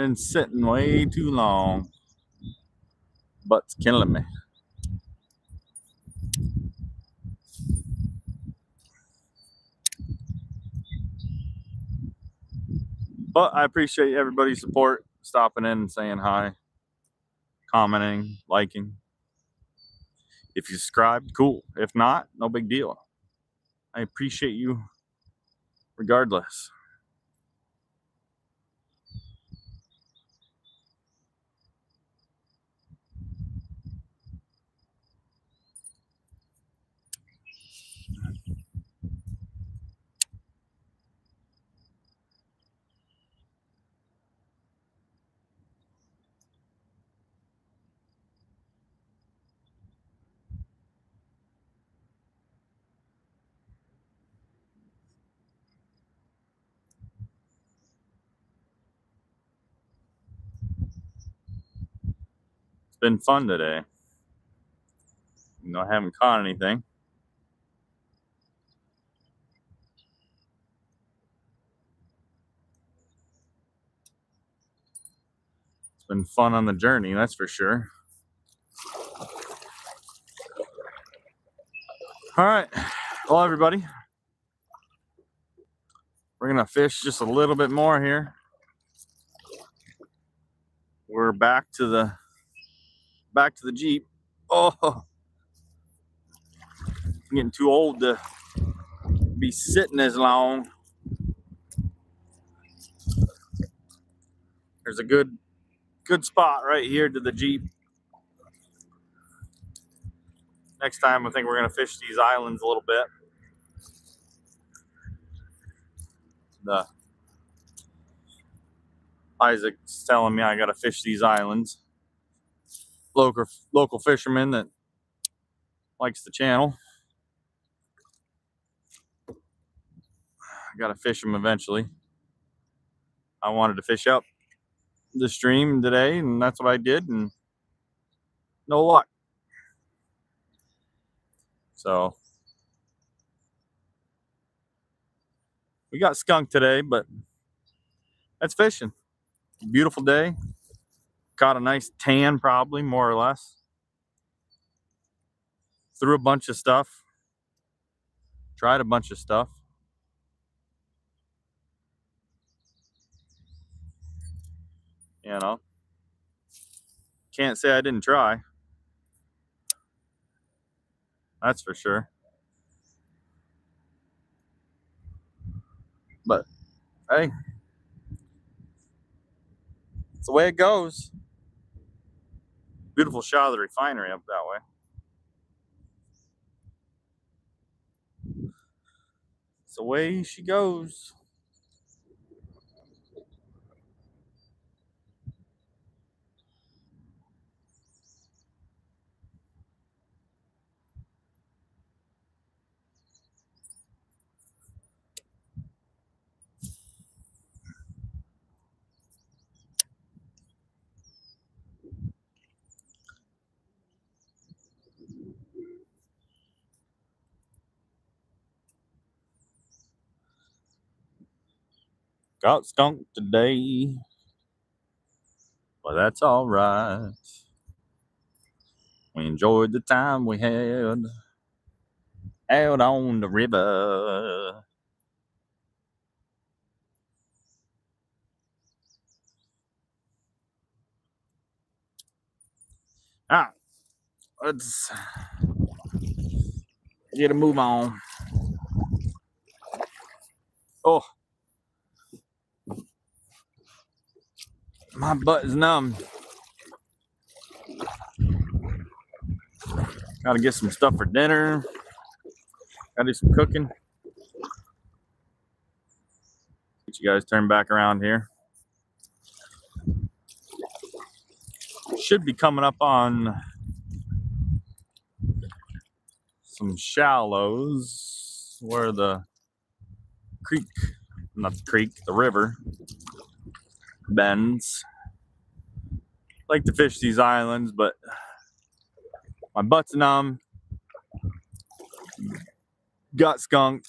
Been sitting way too long. Butt's killing me. But I appreciate everybody's support, stopping in and saying hi, commenting, liking. If you subscribed, cool. If not, no big deal. I appreciate you regardless. It's been fun today. I haven't caught anything. It's been fun on the journey, that's for sure. All right. Well, everybody, we're gonna fish just a little bit more here. We're back to the Jeep. Oh, I'm getting too old to be sitting as long. There's a good spot right here to the Jeep. Next time, I think we're gonna fish these islands a little bit. Isaac's telling me I gotta fish these islands. Local fisherman that likes the channel. I gotta fish them eventually. I wanted to fish up the stream today, and that's what I did, and no luck. So we got skunked today, but that's fishing. Beautiful day. Caught a nice tan, probably, more or less. Threw a bunch of stuff. Tried a bunch of stuff. You know, can't say I didn't try. That's for sure. But hey, it's the way it goes. Beautiful shot of the refinery up that way. It's the way she goes. Got skunked today, but that's all right. We enjoyed the time we had out on the river. All right, let's get a move on. Oh, my butt is numb. Gotta get some stuff for dinner. Gotta do some cooking. Get you guys turned back around here. Should be coming up on some shallows where the creek, not the creek, the river bends. Like to fish these islands, but my butt's numb. Got skunked.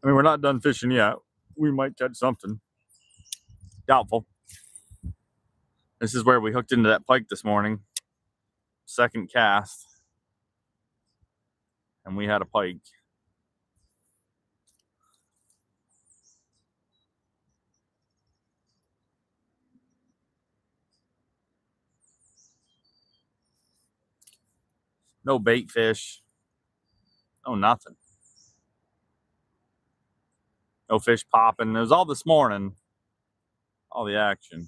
I mean, we're not done fishing yet. We might catch something. Doubtful. This is where we hooked into that pike this morning. Second cast. And we had a pike. No bait fish. No nothing. No fish popping. It was all this morning. All the action.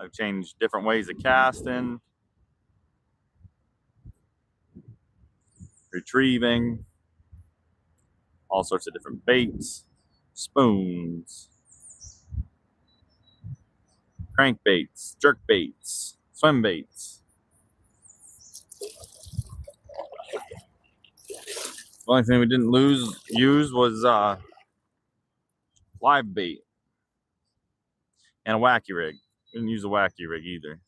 I've changed different ways of casting, retrieving, all sorts of different baits, spoons, crankbaits, jerk baits, swim baits. The only thing we didn't use was live bait and a wacky rig. Didn't use a wacky rig either.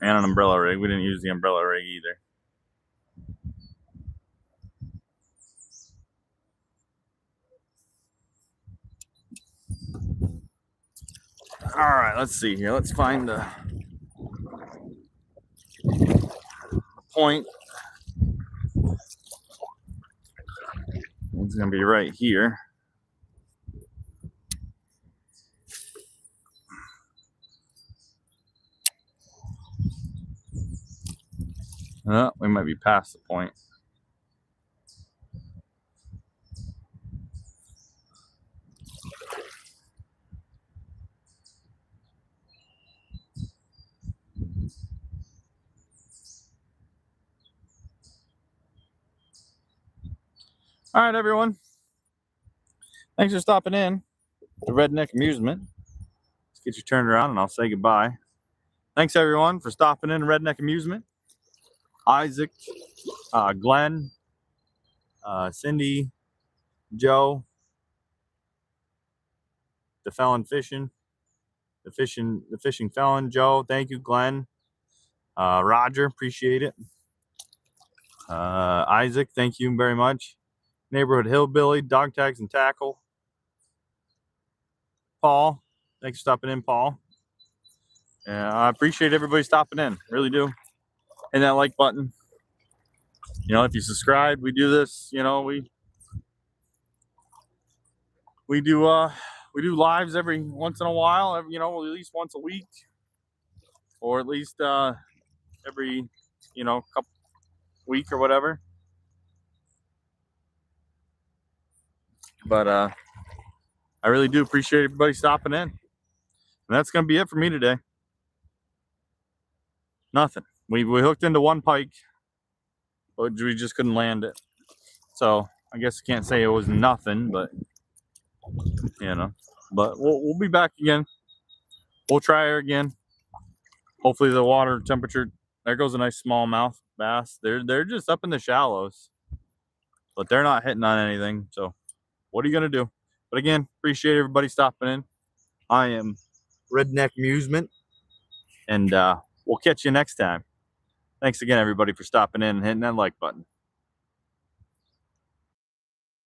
And an umbrella rig. We didn't use the umbrella rig either. All right, let's see here. Let's find a point. It's gonna be right here. Oh, we might be past the point. All right, everyone. Thanks for stopping in to Redneck Amusement. Let's get you turned around and I'll say goodbye. Thanks, everyone, for stopping in to Redneck Amusement. Isaac, Glenn, Cindy, Joe, the felon fishing, the fishing felon, Joe. Thank you, Glenn. Roger, appreciate it. Isaac, thank you very much. Neighborhood Hillbilly, Dog Tags and Tackle. Paul, thanks for stopping in, Paul. I appreciate everybody stopping in, really do. And that like button. You know, if you subscribe, we do this. You know, we do lives every once in a while. You know, at least once a week, or at least every couple week or whatever. But I really do appreciate everybody stopping in. And that's gonna be it for me today. Nothing. We hooked into one pike, but we just couldn't land it. So I guess I can't say it was nothing, but But we'll be back again. We'll try her again. Hopefully the water temperature. There goes a nice smallmouth bass. They're just up in the shallows, but they're not hitting on anything. So what are you gonna do? But again, appreciate everybody stopping in. I am Redneck Amusement, and we'll catch you next time. Thanks again, everybody, for stopping in and hitting that like button.